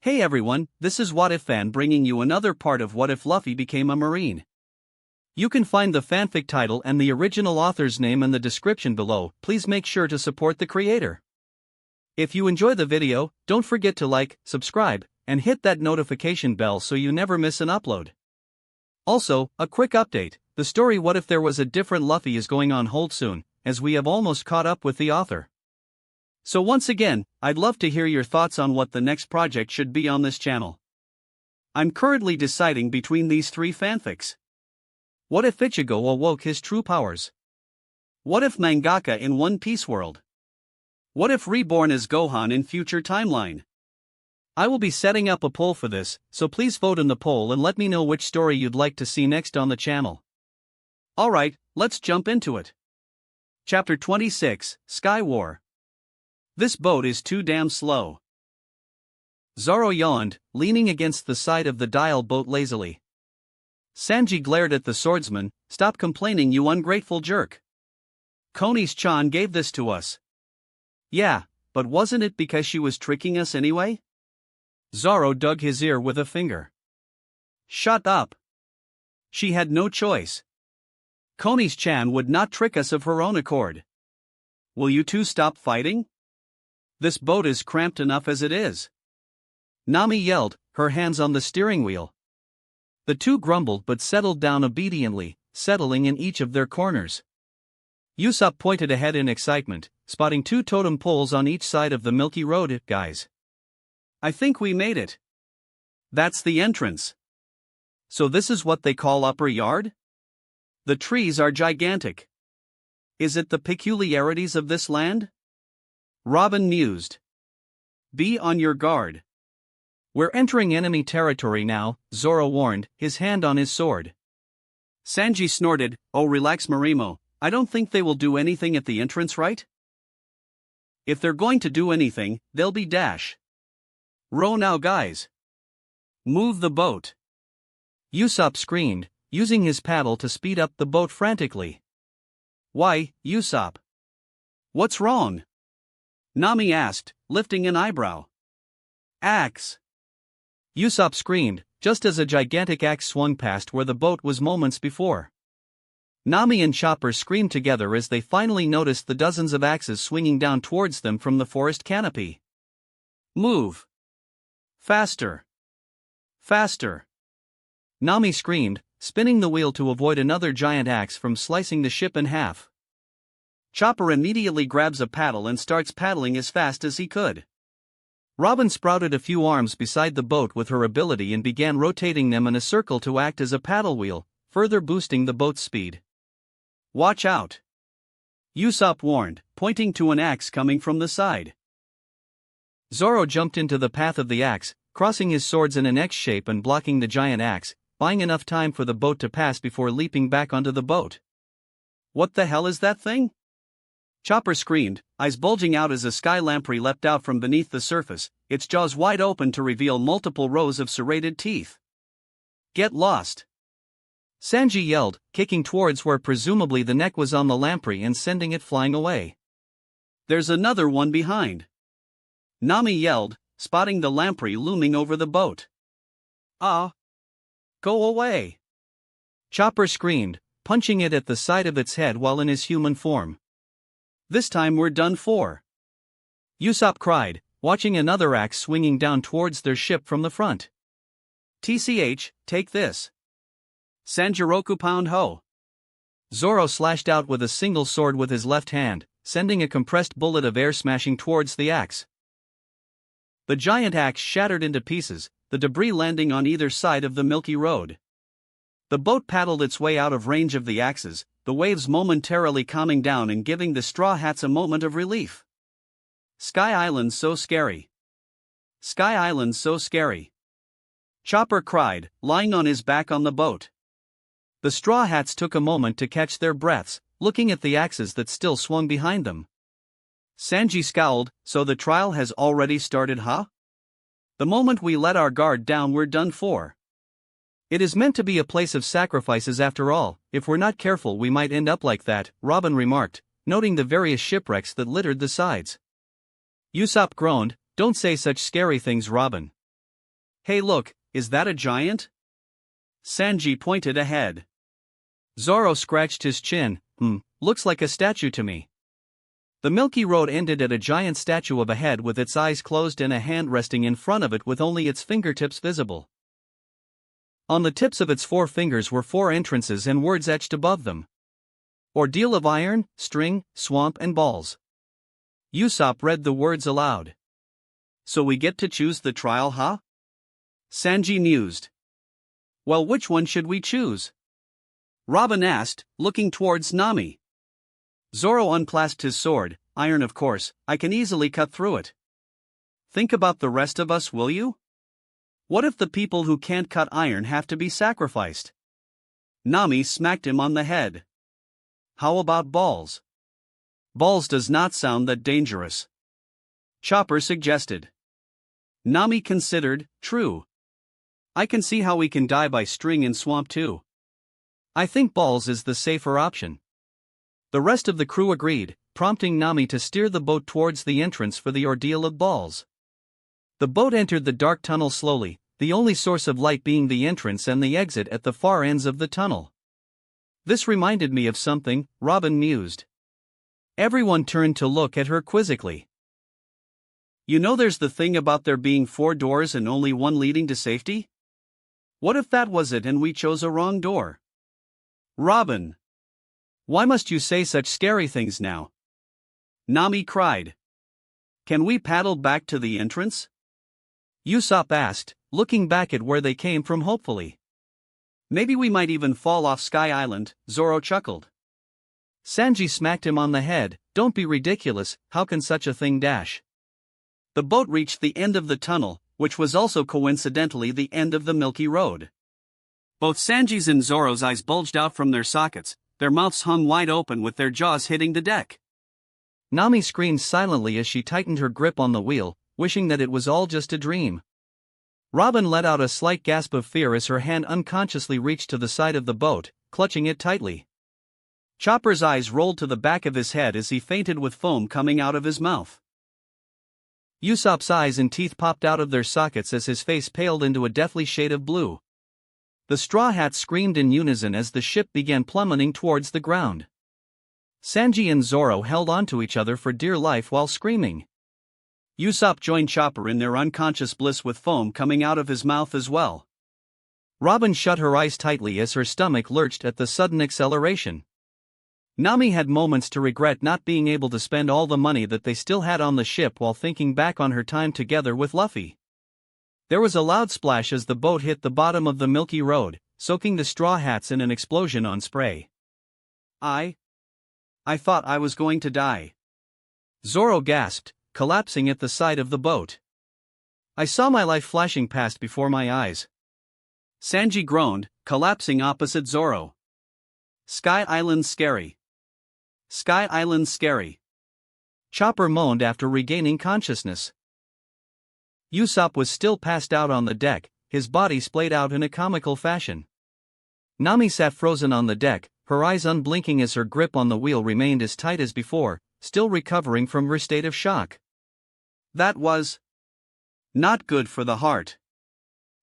Hey everyone, this is What If Fan bringing you another part of What If Luffy Became a Marine. You can find the fanfic title and the original author's name in the description below. Please make sure to support the creator. If you enjoy the video, don't forget to like, subscribe, and hit that notification bell so you never miss an upload. Also, a quick update, the story What If There Was a Different Luffy is going on hold soon, as we have almost caught up with the author. So once again, I'd love to hear your thoughts on what the next project should be on this channel. I'm currently deciding between these three fanfics. What if Ichigo awoke his true powers? What if Mangaka in One Piece world? What if Reborn is Gohan in future timeline? I will be setting up a poll for this, so please vote in the poll and let me know which story you'd like to see next on the channel. Alright, let's jump into it. Chapter 26, Sky War. This boat is too damn slow. Zoro yawned, leaning against the side of the dial boat lazily. Sanji glared at the swordsman. Stop complaining, you ungrateful jerk. Konis-chan gave this to us. Yeah, but wasn't it because she was tricking us anyway? Zoro dug his ear with a finger. Shut up. She had no choice. Konis-chan would not trick us of her own accord. Will you two stop fighting? This boat is cramped enough as it is. Nami yelled, her hands on the steering wheel. The two grumbled but settled down obediently, settling in each of their corners. Usopp pointed ahead in excitement, spotting two totem poles on each side of the Milky Road. Guys, I think we made it. That's the entrance. So this is what they call Upper Yard? The trees are gigantic. Is it the peculiarities of this land? Robin mused. Be on your guard. We're entering enemy territory now, Zoro warned, his hand on his sword. Sanji snorted, oh relax Marimo, I don't think they will do anything at the entrance, right? If they're going to do anything, they'll be dash. Row now guys. Move the boat. Usopp screamed, using his paddle to speed up the boat frantically. Why, Usopp? What's wrong? Nami asked, lifting an eyebrow. Axe! Usopp screamed, just as a gigantic axe swung past where the boat was moments before. Nami and Chopper screamed together as they finally noticed the dozens of axes swinging down towards them from the forest canopy. Move! Faster! Faster! Nami screamed, spinning the wheel to avoid another giant axe from slicing the ship in half. Chopper immediately grabs a paddle and starts paddling as fast as he could. Robin sprouted a few arms beside the boat with her ability and began rotating them in a circle to act as a paddle wheel, further boosting the boat's speed. Watch out! Usopp warned, pointing to an axe coming from the side. Zoro jumped into the path of the axe, crossing his swords in an X shape and blocking the giant axe, buying enough time for the boat to pass before leaping back onto the boat. What the hell is that thing? Chopper screamed, eyes bulging out as a sky lamprey leapt out from beneath the surface, its jaws wide open to reveal multiple rows of serrated teeth. Get lost! Sanji yelled, kicking towards where presumably the neck was on the lamprey and sending it flying away. There's another one behind. Nami yelled, spotting the lamprey looming over the boat. Ah! Go away! Chopper screamed, punching it at the side of its head while in his human form. This time we're done for. Usopp cried, watching another axe swinging down towards their ship from the front. TCH, take this. Sanjiroku pound ho. Zoro slashed out with a single sword with his left hand, sending a compressed bullet of air smashing towards the axe. The giant axe shattered into pieces, the debris landing on either side of the Milky Road. The boat paddled its way out of range of the axes, the waves momentarily calming down and giving the Straw Hats a moment of relief. Sky Island so scary. Sky Island so scary. Chopper cried, lying on his back on the boat. The Straw Hats took a moment to catch their breaths, looking at the axes that still swung behind them. Sanji scowled, so the trial has already started, huh? The moment we let our guard down we're done for. It is meant to be a place of sacrifices after all, if we're not careful we might end up like that, Robin remarked, noting the various shipwrecks that littered the sides. Usopp groaned, don't say such scary things, Robin. Hey look, is that a giant? Sanji pointed ahead. Zoro scratched his chin. Looks like a statue to me. The Milky Road ended at a giant statue of a head with its eyes closed and a hand resting in front of it with only its fingertips visible. On the tips of its 4 fingers were 4 entrances and words etched above them. Ordeal of iron, string, swamp and balls. Usopp read the words aloud. So we get to choose the trial, huh? Sanji mused. Well, which one should we choose? Robin asked, looking towards Nami. Zoro unclasped his sword. Iron, of course, I can easily cut through it. Think about the rest of us, will you? What if the people who can't cut iron have to be sacrificed? Nami smacked him on the head. How about balls? Balls does not sound that dangerous. Chopper suggested. Nami considered. True. I can see how we can die by string and swamp too. I think balls is the safer option. The rest of the crew agreed, prompting Nami to steer the boat towards the entrance for the ordeal of balls. The boat entered the dark tunnel slowly, the only source of light being the entrance and the exit at the far ends of the tunnel. This reminded me of something, Robin mused. Everyone turned to look at her quizzically. You know, there's the thing about there being 4 doors and only one leading to safety? What if that was it and we chose a wrong door? Robin! Why must you say such scary things now? Nami cried. Can we paddle back to the entrance? Usopp asked, looking back at where they came from hopefully. Maybe we might even fall off Sky Island, Zoro chuckled. Sanji smacked him on the head. Don't be ridiculous, how can such a thing dash? The boat reached the end of the tunnel, which was also coincidentally the end of the Milky Road. Both Sanji's and Zoro's eyes bulged out from their sockets, their mouths hung wide open with their jaws hitting the deck. Nami screamed silently as she tightened her grip on the wheel, wishing that it was all just a dream. Robin let out a slight gasp of fear as her hand unconsciously reached to the side of the boat, clutching it tightly. Chopper's eyes rolled to the back of his head as he fainted with foam coming out of his mouth. Usopp's eyes and teeth popped out of their sockets as his face paled into a deathly shade of blue. The Straw Hats screamed in unison as the ship began plummeting towards the ground. Sanji and Zoro held onto each other for dear life while screaming. Usopp joined Chopper in their unconscious bliss with foam coming out of his mouth as well. Robin shut her eyes tightly as her stomach lurched at the sudden acceleration. Nami had moments to regret not being able to spend all the money that they still had on the ship while thinking back on her time together with Luffy. There was a loud splash as the boat hit the bottom of the Milky Road, soaking the Straw Hats in an explosion on spray. I thought I was going to die. Zoro gasped, collapsing at the side of the boat. I saw my life flashing past before my eyes. Sanji groaned, collapsing opposite Zoro. Sky Island's scary. Sky Island's scary. Chopper moaned after regaining consciousness. Usopp was still passed out on the deck, his body splayed out in a comical fashion. Nami sat frozen on the deck, her eyes unblinking as her grip on the wheel remained as tight as before, still recovering from her state of shock. That was not good for the heart,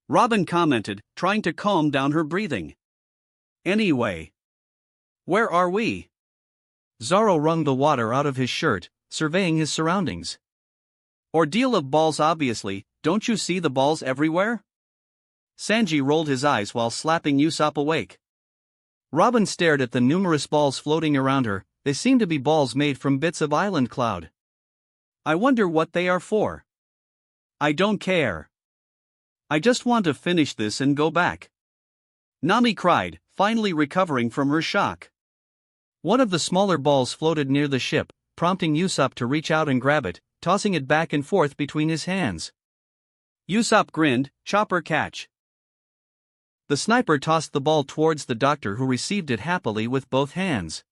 Robin commented, trying to calm down her breathing. Anyway, where are we? Zoro wrung the water out of his shirt, surveying his surroundings. Ordeal of balls obviously, don't you see the balls everywhere? Sanji rolled his eyes while slapping Usopp awake. Robin stared at the numerous balls floating around her. They seemed to be balls made from bits of island cloud. I wonder what they are for. I don't care. I just want to finish this and go back. Nami cried, finally recovering from her shock. One of the smaller balls floated near the ship, prompting Usopp to reach out and grab it, tossing it back and forth between his hands. Usopp grinned, Chopper catch. The sniper tossed the ball towards the doctor, who received it happily with both hands.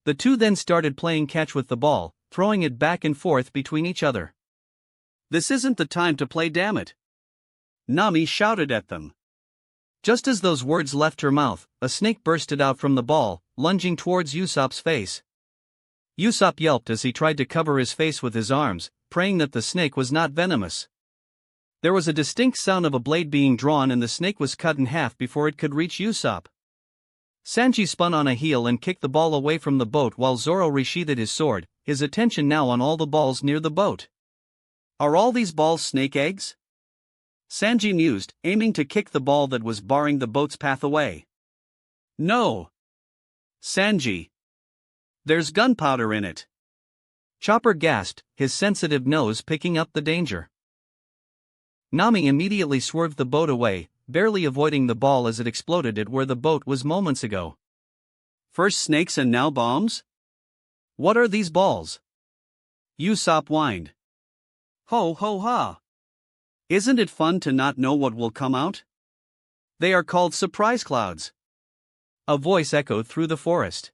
The two then started playing catch with the ball, throwing it back and forth between each other. This isn't the time to play, damn it! Nami shouted at them. Just as those words left her mouth, a snake bursted out from the ball, lunging towards Usopp's face. Usopp yelped as he tried to cover his face with his arms, praying that the snake was not venomous. There was a distinct sound of a blade being drawn and the snake was cut in half before it could reach Usopp. Sanji spun on a heel and kicked the ball away from the boat while Zoro resheathed his sword, his attention now on all the balls near the boat. Are all these balls snake eggs? Sanji mused, aiming to kick the ball that was barring the boat's path away. No. Sanji. There's gunpowder in it. Chopper gasped, his sensitive nose picking up the danger. Nami immediately swerved the boat away, barely avoiding the ball as it exploded at where the boat was moments ago. First snakes and now bombs? What are these balls? Usopp whined. Ho ho ha. Isn't it fun to not know what will come out? They are called surprise clouds. A voice echoed through the forest.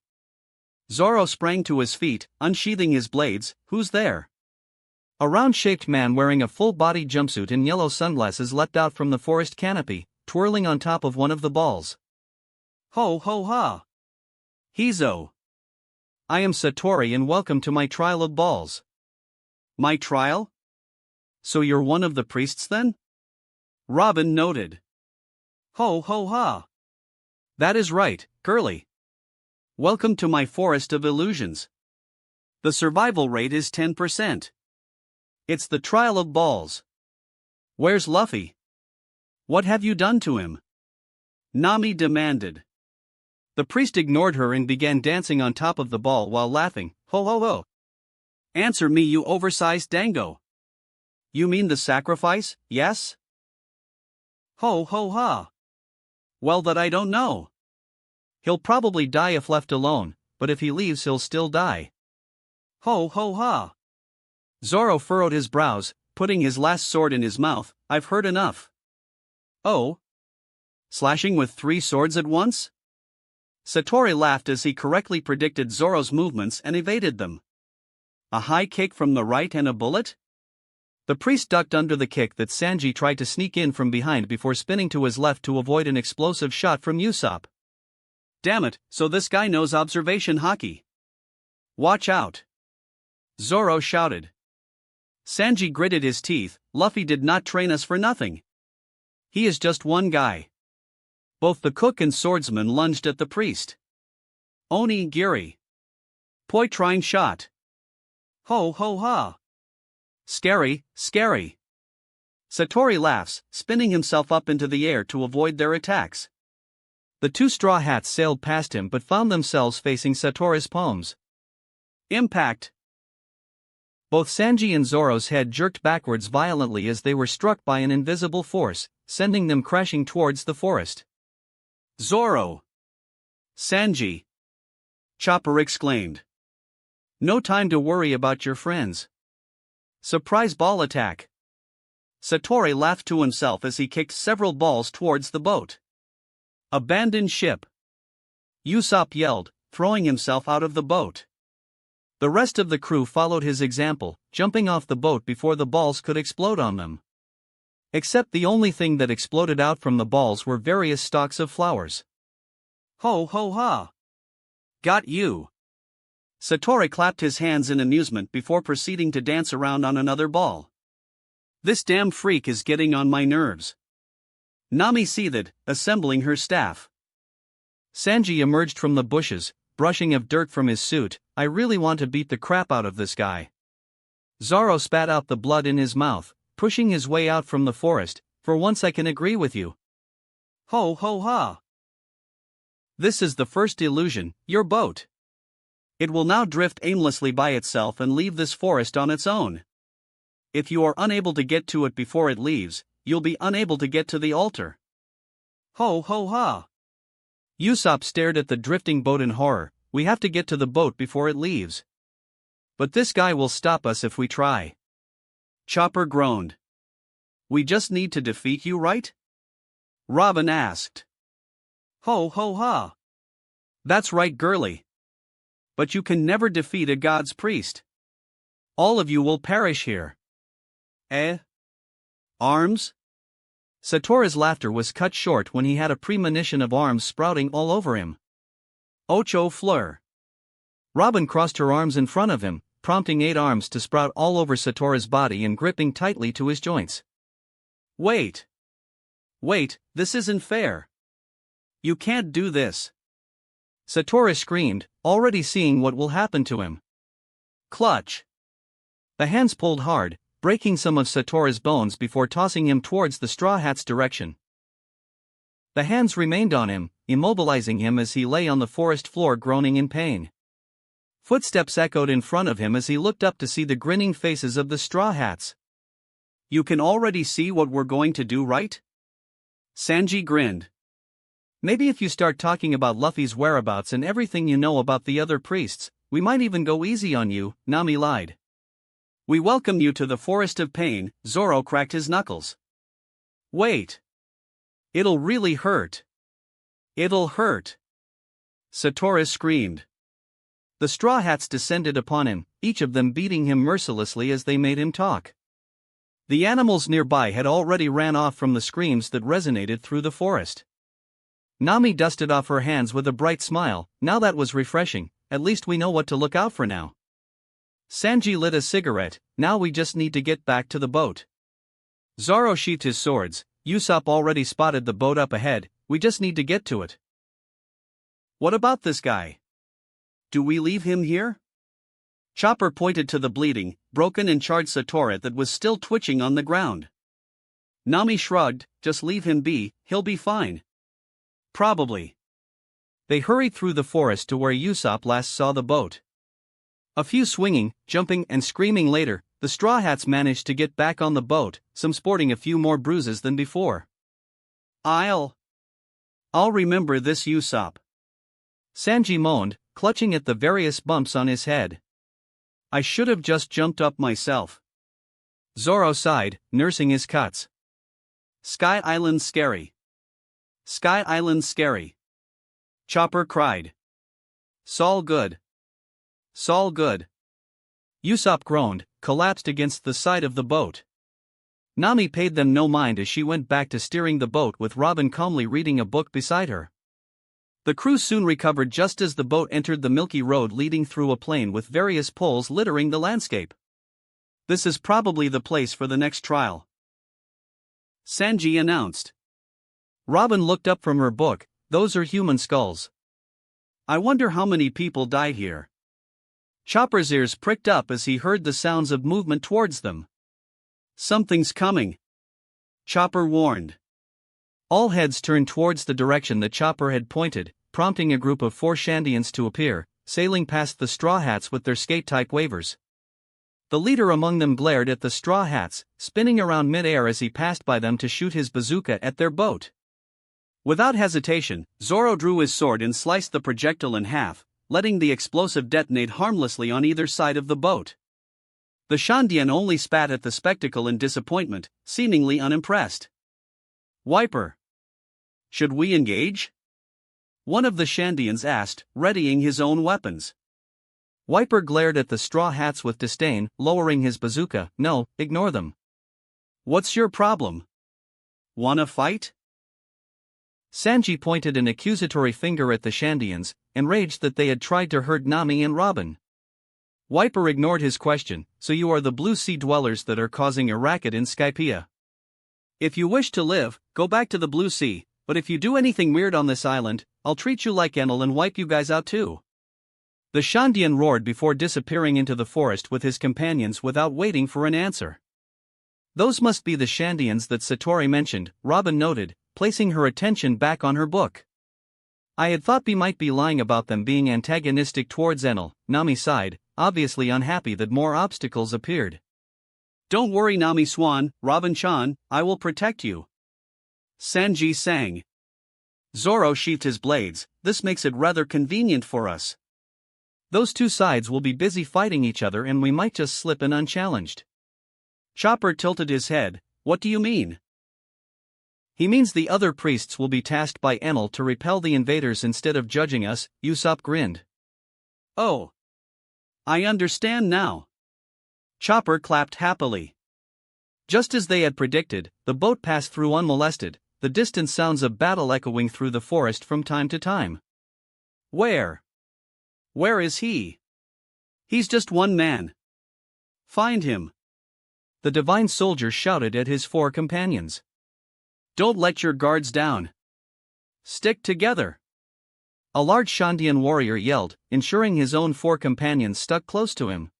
Zoro sprang to his feet, unsheathing his blades. Who's there? A round-shaped man wearing a full-body jumpsuit and yellow sunglasses leapt out from the forest canopy, twirling on top of one of the balls. Ho ho ha! Hizo! I am Satori and welcome to my trial of balls. My trial? So you're one of the priests then? Robin noted. Ho ho ha! That is right, girly. Welcome to my forest of illusions. The survival rate is 10%. It's the trial of balls. Where's Luffy? What have you done to him? Nami demanded. The priest ignored her and began dancing on top of the ball while laughing. Ho ho ho. Answer me, you oversized dango. You mean the sacrifice, yes? Ho ho ha. Well, that I don't know. He'll probably die if left alone, but if he leaves he'll still die. Ho ho ha. Zoro furrowed his brows, putting his last sword in his mouth. I've heard enough. Oh? Slashing with 3 swords at once? Satori laughed as he correctly predicted Zoro's movements and evaded them. A high kick from the right and a bullet? The priest ducked under the kick that Sanji tried to sneak in from behind before spinning to his left to avoid an explosive shot from Usopp. Damn it, so this guy knows observation haki. Watch out! Zoro shouted. Sanji gritted his teeth. Luffy did not train us for nothing. He is just one guy. Both the cook and swordsman lunged at the priest. Oni Giri. Poitrine shot. Ho ho ha. Scary, scary. Satori laughs, spinning himself up into the air to avoid their attacks. The 2 straw hats sailed past him but found themselves facing Satori's palms. Impact. Both Sanji and Zoro's head jerked backwards violently as they were struck by an invisible force, sending them crashing towards the forest. Zoro! Sanji! Chopper exclaimed. No time to worry about your friends. Surprise ball attack. Satori laughed to himself as he kicked several balls towards the boat. Abandoned ship. Usopp yelled, throwing himself out of the boat. The rest of the crew followed his example, jumping off the boat before the balls could explode on them. Except the only thing that exploded out from the balls were various stalks of flowers. Ho ho ha! Got you! Satori clapped his hands in amusement before proceeding to dance around on another ball. This damn freak is getting on my nerves. Nami seethed, assembling her staff. Sanji emerged from the bushes, brushing of dirt from his suit. I really want to beat the crap out of this guy. Zoro spat out the blood in his mouth, pushing his way out from the forest. For once I can agree with you. Ho ho ha. This is the first illusion, your boat. It will now drift aimlessly by itself and leave this forest on its own. If you are unable to get to it before it leaves, you'll be unable to get to the altar. Ho ho ha. Usopp stared at the drifting boat in horror. We have to get to the boat before it leaves. But this guy will stop us if we try. Chopper groaned. We just need to defeat you, right? Robin asked. Ho ho ha. That's right, girly. But you can never defeat a god's priest. All of you will perish here. Eh? Arms? Satori's laughter was cut short when he had a premonition of arms sprouting all over him. Ocho fleur. Robin crossed her arms in front of him, prompting 8 arms to sprout all over Satori's body and gripping tightly to his joints. Wait. Wait, this isn't fair. You can't do this. Satoru screamed, already seeing what will happen to him. Clutch. The hands pulled hard, breaking some of Satoru's bones before tossing him towards the Straw Hat's direction. The hands remained on him, immobilizing him as he lay on the forest floor groaning in pain. Footsteps echoed in front of him as he looked up to see the grinning faces of the Straw Hats. You can already see what we're going to do, right? Sanji grinned. Maybe if you start talking about Luffy's whereabouts and everything you know about the other priests, we might even go easy on you, Nami lied. We welcome you to the Forest of Pain, Zoro cracked his knuckles. Wait. It'll really hurt. It'll hurt. Satoru screamed. The Straw Hats descended upon him, each of them beating him mercilessly as they made him talk. The animals nearby had already ran off from the screams that resonated through the forest. Nami dusted off her hands with a bright smile. Now that was refreshing, at least we know what to look out for now. Sanji lit a cigarette. Now we just need to get back to the boat. Zoro sheathed his swords. Usopp already spotted the boat up ahead, we just need to get to it. What about this guy? Do we leave him here? Chopper pointed to the bleeding, broken and charred Satoru that was still twitching on the ground. Nami shrugged, just leave him be, he'll be fine. Probably. They hurried through the forest to where Usopp last saw the boat. A few swinging, jumping and screaming later, the Straw Hats managed to get back on the boat, some sporting a few more bruises than before. I'll remember this, Usopp. Sanji moaned, clutching at the various bumps on his head. I should have just jumped up myself. Zoro sighed, nursing his cuts. Sky Island's scary. Sky Island's scary. Chopper cried. S'all good. S'all good. Usopp groaned, collapsed against the side of the boat. Nami paid them no mind as she went back to steering the boat with Robin calmly reading a book beside her. The crew soon recovered just as the boat entered the milky road leading through a plain with various poles littering the landscape. This is probably the place for the next trial, Sanji announced. Robin looked up from her book. Those are human skulls. I wonder how many people died here. Chopper's ears pricked up as he heard the sounds of movement towards them. Something's coming, Chopper warned. All heads turned towards the direction that Chopper had pointed, prompting a group of 4 Shandians to appear, sailing past the Straw Hats with their skate-type wavers. The leader among them glared at the Straw Hats, spinning around mid-air as he passed by them to shoot his bazooka at their boat. Without hesitation, Zoro drew his sword and sliced the projectile in half, letting the explosive detonate harmlessly on either side of the boat. The Shandian only spat at the spectacle in disappointment, seemingly unimpressed. Wiper. Should we engage? One of the Shandians asked, readying his own weapons. Wiper glared at the Straw Hats with disdain, lowering his bazooka. No, ignore them. What's your problem? Wanna fight? Sanji pointed an accusatory finger at the Shandians, enraged that they had tried to hurt Nami and Robin. Wiper ignored his question. So you are the Blue Sea dwellers that are causing a racket in Skypiea. If you wish to live, go back to the Blue Sea, but if you do anything weird on this island, I'll treat you like Enel and wipe you guys out too. The Shandian roared before disappearing into the forest with his companions without waiting for an answer. Those must be the Shandians that Satori mentioned, Robin noted, placing her attention back on her book. I had thought we might be lying about them being antagonistic towards Enel, Nami sighed, obviously unhappy that more obstacles appeared. Don't worry, Nami-Swan, Robin-chan, I will protect you. Sanji sang. Zoro sheathed his blades. This makes it rather convenient for us. Those two sides will be busy fighting each other and we might just slip in unchallenged. Chopper tilted his head. What do you mean? He means the other priests will be tasked by Enel to repel the invaders instead of judging us, Usopp grinned. Oh. I understand now. Chopper clapped happily. Just as they had predicted, the boat passed through unmolested, the distant sounds of battle echoing through the forest from time to time. Where is he? He's just one man. Find him. the divine soldier shouted at his 4 companions. Don't let your guards down. Stick together. A large Shandian warrior yelled, ensuring his own 4 companions stuck close to him.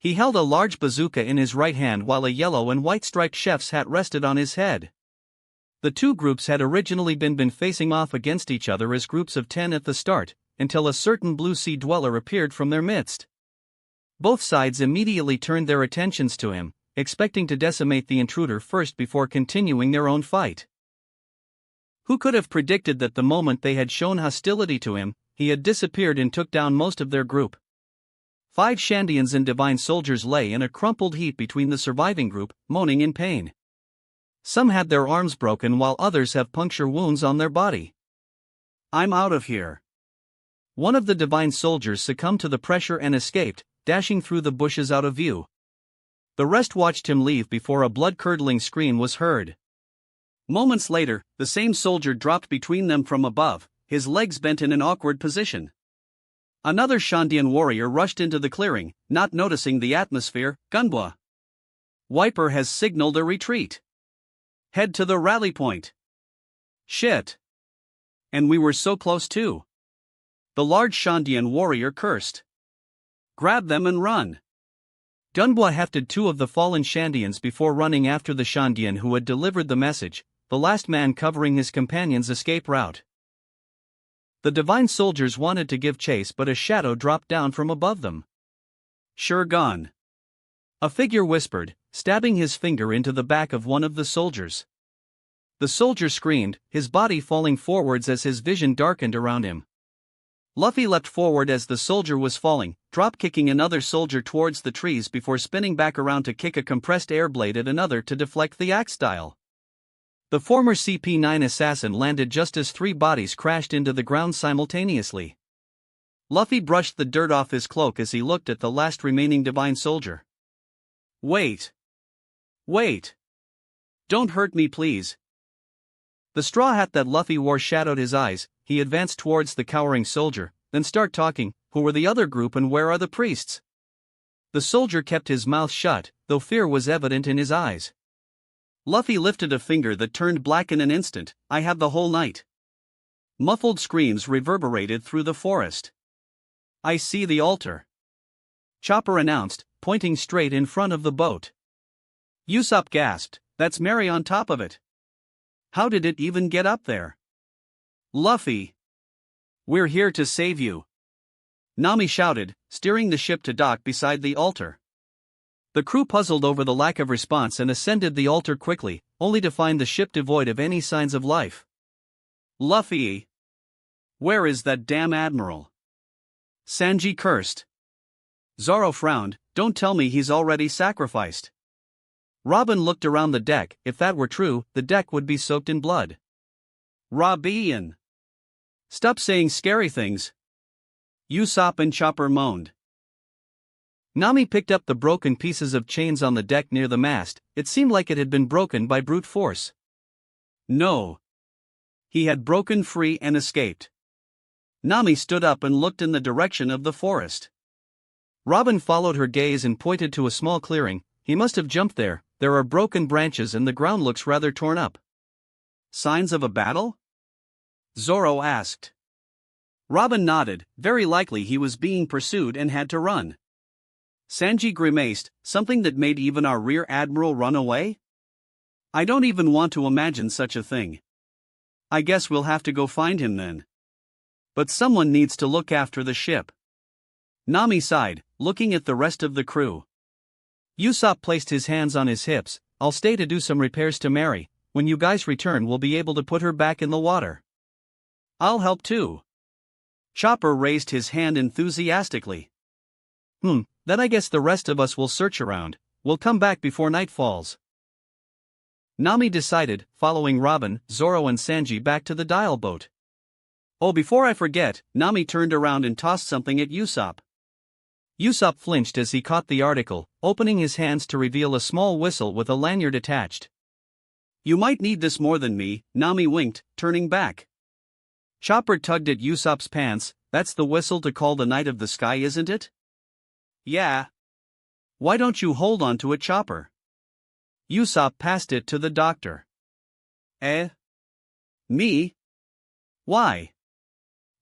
He held a large bazooka in his right hand while a yellow and white striped chef's hat rested on his head. The 2 groups had originally been facing off against each other as groups of 10 at the start, until a certain blue sea dweller appeared from their midst. Both sides immediately turned their attentions to him, expecting to decimate the intruder first before continuing their own fight. Who could have predicted that the moment they had shown hostility to him, he had disappeared and took down most of their group? 5 Shandians and divine soldiers lay in a crumpled heap between the surviving group, moaning in pain. Some had their arms broken while others have puncture wounds on their body. I'm out of here. One of the divine soldiers succumbed to the pressure and escaped, dashing through the bushes out of view. The rest watched him leave before a blood-curdling scream was heard. Moments later, the same soldier dropped between them from above, his legs bent in an awkward position. Another Shandian warrior rushed into the clearing, not noticing the atmosphere. Gunbwa. Wiper has signaled a retreat. Head to the rally point. Shit. And we were so close too. The large Shandian warrior cursed. Grab them and run. Dunbwa hefted 2 of the fallen Shandians before running after the Shandian who had delivered the message, the last man covering his companion's escape route. The divine soldiers wanted to give chase, but a shadow dropped down from above them. Sure gone. A figure whispered, stabbing his finger into the back of one of the soldiers. The soldier screamed, his body falling forwards as his vision darkened around him. Luffy leapt forward as the soldier was falling, drop-kicking another soldier towards the trees before spinning back around to kick a compressed air blade at another to deflect the axe style. The former CP9 assassin landed just as 3 bodies crashed into the ground simultaneously. Luffy brushed the dirt off his cloak as he looked at the last remaining divine soldier. Wait. Wait. Don't hurt me, please. The straw hat that Luffy wore shadowed his eyes. He advanced towards the cowering soldier, then start talking. Who were the other group and where are the priests? The soldier kept his mouth shut, though fear was evident in his eyes. Luffy lifted a finger that turned black in an instant. I have the whole night. Muffled screams reverberated through the forest. I see the altar. Chopper announced, pointing straight in front of the boat. Usopp gasped, that's Mary on top of it. How did it even get up there? Luffy. We're here to save you. Nami shouted, steering the ship to dock beside the altar. The crew puzzled over the lack of response and ascended the altar quickly, only to find the ship devoid of any signs of life. Luffy. Where is that damn admiral? Sanji cursed. Zoro frowned, don't tell me he's already sacrificed. Robin looked around the deck. If that were true, the deck would be soaked in blood. Robin. Stop saying scary things. Usopp and Chopper moaned. Nami picked up the broken pieces of chains on the deck near the mast. It seemed like it had been broken by brute force. No. He had broken free and escaped. Nami stood up and looked in the direction of the forest. Robin followed her gaze and pointed to a small clearing. He must have jumped there. There are broken branches and the ground looks rather torn up. Signs of a battle? Zoro asked. Robin nodded, very likely he was being pursued and had to run. Sanji grimaced, something that made even our rear admiral run away? I don't even want to imagine such a thing. I guess we'll have to go find him then. But someone needs to look after the ship. Nami sighed, looking at the rest of the crew. Usopp placed his hands on his hips. I'll stay to do some repairs to Mary. When you guys return, we'll be able to put her back in the water. I'll help too. Chopper raised his hand enthusiastically. Then I guess the rest of us will search around. We'll come back before night falls. Nami decided, following Robin, Zoro and Sanji back to the dial boat. Oh, before I forget, Nami turned around and tossed something at Usopp. Usopp flinched as he caught the article, opening his hands to reveal a small whistle with a lanyard attached. You might need this more than me, Nami winked, turning back. Chopper tugged at Usopp's pants. That's the whistle to call the night of the sky, isn't it? Yeah. Why don't you hold on to it, Chopper? Usopp passed it to the doctor. Eh? Me? Why?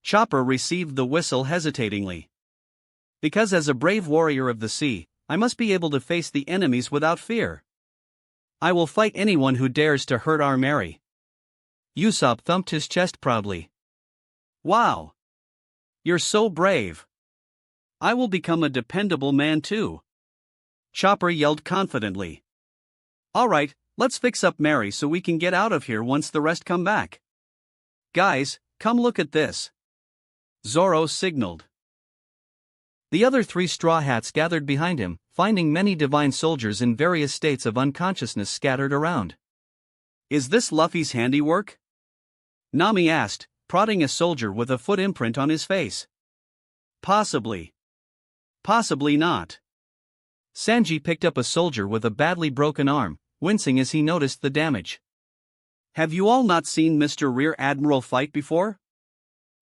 Chopper received the whistle hesitatingly. Because as a brave warrior of the sea, I must be able to face the enemies without fear. I will fight anyone who dares to hurt our Mary. Usopp thumped his chest proudly. Wow! You're so brave. I will become a dependable man too. Chopper yelled confidently. Alright, let's fix up Mary so we can get out of here once the rest come back. Guys, come look at this. Zoro signaled. The other 3 Straw Hats gathered behind him, finding many divine soldiers in various states of unconsciousness scattered around. Is this Luffy's handiwork? Nami asked, prodding a soldier with a foot imprint on his face. Possibly. Possibly not. Sanji picked up a soldier with a badly broken arm, wincing as he noticed the damage. Have you all not seen Mr. Rear Admiral fight before?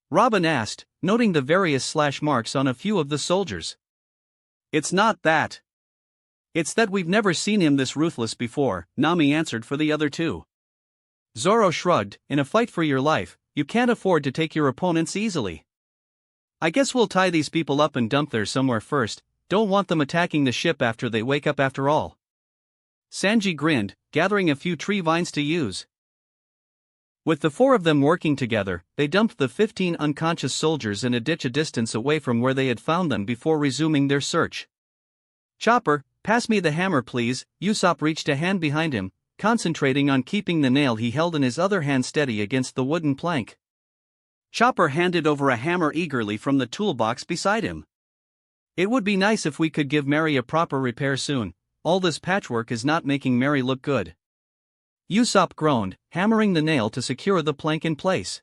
Robin asked, noting the various slash marks on a few of the soldiers. It's not that. It's that we've never seen him this ruthless before, Nami answered for the other 2. Zoro shrugged, in a fight for your life, you can't afford to take your opponents easily. I guess we'll tie these people up and dump there somewhere first, don't want them attacking the ship after they wake up after all. Sanji grinned, gathering a few tree vines to use. With the 4 of them working together, they dumped the 15 unconscious soldiers in a ditch a distance away from where they had found them before resuming their search. Chopper, pass me the hammer please. Usopp reached a hand behind him, concentrating on keeping the nail he held in his other hand steady against the wooden plank. Chopper handed over a hammer eagerly from the toolbox beside him. It would be nice if we could give Mary a proper repair soon, all this patchwork is not making Mary look good. Usopp groaned, hammering the nail to secure the plank in place.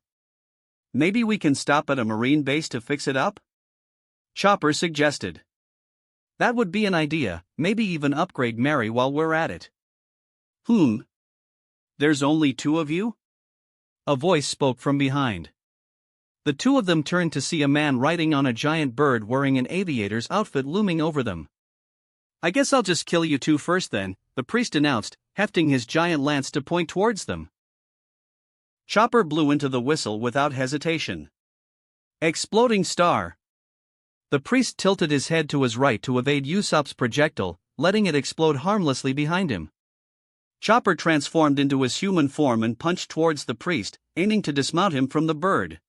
Maybe we can stop at a marine base to fix it up? Chopper suggested. That would be an idea, maybe even upgrade Mary while we're at it. There's only 2 of you? A voice spoke from behind. The 2 of them turned to see a man riding on a giant bird wearing an aviator's outfit looming over them. I guess I'll just kill you 2 first then, the priest announced, hefting his giant lance to point towards them. Chopper blew into the whistle without hesitation. Exploding star. The priest tilted his head to his right to evade Usopp's projectile, letting it explode harmlessly behind him. Chopper transformed into his human form and punched towards the priest, aiming to dismount him from the bird.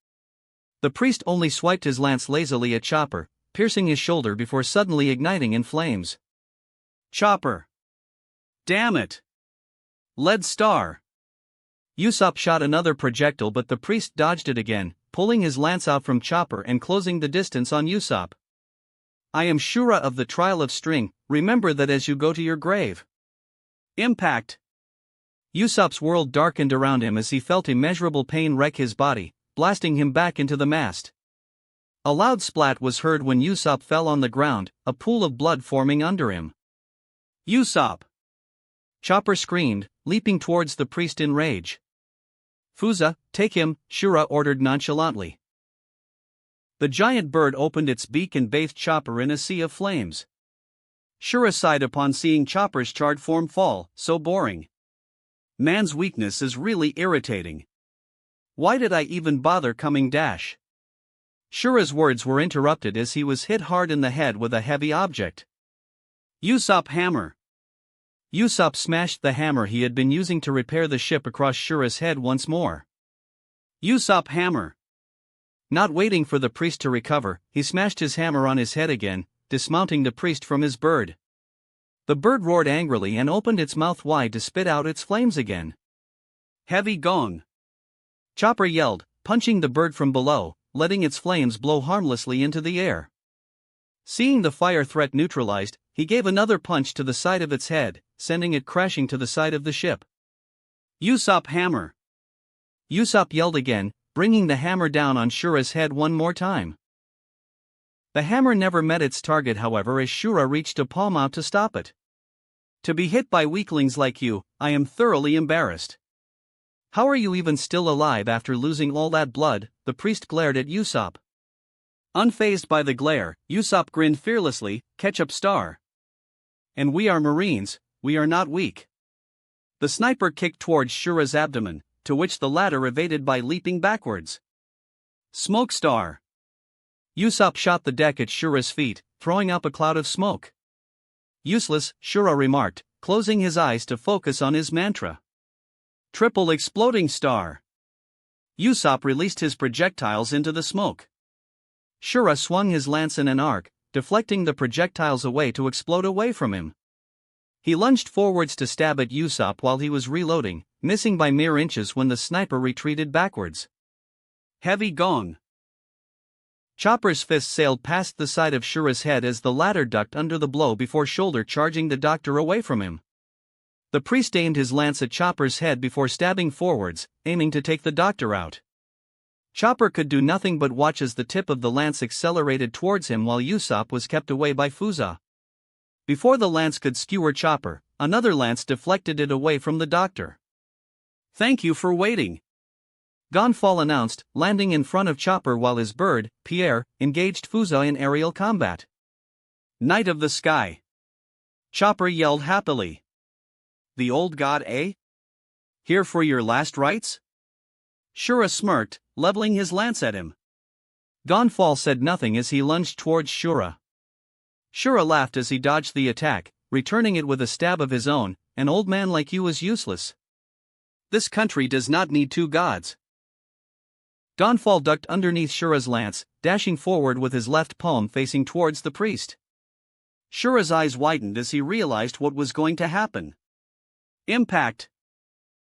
The priest only swiped his lance lazily at Chopper, piercing his shoulder before suddenly igniting in flames. Chopper! Damn it! Lead star! Usopp shot another projectile but the priest dodged it again, pulling his lance out from Chopper and closing the distance on Usopp. I am Shura of the Trial of String, remember that as you go to your grave. Impact! Usopp's world darkened around him as he felt immeasurable pain wreck his body, blasting him back into the mast. A loud splat was heard when Usopp fell on the ground, a pool of blood forming under him. Usopp! Chopper screamed, leaping towards the priest in rage. Fuza, take him, Shura ordered nonchalantly. The giant bird opened its beak and bathed Chopper in a sea of flames. Shura sighed upon seeing Chopper's charred form fall, so boring. Man's weakness is really irritating. Why did I even bother coming dash? Shura's words were interrupted as he was hit hard in the head with a heavy object. Usopp hammer! Usopp smashed the hammer he had been using to repair the ship across Shura's head once more. Usopp hammer! Not waiting for the priest to recover, he smashed his hammer on his head again, dismounting the priest from his bird. The bird roared angrily and opened its mouth wide to spit out its flames again. Heavy gong! Chopper yelled, punching the bird from below, letting its flames blow harmlessly into the air. Seeing the fire threat neutralized, he gave another punch to the side of its head, sending it crashing to the side of the ship. Usopp hammer! Usopp yelled again, bringing the hammer down on Shura's head one more time. The hammer never met its target however as Shura reached a palm out to stop it. To be hit by weaklings like you, I am thoroughly embarrassed. How are you even still alive after losing all that blood? The priest glared at Usopp. Unfazed by the glare, Usopp grinned fearlessly, Ketchup star. And we are Marines, we are not weak. The sniper kicked towards Shura's abdomen, to which the latter evaded by leaping backwards. Smoke star. Usopp shot the deck at Shura's feet, throwing up a cloud of smoke. Useless, Shura remarked, closing his eyes to focus on his mantra. Triple exploding star. Usopp released his projectiles into the smoke. Shura swung his lance in an arc, deflecting the projectiles away to explode away from him. He lunged forwards to stab at Usopp while he was reloading, missing by mere inches when the sniper retreated backwards. Heavy gong. Chopper's fist sailed past the side of Shura's head as the latter ducked under the blow before shoulder charging the doctor away from him. The priest aimed his lance at Chopper's head before stabbing forwards, aiming to take the doctor out. Chopper could do nothing but watch as the tip of the lance accelerated towards him while Usopp was kept away by Fuza. Before the lance could skewer Chopper, another lance deflected it away from the doctor. Thank you for waiting, Gonfall announced, landing in front of Chopper while his bird, Pierre, engaged Fuza in aerial combat. Knight of the Sky. Chopper yelled happily. The old god, eh? Here for your last rites? Shura smirked, leveling his lance at him. Gonfall said nothing as he lunged towards Shura. Shura laughed as he dodged the attack, returning it with a stab of his own. An old man like you is useless. This country does not need two gods. Gonfall ducked underneath Shura's lance, dashing forward with his left palm facing towards the priest. Shura's eyes widened as he realized what was going to happen. Impact!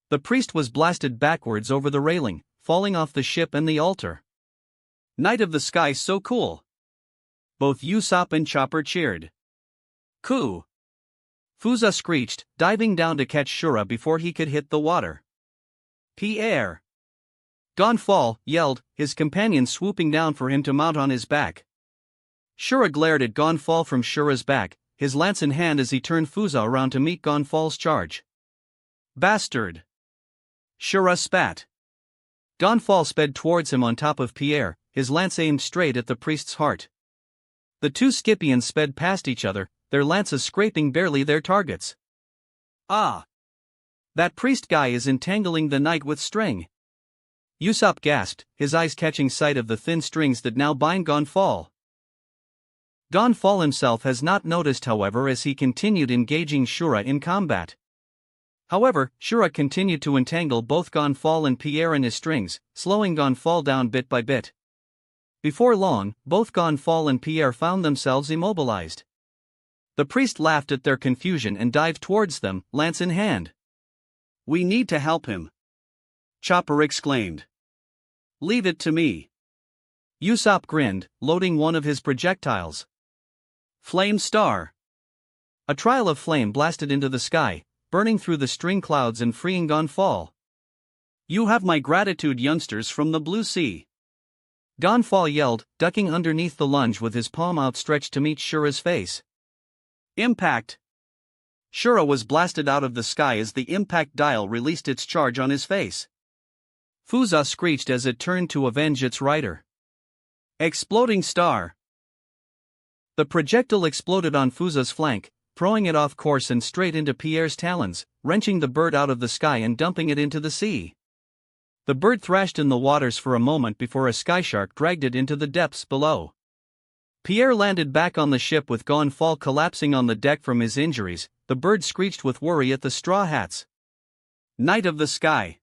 The priest was blasted backwards over the railing, falling off the ship and the altar. Knight of the Sky, so cool! Both Usopp and Chopper cheered. Coo! Fuza screeched, diving down to catch Shura before he could hit the water. Pierre! Gonfall yelled, his companion swooping down for him to mount on his back. Shura glared at Gonfall from Shura's back, his lance in hand as he turned Fuza around to meet Gonfall's charge. Bastard! Shura spat. Gonfall sped towards him on top of Pierre, his lance aimed straight at the priest's heart. The two Scipions sped past each other, their lances scraping barely their targets. Ah! That priest guy is entangling the knight with string. Usopp gasped, his eyes catching sight of the thin strings that now bind Gonfall. Gonfall himself has not noticed, however, as he continued engaging Shura in combat. However, Shura continued to entangle both Gonfall and Pierre in his strings, slowing Gonfall down bit by bit. Before long, both Gonfall and Pierre found themselves immobilized. The priest laughed at their confusion and dived towards them, lance in hand. We need to help him, Chopper exclaimed. Leave it to me. Usopp grinned, loading one of his projectiles. Flame Star. A trail of flame blasted into the sky, burning through the string clouds and freeing Gonfall. You have my gratitude, youngsters from the Blue Sea. Gonfall yelled, ducking underneath the lunge with his palm outstretched to meet Shura's face. Impact! Shura was blasted out of the sky as the impact dial released its charge on his face. Fuza screeched as it turned to avenge its rider. Exploding Star! The projectile exploded on Fuza's flank, throwing it off course and straight into Pierre's talons, wrenching the bird out of the sky and dumping it into the sea. The bird thrashed in the waters for a moment before a skyshark dragged it into the depths below. Pierre landed back on the ship with Gonfall collapsing on the deck from his injuries. The bird screeched with worry at the Straw Hats. Knight of the Sky!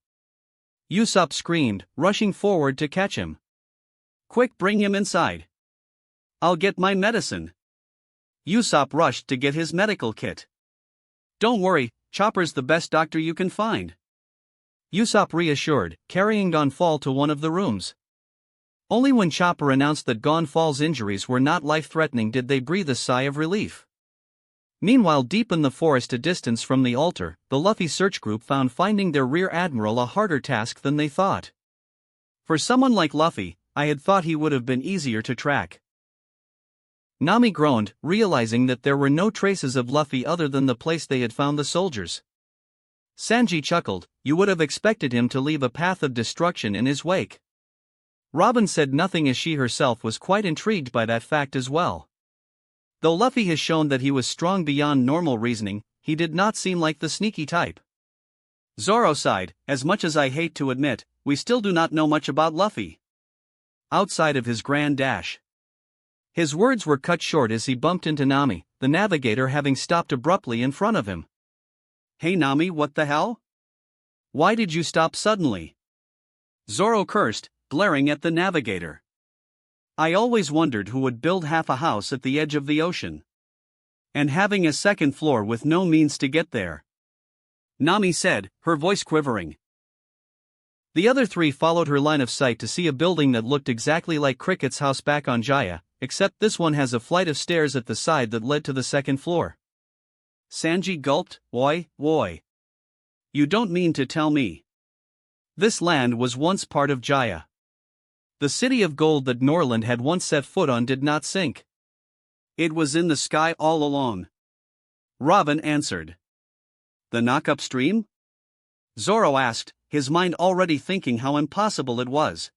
Usopp screamed, rushing forward to catch him. Quick, bring him inside. I'll get my medicine. Usopp rushed to get his medical kit. Don't worry, Chopper's the best doctor you can find, Usopp reassured, carrying Gonfall to one of the rooms. Only when Chopper announced that Gonfall's injuries were not life-threatening did they breathe a sigh of relief. Meanwhile, deep in the forest a distance from the altar, the Luffy search group found finding their rear admiral a harder task than they thought. For someone like Luffy, I had thought he would have been easier to track. Nami groaned, realizing that there were no traces of Luffy other than the place they had found the soldiers. Sanji chuckled, you would have expected him to leave a path of destruction in his wake. Robin said nothing as she herself was quite intrigued by that fact as well. Though Luffy has shown that he was strong beyond normal reasoning, he did not seem like the sneaky type. Zoro sighed, as much as I hate to admit, we still do not know much about Luffy. Outside of his grand dash. His words were cut short as he bumped into Nami, the navigator having stopped abruptly in front of him. Hey Nami, what the hell? Why did you stop suddenly? Zoro cursed, glaring at the navigator. I always wondered who would build half a house at the edge of the ocean. And having a second floor with no means to get there. Nami said, her voice quivering. The other three followed her line of sight to see a building that looked exactly like Cricket's house back on Jaya, except this one has a flight of stairs at the side that led to the second floor. Sanji gulped, Oi. You don't mean to tell me. This land was once part of Jaya. The city of gold that Norland had once set foot on did not sink. It was in the sky all along. Robin answered. The knock-up stream? Zoro asked, his mind already thinking how impossible it was.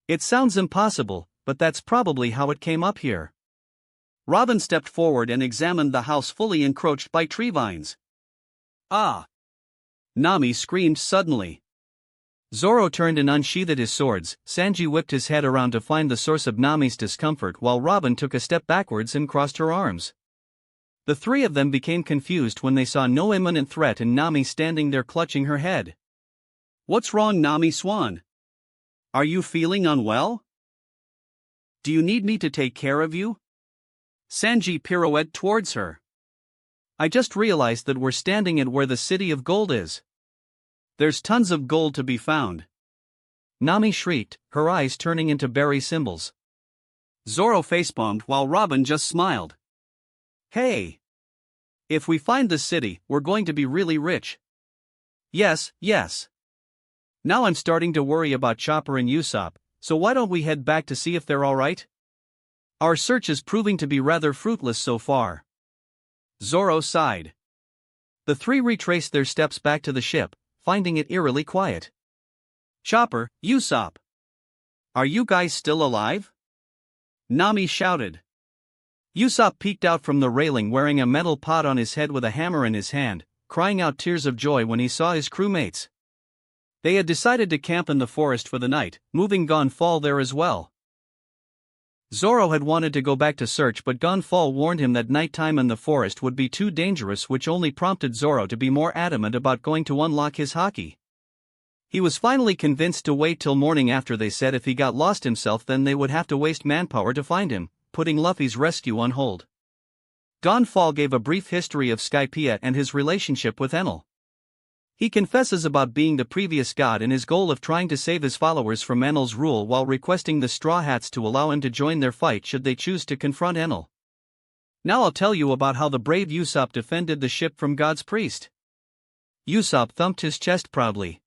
It sounds impossible, but that's probably how it came up here. Robin stepped forward and examined the house fully encroached by tree vines. Ah! Nami screamed suddenly. Zoro turned and unsheathed his swords. Sanji whipped his head around to find the source of Nami's discomfort while Robin took a step backwards and crossed her arms. The three of them became confused when they saw no imminent threat and Nami standing there clutching her head. What's wrong, Nami Swan? Are you feeling unwell? Do you need me to take care of you? Sanji pirouetted towards her. I just realized that we're standing at where the city of gold is. There's tons of gold to be found. Nami shrieked, her eyes turning into berry symbols. Zoro facepalmed while Robin just smiled. Hey! If we find the city, we're going to be really rich. Yes. Now I'm starting to worry about Chopper and Usopp, so why don't we head back to see if they're alright? Our search is proving to be rather fruitless so far. Zoro sighed. The three retraced their steps back to the ship, finding it eerily quiet. Chopper, Usopp! Are you guys still alive? Nami shouted. Usopp peeked out from the railing wearing a metal pot on his head with a hammer in his hand, crying out tears of joy when he saw his crewmates. They had decided to camp in the forest for the night, moving Gonfall there as well. Zoro had wanted to go back to search but Gonfall warned him that nighttime in the forest would be too dangerous, which only prompted Zoro to be more adamant about going to unlock his haki. He was finally convinced to wait till morning after they said if he got lost himself then they would have to waste manpower to find him, putting Luffy's rescue on hold. Gonfall gave a brief history of Skypiea and his relationship with Enel. He confesses about being the previous god and his goal of trying to save his followers from Enel's rule while requesting the Straw Hats to allow him to join their fight should they choose to confront Enel. Now I'll tell you about how the brave Usopp defended the ship from God's priest. Usopp thumped his chest proudly.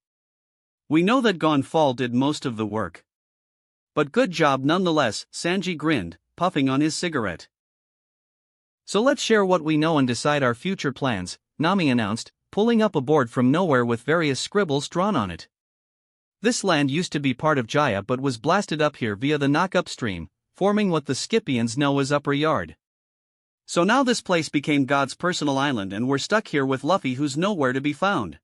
We know that Gonfall did most of the work. But good job nonetheless, Sanji grinned, puffing on his cigarette. So let's share what we know and decide our future plans, Nami announced, pulling up a board from nowhere with various scribbles drawn on it. This land used to be part of Jaya but was blasted up here via the knock-up stream, forming what the Scythians know as Upper Yard. So now this place became God's personal island and we're stuck here with Luffy who's nowhere to be found.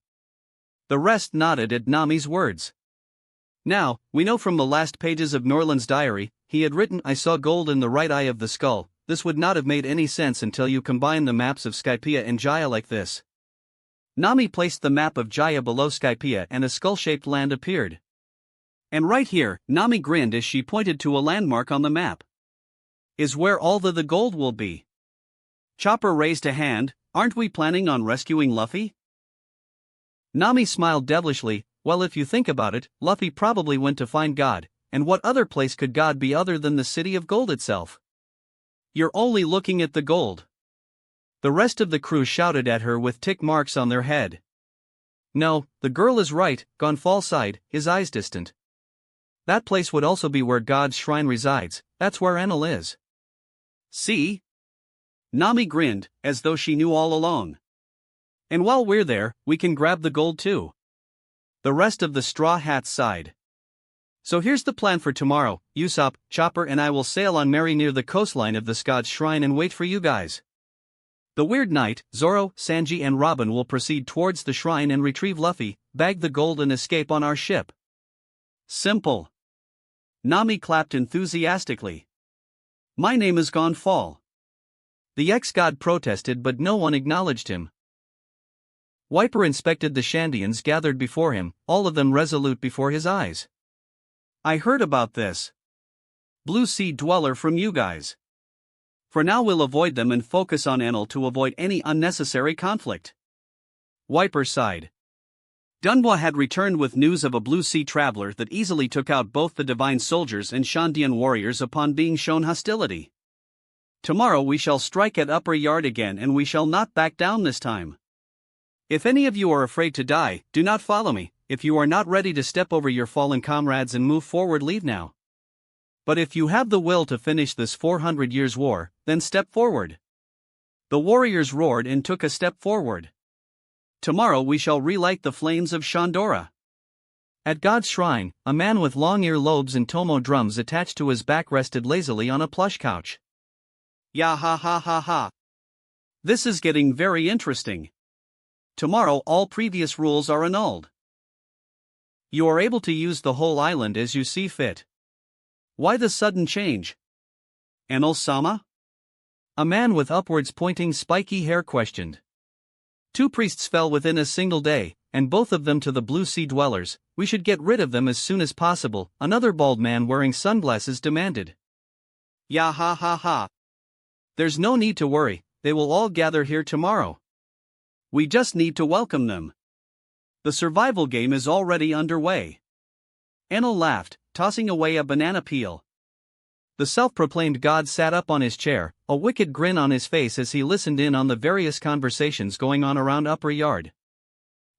The rest nodded at Nami's words. Now, we know from the last pages of Norland's diary, he had written I saw gold in the right eye of the skull. This would not have made any sense until you combine the maps of Skypiea and Jaya like this. Nami placed the map of Jaya below Skypiea and a skull-shaped land appeared. And right here, Nami grinned as she pointed to a landmark on the map. Is where all the gold will be. Chopper raised a hand, aren't we planning on rescuing Luffy? Nami smiled devilishly, well if you think about it, Luffy probably went to find God, and what other place could God be other than the city of gold itself? You're only looking at the gold. The rest of the crew shouted at her with tick marks on their head. No, the girl is right, Gonfall sighed, his eyes distant. That place would also be where God's shrine resides, that's where Enel is. See? Nami grinned, as though she knew all along. And while we're there, we can grab the gold too. The rest of the Straw Hats sighed. So here's the plan for tomorrow, Usopp, Chopper and I will sail on Merry near the coastline of the God's shrine and wait for you guys. The weird night, Zoro, Sanji and Robin will proceed towards the shrine and retrieve Luffy, bag the gold and escape on our ship. Simple. Nami clapped enthusiastically. My name is Gonfall. The ex-god protested but no one acknowledged him. Wiper inspected the Shandians gathered before him, all of them resolute before his eyes. I heard about this. Blue Sea Dweller from you guys. For now we'll avoid them and focus on Enel to avoid any unnecessary conflict. Wiper sighed. Dunhua had returned with news of a Blue Sea traveler that easily took out both the divine soldiers and Shandian warriors upon being shown hostility. Tomorrow we shall strike at Upper Yard again and we shall not back down this time. If any of you are afraid to die, do not follow me. If you are not ready to step over your fallen comrades and move forward, leave now. But if you have the will to finish this 400 years war, then step forward. The warriors roared and took a step forward. Tomorrow we shall relight the flames of Shandora. At God's shrine, a man with long ear-lobes and tomo drums attached to his back rested lazily on a plush couch. Ya ha ha ha ha. This is getting very interesting. Tomorrow all previous rules are annulled. You are able to use the whole island as you see fit. Why the sudden change? Enel-sama? A man with upwards pointing spiky hair questioned. 2 priests fell within a single day, and both of them to the Blue Sea Dwellers. We should get rid of them as soon as possible, another bald man wearing sunglasses demanded. Ya ha ha ha. There's no need to worry, they will all gather here tomorrow. We just need to welcome them. The survival game is already underway. Enel laughed, tossing away a banana peel. The self-proclaimed god sat up on his chair, a wicked grin on his face as he listened in on the various conversations going on around Upper Yard.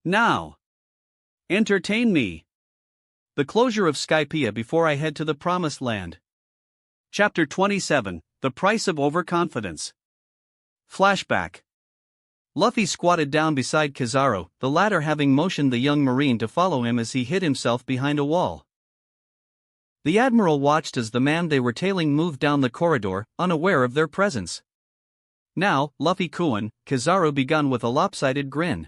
Now, entertain me. The closure of Skypiea before I head to the Promised Land. Chapter 27, The Price of Overconfidence. Flashback. Luffy squatted down beside Kizaru, the latter having motioned the young marine to follow him as he hid himself behind a wall. The admiral watched as the man they were tailing moved down the corridor, unaware of their presence. Now, Luffy-kun, Kizaru begun with a lopsided grin.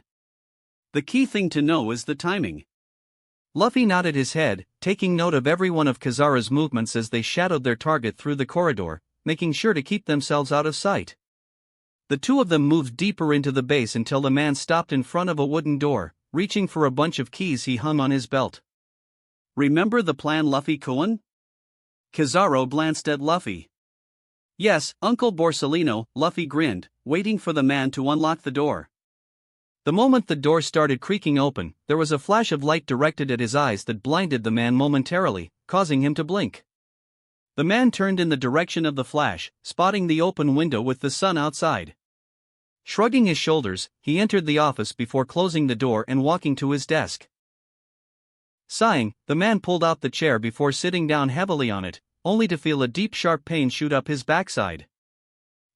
The key thing to know is the timing. Luffy nodded his head, taking note of every one of Kizaru's movements as they shadowed their target through the corridor, making sure to keep themselves out of sight. The two of them moved deeper into the base until the man stopped in front of a wooden door, reaching for a bunch of keys he hung on his belt. Remember the plan, Luffy-kun? Kizaru glanced at Luffy. Yes, Uncle Borsalino, Luffy grinned, waiting for the man to unlock the door. The moment the door started creaking open, there was a flash of light directed at his eyes that blinded the man momentarily, causing him to blink. The man turned in the direction of the flash, spotting the open window with the sun outside. Shrugging his shoulders, he entered the office before closing the door and walking to his desk. Sighing, the man pulled out the chair before sitting down heavily on it, only to feel a deep sharp pain shoot up his backside.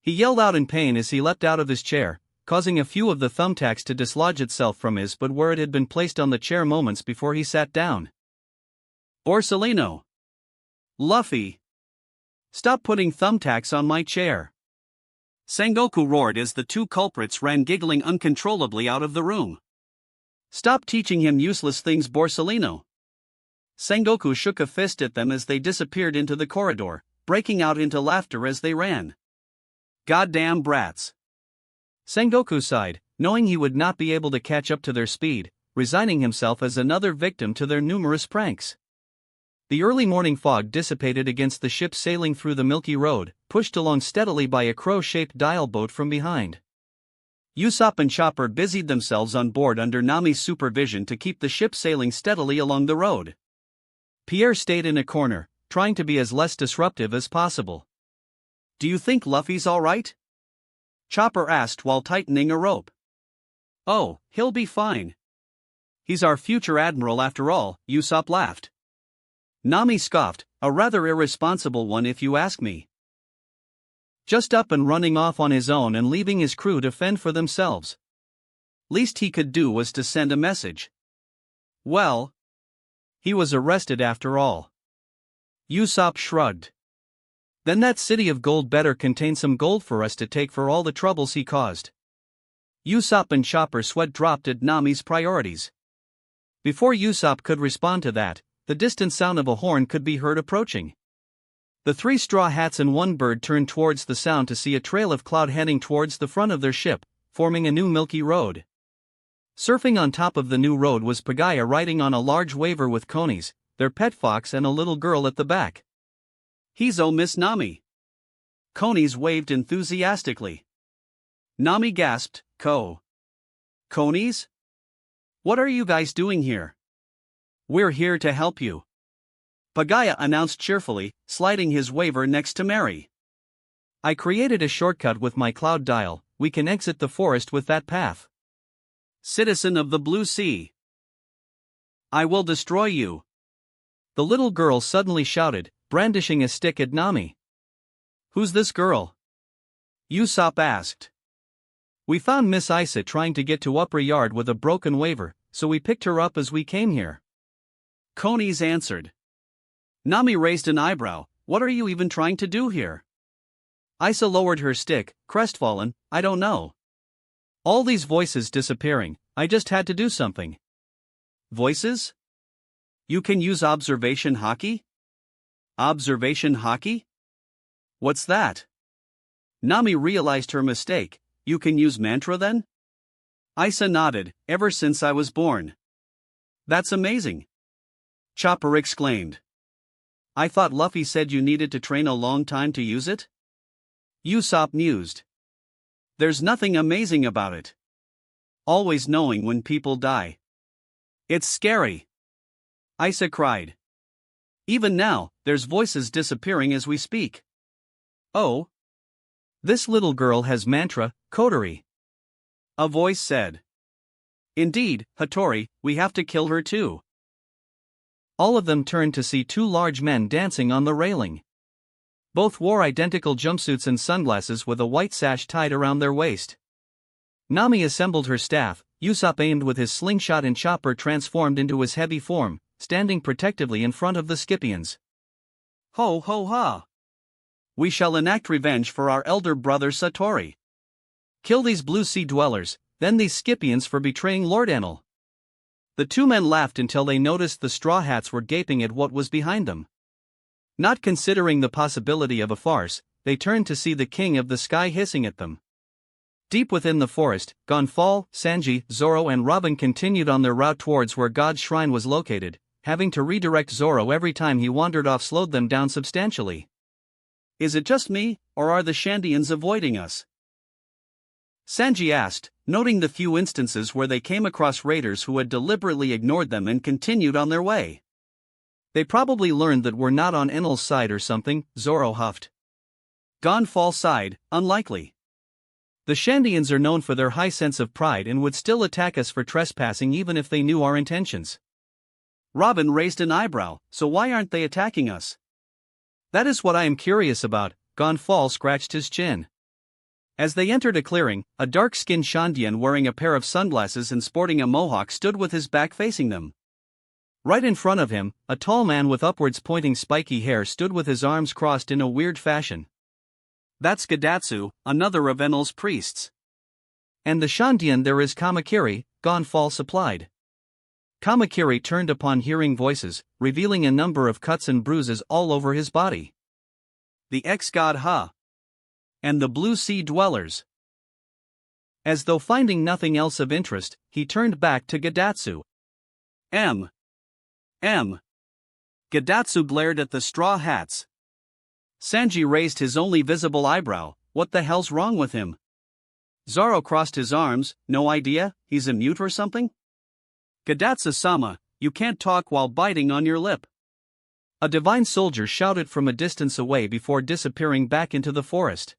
He yelled out in pain as he leapt out of his chair, causing a few of the thumbtacks to dislodge itself from his but where it had been placed on the chair moments before he sat down. Borsalino! Luffy! Stop putting thumbtacks on my chair! Sengoku roared as the two culprits ran giggling uncontrollably out of the room. Stop teaching him useless things, Borsalino! Sengoku shook a fist at them as they disappeared into the corridor, breaking out into laughter as they ran. Goddamn brats! Sengoku sighed, knowing he would not be able to catch up to their speed, resigning himself as another victim to their numerous pranks. The early morning fog dissipated against the ship sailing through the Milky Road, pushed along steadily by a crow-shaped dial boat from behind. Usopp and Chopper busied themselves on board under Nami's supervision to keep the ship sailing steadily along the road. Pierre stayed in a corner, trying to be as less disruptive as possible. Do you think Luffy's alright? Chopper asked while tightening a rope. Oh, he'll be fine. He's our future admiral after all, Usopp laughed. Nami scoffed, a rather irresponsible one if you ask me. Just up and running off on his own and leaving his crew to fend for themselves. Least he could do was to send a message. Well, he was arrested after all. Usopp shrugged. Then that city of gold better contain some gold for us to take for all the troubles he caused. Usopp and Chopper sweat dropped at Nami's priorities. Before Usopp could respond to that, the distant sound of a horn could be heard approaching. The 3 straw hats and 1 bird turned towards the sound to see a trail of cloud heading towards the front of their ship, forming a new milky road. Surfing on top of the new road was Pagaya riding on a large waver with conies, their pet fox and a little girl at the back. "He's Miss Nami." Conies waved enthusiastically. Nami gasped, Conies? What are you guys doing here?" "We're here to help you," Pagaya announced cheerfully, sliding his waver next to Mary. "I created a shortcut with my cloud dial, we can exit the forest with that path." "Citizen of the Blue Sea, I will destroy you," the little girl suddenly shouted, brandishing a stick at Nami. "Who's this girl?" Usopp asked. "We found Miss Isa trying to get to Upper Yard with a broken waver, so we picked her up as we came here," Conies answered. Nami raised an eyebrow. "What are you even trying to do here?" Isa lowered her stick, crestfallen. "I don't know. All these voices disappearing, I just had to do something." "Voices? You can use observation haki?" "Observation haki? What's that?" Nami realized her mistake. "You can use mantra then?" Isa nodded. "Ever since I was born." "That's amazing," Chopper exclaimed. "I thought Luffy said you needed to train a long time to use it?" Usopp mused. "There's nothing amazing about it. Always knowing when people die. It's scary," Isa cried. "Even now, there's voices disappearing as we speak." "Oh? This little girl has mantra, coterie," a voice said. "Indeed, Hattori, we have to kill her too." All of them turned to see 2 large men dancing on the railing. Both wore identical jumpsuits and sunglasses with a white sash tied around their waist. Nami assembled her staff, Usopp aimed with his slingshot and Chopper transformed into his heavy form, standing protectively in front of the Scipions. "Ho ho ha! We shall enact revenge for our elder brother Satori. Kill these Blue Sea dwellers, then these Scipions for betraying Lord Enel." The 2 men laughed until they noticed the straw hats were gaping at what was behind them. Not considering the possibility of a farce, they turned to see the King of the Sky hissing at them. Deep within the forest, Gonfal, Sanji, Zoro and Robin continued on their route towards where God's shrine was located, having to redirect Zoro every time he wandered off slowed them down substantially. "Is it just me, or are the Shandians avoiding us?" Sanji asked, noting the few instances where they came across raiders who had deliberately ignored them and continued on their way. "They probably learned that we're not on Enel's side or something," Zoro huffed. Gonfal sighed, "Unlikely. The Shandians are known for their high sense of pride and would still attack us for trespassing even if they knew our intentions." Robin raised an eyebrow. "So why aren't they attacking us?" "That is what I am curious about," Gonfal scratched his chin. As they entered a clearing, a dark-skinned Shandian wearing a pair of sunglasses and sporting a mohawk stood with his back facing them. Right in front of him, a tall man with upwards pointing spiky hair stood with his arms crossed in a weird fashion. "That's Gadatsu, another of Enel's priests." "And the Shandian there is Kamakiri," Gonfal supplied. Kamakiri turned upon hearing voices, revealing a number of cuts and bruises all over his body. "The ex-god Ha. And the Blue Sea dwellers." As though finding nothing else of interest, he turned back to Gadatsu. M. Gadatsu glared at the straw hats. Sanji raised his only visible eyebrow. "What the hell's wrong with him?" Zoro crossed his arms. "No idea, he's a mute or something?" "Gadatsu-sama, you can't talk while biting on your lip," a divine soldier shouted from a distance away before disappearing back into the forest.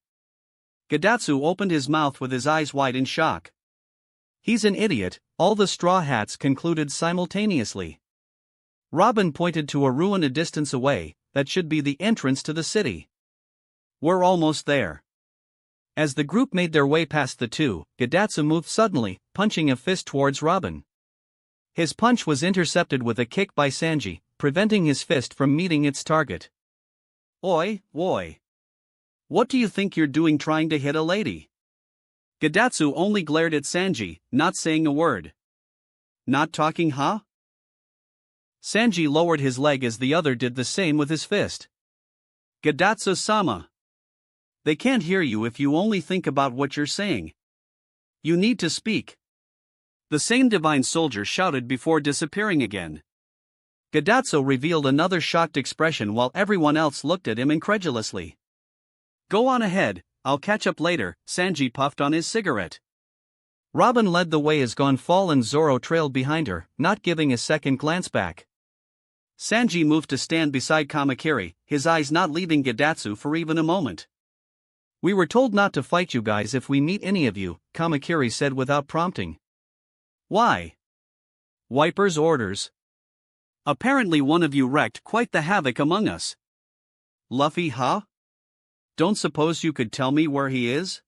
Gadatsu opened his mouth with his eyes wide in shock. "He's an idiot," all the straw hats concluded simultaneously. Robin pointed to a ruin a distance away, that should be the entrance to the city. "We're almost there." As the group made their way past the 2, Gadatsu moved suddenly, punching a fist towards Robin. His punch was intercepted with a kick by Sanji, preventing his fist from meeting its target. "Oi, oi. What do you think you're doing trying to hit a lady? Gadatsu only glared at Sanji, not saying a word. Not talking, huh? Sanji lowered his leg as the other did the same with his fist. Gadatsu-sama. They can't hear you if you only think about what you're saying. You need to speak. The same divine soldier shouted before disappearing again. Gadatsu revealed another shocked expression while everyone else looked at him incredulously. Go on ahead, I'll catch up later, Sanji puffed on his cigarette. Robin led the way as Gonfal and Zoro trailed behind her, not giving a second glance back. Sanji moved to stand beside Kamakiri, his eyes not leaving Gadatsu for even a moment. We were told not to fight you guys if we meet any of you, Kamakiri said without prompting. Why? Wiper's orders. Apparently one of you wreaked quite the havoc among us. Luffy, huh? Don't suppose you could tell me where he is?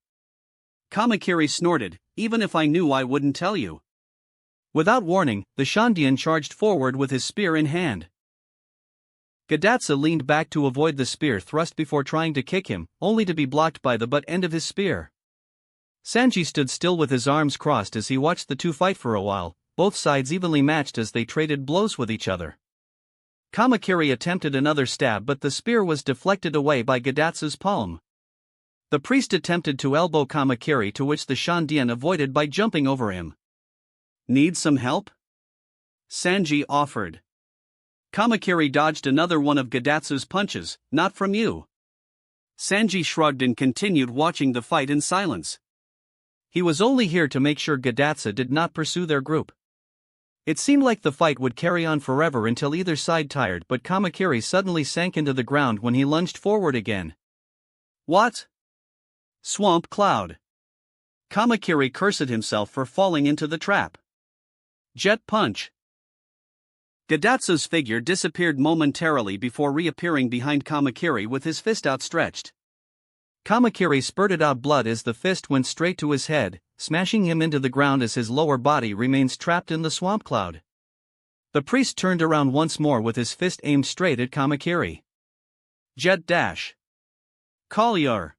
Kamakiri snorted, even if I knew I wouldn't tell you. Without warning, the Shandian charged forward with his spear in hand. Gadatsu leaned back to avoid the spear thrust before trying to kick him, only to be blocked by the butt end of his spear. Sanji stood still with his arms crossed as he watched the two fight for a while, both sides evenly matched as they traded blows with each other. Kamakiri attempted another stab but the spear was deflected away by Gadatsu's palm. The priest attempted to elbow Kamakiri, to which the Shandian avoided by jumping over him. Need some help? Sanji offered. Kamakiri dodged another one of Gadatsu's punches. Not from you. Sanji shrugged and continued watching the fight in silence. He was only here to make sure Gadatsu did not pursue their group. It seemed like the fight would carry on forever until either side tired, but Kamakiri suddenly sank into the ground when he lunged forward again. What? Swamp Cloud. Kamakiri cursed himself for falling into the trap. Jet Punch. Gadatsu's figure disappeared momentarily before reappearing behind Kamakiri with his fist outstretched. Kamakiri spurted out blood as the fist went straight to his head, smashing him into the ground as his lower body remains trapped in the swamp cloud. The priest turned around once more with his fist aimed straight at Kamakiri. Jet Dash. Collier.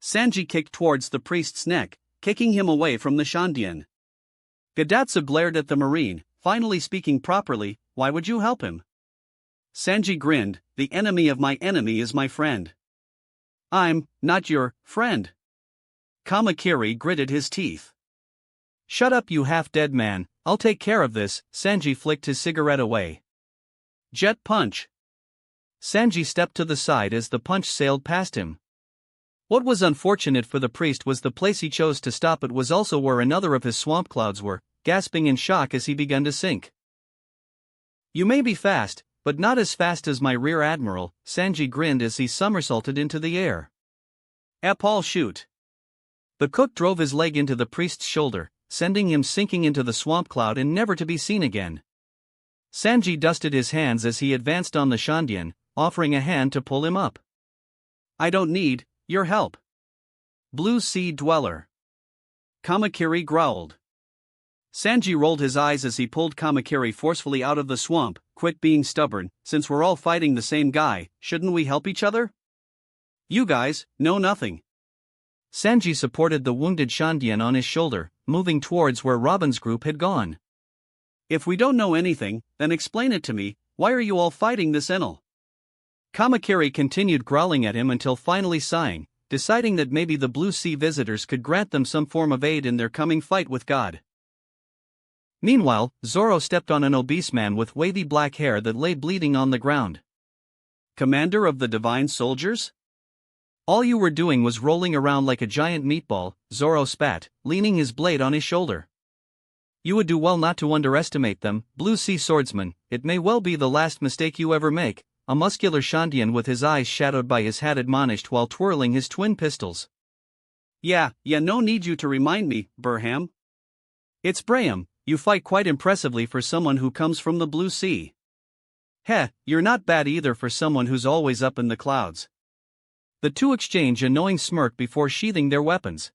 Sanji kicked towards the priest's neck, kicking him away from the Shandian. Gadatsu glared at the marine, finally speaking properly. Why would you help him? Sanji grinned. The enemy of my enemy is my friend. I'm not your friend. Kamakiri gritted his teeth. Shut up, you half-dead man, I'll take care of this. Sanji flicked his cigarette away. Jet Punch. Sanji stepped to the side as the punch sailed past him. What was unfortunate for the priest was the place he chose to stop at was also where another of his swamp clouds were, gasping in shock as he began to sink. You may be fast, but not as fast as my rear admiral, Sanji grinned as he somersaulted into the air. Epal shoot. The cook drove his leg into the priest's shoulder, sending him sinking into the swamp cloud and never to be seen again. Sanji dusted his hands as he advanced on the Shandian, offering a hand to pull him up. I don't need your help. Blue Sea Dweller. Kamakiri growled. Sanji rolled his eyes as he pulled Kamakiri forcefully out of the swamp. Quit being stubborn, since we're all fighting the same guy, shouldn't we help each other? You guys know nothing. Sanji supported the wounded Shandian on his shoulder, moving towards where Robin's group had gone. If we don't know anything, then explain it to me. Why are you all fighting this Enel? Kamakiri continued growling at him until finally sighing, deciding that maybe the Blue Sea visitors could grant them some form of aid in their coming fight with God. Meanwhile, Zoro stepped on an obese man with wavy black hair that lay bleeding on the ground. Commander of the Divine Soldiers? All you were doing was rolling around like a giant meatball, Zoro spat, leaning his blade on his shoulder. You would do well not to underestimate them, Blue Sea Swordsman. It may well be the last mistake you ever make, a muscular Shandian with his eyes shadowed by his hat admonished while twirling his twin pistols. Yeah, no need you to remind me, Burham. It's Braham. You fight quite impressively for someone who comes from the Blue Sea. Heh, you're not bad either for someone who's always up in the clouds. The two exchange a knowing smirk before sheathing their weapons.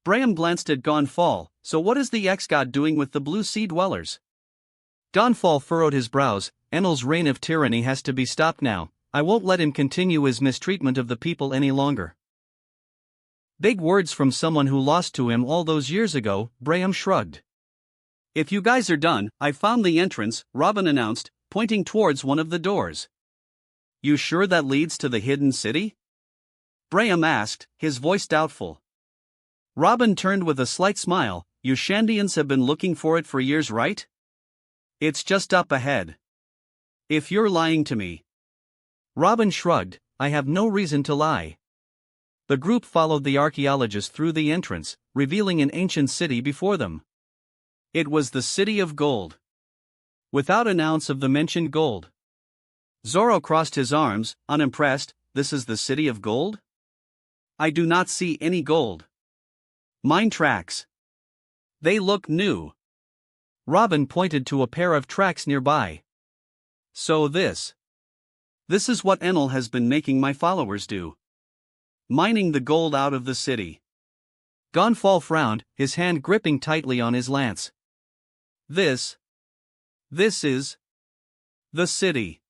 Braham glanced at Gonfal. So what is the ex-god doing with the Blue Sea dwellers? Gonfal furrowed his brows. Enel's reign of tyranny has to be stopped now. I won't let him continue his mistreatment of the people any longer. Big words from someone who lost to him all those years ago, Braham shrugged. If you guys are done, I've found the entrance, Robin announced, pointing towards one of the doors. You sure that leads to the hidden city? Braham asked, his voice doubtful. Robin turned with a slight smile. You Shandians have been looking for it for years, right? It's just up ahead. If you're lying to me. Robin shrugged, I have no reason to lie. The group followed the archaeologist through the entrance, revealing an ancient city before them. It was the City of Gold. Without an ounce of the mentioned gold. Zoro crossed his arms, unimpressed. This is the City of Gold? I do not see any gold. Mine tracks. They look new. Robin pointed to a pair of tracks nearby. So this is what Enel has been making my followers do. Mining the gold out of the city. Gonfal frowned, his hand gripping tightly on his lance. This is the city.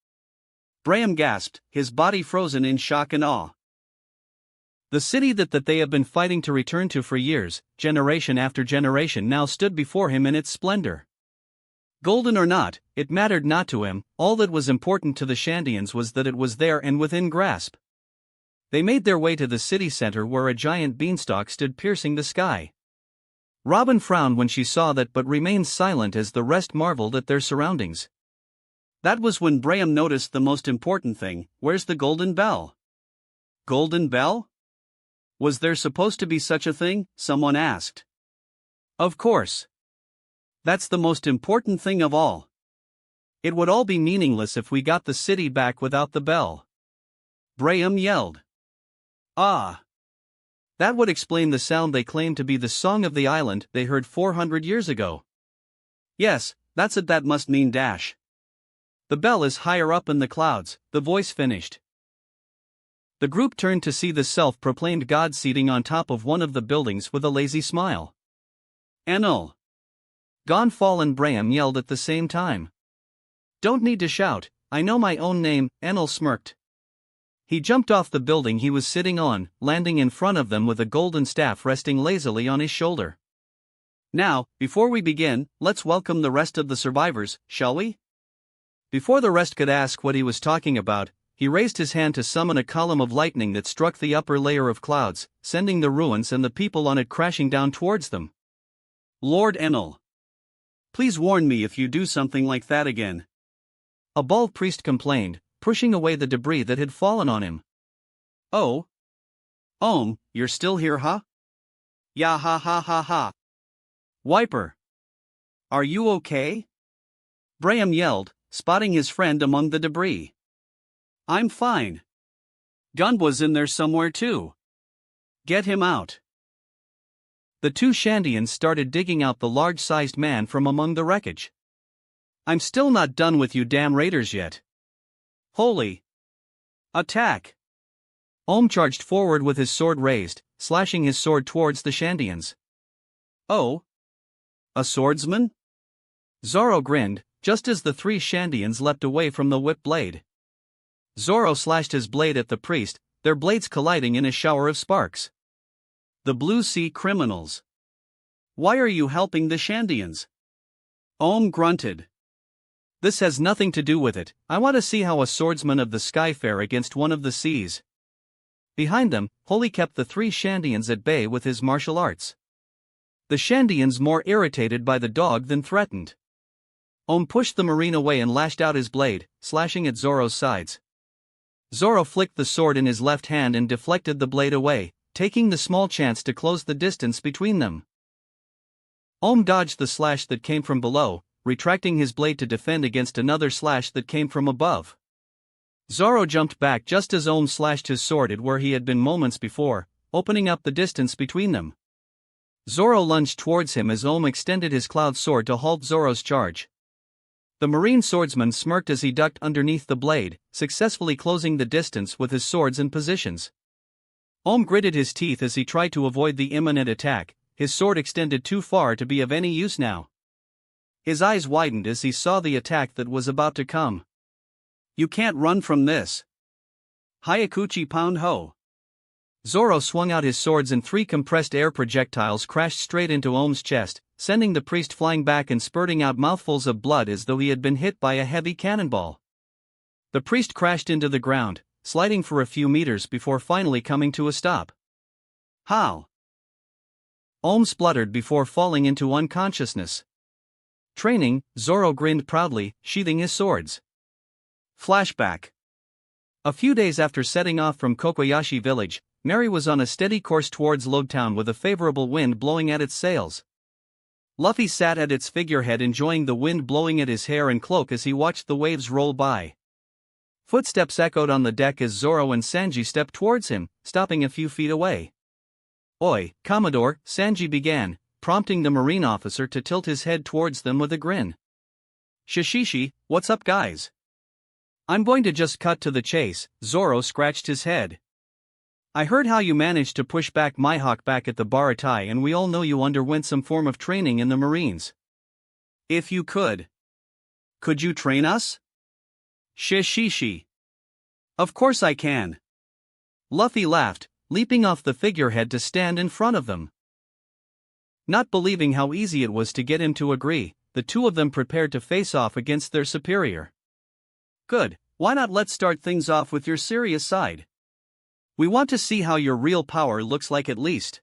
Braham gasped, his body frozen in shock and awe. The city that they have been fighting to return to for years, generation after generation, now stood before him in its splendor. Golden or not, it mattered not to him. All that was important to the Shandians was that it was there and within grasp. They made their way to the city center where a giant beanstalk stood piercing the sky. Robin frowned when she saw that but remained silent as the rest marveled at their surroundings. That was when Braham noticed the most important thing. Where's the golden bell? Golden bell? Was there supposed to be such a thing? Someone asked. Of course. That's the most important thing of all. It would all be meaningless if we got the city back without the bell. Braham yelled. Ah! That would explain the sound they claimed to be the song of the island they heard 400 years ago. Yes, that's it, that must mean dash. The bell is higher up in the clouds, the voice finished. The group turned to see the self-proclaimed god seating on top of one of the buildings with a lazy smile. Enel! Gonfal and Braham yelled at the same time. Don't need to shout, I know my own name, Enel smirked. He jumped off the building he was sitting on, landing in front of them with a golden staff resting lazily on his shoulder. Now, before we begin, let's welcome the rest of the survivors, shall we? Before the rest could ask what he was talking about, he raised his hand to summon a column of lightning that struck the upper layer of clouds, sending the ruins and the people on it crashing down towards them. Lord Enel. Please warn me if you do something like that again. A bald priest complained, pushing away the debris that had fallen on him. Oh? You're still here, huh? Yeah, ha ha ha ha. Wiper. Are you okay? Braham yelled, spotting his friend among the debris. I'm fine. Gunwa's in there somewhere too. Get him out. The two Shandians started digging out the large-sized man from among the wreckage. I'm still not done with you damn raiders yet. Holy! Attack! Charged forward with his sword raised, slashing his sword towards the Shandians. Oh? A swordsman? Zoro grinned, just as the three Shandians leapt away from the whip blade. Zoro slashed his blade at the priest, their blades colliding in a shower of sparks. The Blue Sea criminals. Why are you helping the Shandians? Grunted. This has nothing to do with it. I want to see how a swordsman of the sky fare against one of the seas. Behind them, Holy kept the three Shandians at bay with his martial arts. The Shandians more irritated by the dog than threatened. Pushed the marine away and lashed out his blade, slashing at Zoro's sides. Zoro flicked the sword in his left hand and deflected the blade away, taking the small chance to close the distance between them. Dodged the slash that came from below, retracting his blade to defend against another slash that came from above. Zoro jumped back just as slashed his sword at where he had been moments before, opening up the distance between them. Zoro lunged towards him as extended his cloud sword to halt Zoro's charge. The marine swordsman smirked as he ducked underneath the blade, successfully closing the distance with his swords and positions. Gritted his teeth as he tried to avoid the imminent attack, his sword extended too far to be of any use now. His eyes widened as he saw the attack that was about to come. You can't run from this. Hyakuchi pound ho. Zoro swung out his swords and 3 compressed air projectiles crashed straight into Ohm's chest, sending the priest flying back and spurting out mouthfuls of blood as though he had been hit by a heavy cannonball. The priest crashed into the ground, sliding for a few meters before finally coming to a stop. How? Ohm spluttered before falling into unconsciousness. Training, Zoro grinned proudly, sheathing his swords. Flashback. A few days after setting off from Kokoyashi village, Mary was on a steady course towards Lodetown with a favorable wind blowing at its sails. Luffy sat at its figurehead enjoying the wind blowing at his hair and cloak as he watched the waves roll by. Footsteps echoed on the deck as Zoro and Sanji stepped towards him, stopping a few feet away. "Oi, Commodore," Sanji began, prompting the marine officer to tilt his head towards them with a grin. "Shishishi, what's up guys?" "I'm going to just cut to the chase," Zoro scratched his head. "I heard how you managed to push back Mihawk back at the Baratai, and we all know you underwent some form of training in the Marines. If you could you train us?" "Shishishi. Of course I can." Luffy laughed, leaping off the figurehead to stand in front of them. Not believing how easy it was to get him to agree, the two of them prepared to face off against their superior. "Good, why not let's start things off with your serious side. We want to see how your real power looks like at least."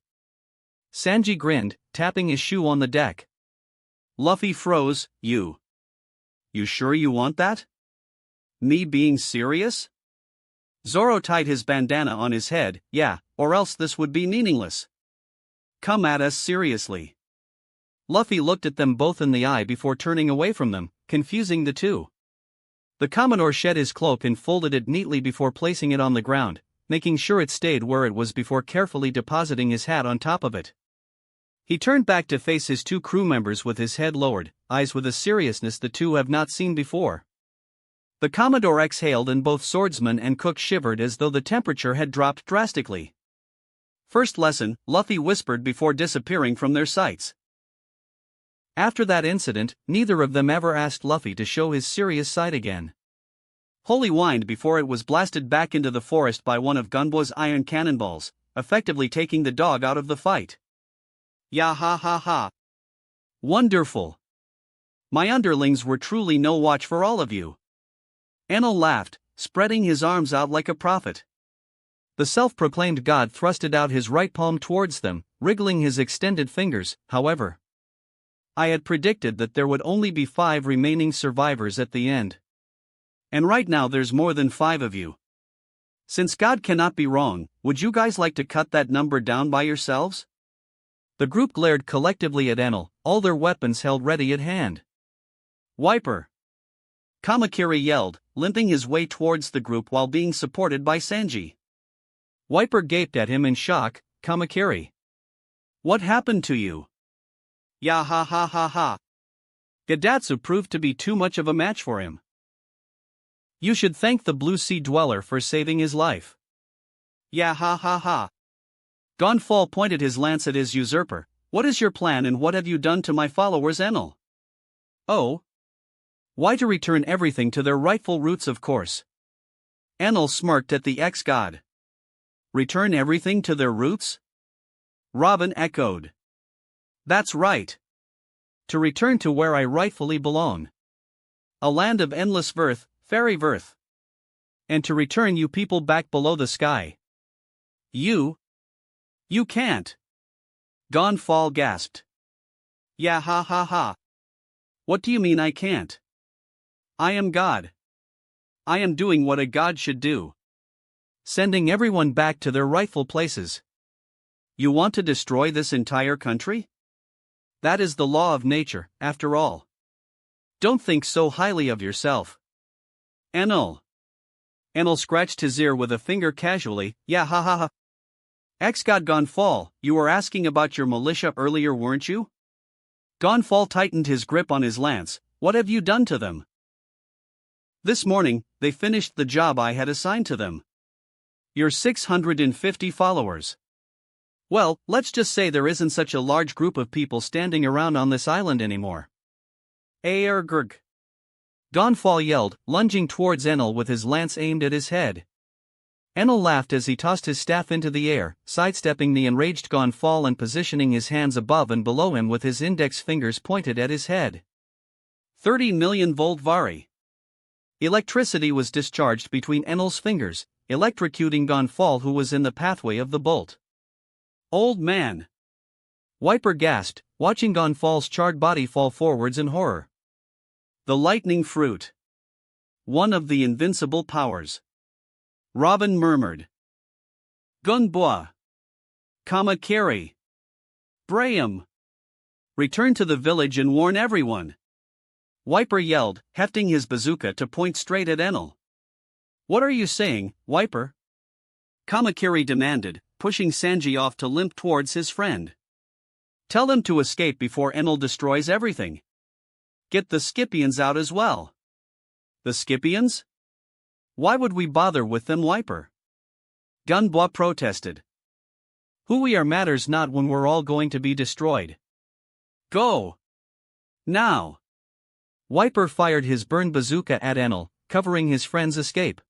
Sanji grinned, tapping his shoe on the deck. Luffy froze. You sure you want that? Me being serious?" Zoro tied his bandana on his head. "Yeah, or else this would be meaningless. Come at us seriously." Luffy looked at them both in the eye before turning away from them, confusing the two. The Commodore shed his cloak and folded it neatly before placing it on the ground, making sure it stayed where it was before carefully depositing his hat on top of it. He turned back to face his 2 crew members with his head lowered, eyes with a seriousness the two have not seen before. The Commodore exhaled and both swordsman and cook shivered as though the temperature had dropped drastically. "First lesson," Luffy whispered before disappearing from their sights. After that incident, neither of them ever asked Luffy to show his serious side again. Holy whined before it was blasted back into the forest by one of Gunbo's iron cannonballs, effectively taking the dog out of the fight. "Ya ha ha ha. Wonderful. My underlings were truly no watch for all of you." Enel laughed, spreading his arms out like a prophet. The self-proclaimed god thrusted out his right palm towards them, wriggling his extended fingers. "However, I had predicted that there would only be 5 remaining survivors at the end. And right now there's more than 5 of you. Since God cannot be wrong, would you guys like to cut that number down by yourselves?" The group glared collectively at Enel, all their weapons held ready at hand. "Wiper!" Kamakiri yelled, limping his way towards the group while being supported by Sanji. Wiper gaped at him in shock. "Kamakiri, what happened to you?" "Ya ha ha ha ha. Gadatsu proved to be too much of a match for him. You should thank the Blue Sea Dweller for saving his life." "Ya ha ha ha." Gonfall pointed his lance at his usurper. "What is your plan and what have you done to my followers Enel?" "Oh. Why, to return everything to their rightful roots, of course." Enel smirked at the ex-god. "Return everything to their roots?" Robin echoed. "That's right. To return to where I rightfully belong. A land of endless verth, fairy verth. And to return you people back below the sky. You can't." Gonfall gasped. "Ya ha ha ha. What do you mean I can't? I am God. I am doing what a god should do. Sending everyone back to their rightful places. You want to destroy this entire country? That is the law of nature, after all. Don't think so highly of yourself." Enel scratched his ear with a finger casually. "Ya ha ha ha. Ex-god Gonfall, you were asking about your militia earlier, weren't you?" Gonfall tightened his grip on his lance. "What have you done to them?" "This morning, they finished the job I had assigned to them. Your 650 followers. Well, let's just say there isn't such a large group of people standing around on this island anymore."" Gonfall yelled, lunging towards Enel with his lance aimed at his head. Enel laughed as he tossed his staff into the air, sidestepping the enraged Gonfall and positioning his hands above and below him with his index fingers pointed at his head. 30 million volt Vari. Electricity was discharged between Enel's fingers, electrocuting Gonfall, who was in the pathway of the bolt. Old man! Wiper gasped, watching Gonfall's charred body fall forwards in horror. The lightning fruit. One of the invincible powers. Robin murmured. Gunbois. Kamakiri. Braham. Return to the village and warn everyone. Wiper yelled, hefting his bazooka to point straight at Enel. What are you saying, Wiper? Kamakiri demanded, pushing Sanji off to limp towards his friend. Tell them to escape before Enel destroys everything. Get the Scipions out as well. The Scipions? Why would we bother with them, Wiper? Gunbois protested. Who we are matters not when we're all going to be destroyed. Go! Now! Wiper fired his burned bazooka at Enel, covering his friend's escape.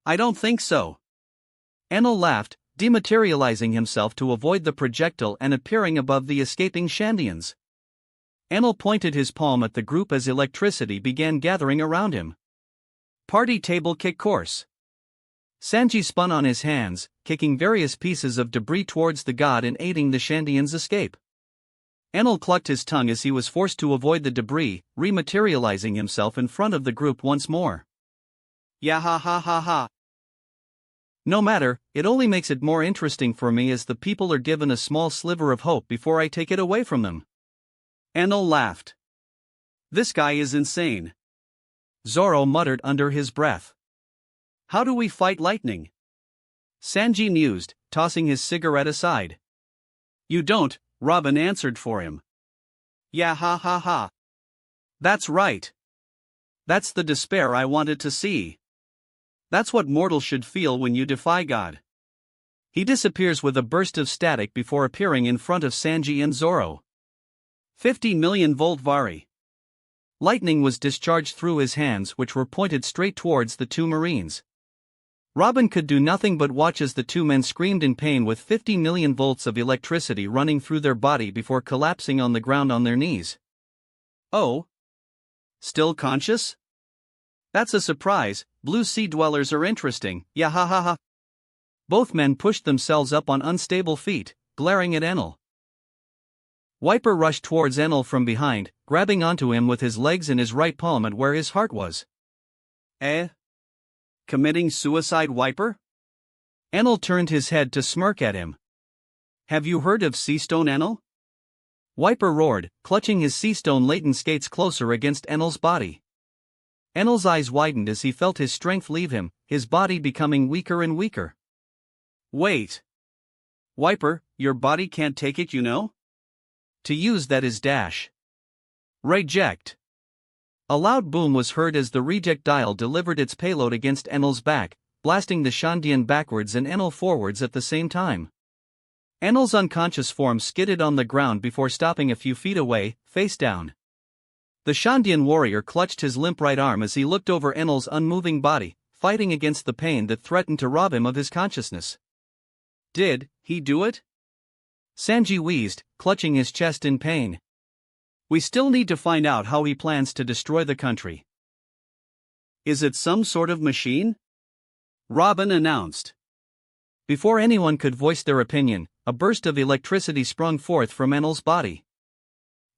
I don't think so. Enel laughed, dematerializing himself to avoid the projectile and appearing above the escaping Shandians. Enel pointed his palm at the group as electricity began gathering around him. Party table kick course. Sanji spun on his hands, kicking various pieces of debris towards the god and aiding the Shandians' escape. Enel clucked his tongue as he was forced to avoid the debris, rematerializing himself in front of the group once more. Yeah ha ha ha ha. No matter, it only makes it more interesting for me as the people are given a small sliver of hope before I take it away from them. Enel laughed. This guy is insane. Zoro muttered under his breath. How do we fight lightning? Sanji mused, tossing his cigarette aside. You don't, Robin answered for him. Yeah ha ha ha. That's right. That's the despair I wanted to see. That's what mortals should feel when you defy God. He disappears with a burst of static before appearing in front of Sanji and Zoro. 50 million volt Vari. Lightning was discharged through his hands, which were pointed straight towards the two Marines. Robin could do nothing but watch as the two men screamed in pain with 50 million volts of electricity running through their body before collapsing on the ground on their knees. Oh? Still conscious? That's a surprise. Blue sea dwellers are interesting, yeah ha ha ha. Both men pushed themselves up on unstable feet, glaring at Enel. Wiper rushed towards Enel from behind, grabbing onto him with his legs and his right palm at where his heart was. Committing suicide, Wiper? Enel turned his head to smirk at him. Have you heard of Seastone, Enel? Wiper roared, clutching his Seastone laden skates closer against Enel's body. Enel's eyes widened as he felt his strength leave him, his body becoming weaker and weaker. Wait. Wiper, your body can't take it, you know? To use that is dash. Reject. A loud boom was heard as the reject dial delivered its payload against Enel's back, blasting the Shandian backwards and Enel forwards at the same time. Enel's unconscious form skidded on the ground before stopping a few feet away, face down. The Shandian warrior clutched his limp right arm as he looked over Enel's unmoving body, fighting against the pain that threatened to rob him of his consciousness. Did he do it? Sanji wheezed, clutching his chest in pain. We still need to find out how he plans to destroy the country. Is it some sort of machine? Robin announced. Before anyone could voice their opinion, a burst of electricity sprung forth from Enel's body.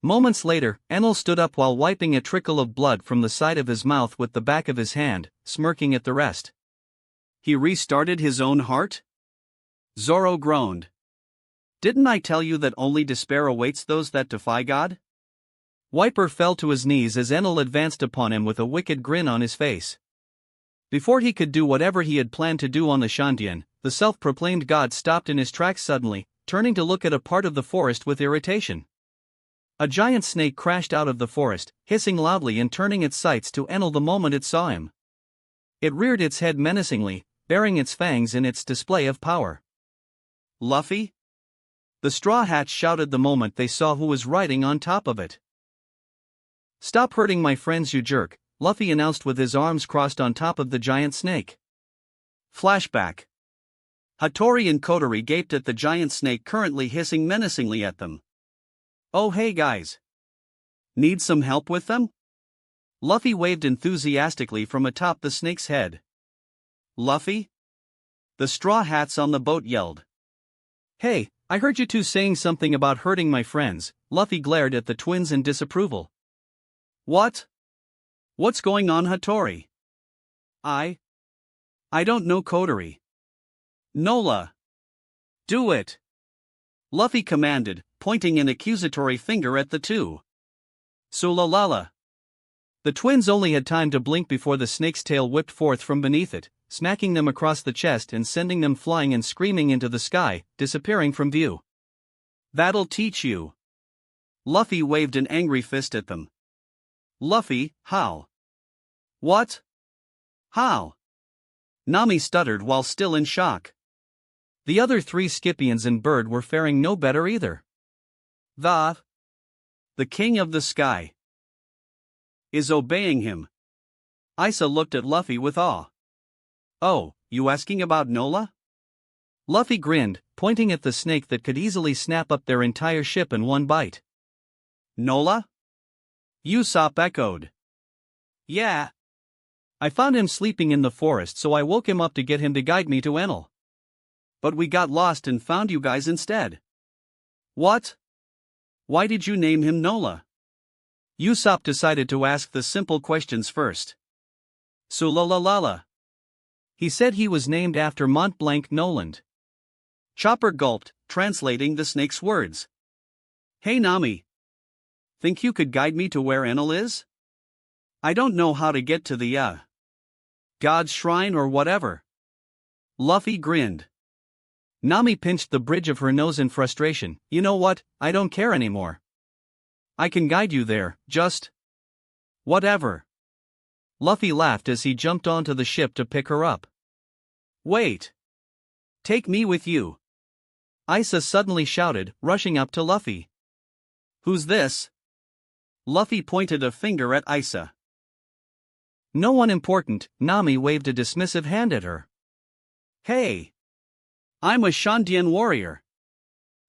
Moments later, Enel stood up while wiping a trickle of blood from the side of his mouth with the back of his hand, smirking at the rest. He restarted his own heart? Zoro groaned. Didn't I tell you that only despair awaits those that defy God? Wiper fell to his knees as Enel advanced upon him with a wicked grin on his face. Before he could do whatever he had planned to do on the Shandian, the self-proclaimed god stopped in his tracks suddenly, turning to look at a part of the forest with irritation. A giant snake crashed out of the forest, hissing loudly and turning its sights to Enel the moment it saw him. It reared its head menacingly, baring its fangs in its display of power. Luffy? The Straw Hats shouted the moment they saw who was riding on top of it. Stop hurting my friends, you jerk, Luffy announced with his arms crossed on top of the giant snake. Flashback. Hattori and Kotori gaped at the giant snake currently hissing menacingly at them. Oh hey guys. Need some help with them? Luffy waved enthusiastically from atop the snake's head. Luffy? The Straw Hats on the boat yelled. Hey, I heard you two saying something about hurting my friends. Luffy glared at the twins in disapproval. What? What's going on, Hattori? I don't know, Kotori. Nola. Do it. Luffy commanded, pointing an accusatory finger at the two. Sulalala. The twins only had time to blink before the snake's tail whipped forth from beneath it, smacking them across the chest and sending them flying and screaming into the sky, disappearing from view. That'll teach you. Luffy waved an angry fist at them. Luffy, how? What? How? Nami stuttered while still in shock. The other three Scipions and Bird were faring no better either. The King of the Sky is obeying him. Isa looked at Luffy with awe. Oh, you asking about Nola? Luffy grinned, pointing at the snake that could easily snap up their entire ship in one bite. Nola? Usopp echoed. Yeah. I found him sleeping in the forest, so I woke him up to get him to guide me to Enel. But we got lost and found you guys instead. What? Why did you name him Nola? Usopp decided to ask the simple questions first. Sulalalala. He said he was named after Mont Blanc Noland. Chopper gulped, translating the snake's words. Hey Nami. Think you could guide me to where Enel is? I don't know how to get to the, God's shrine or whatever. Luffy grinned. Nami pinched the bridge of her nose in frustration. You know what, I don't care anymore. I can guide you there, just whatever. Luffy laughed as he jumped onto the ship to pick her up. Wait. Take me with you. Isa suddenly shouted, rushing up to Luffy. Who's this? Luffy pointed a finger at Isa. No one important. Nami waved a dismissive hand at her. Hey. I'm a Shandian warrior.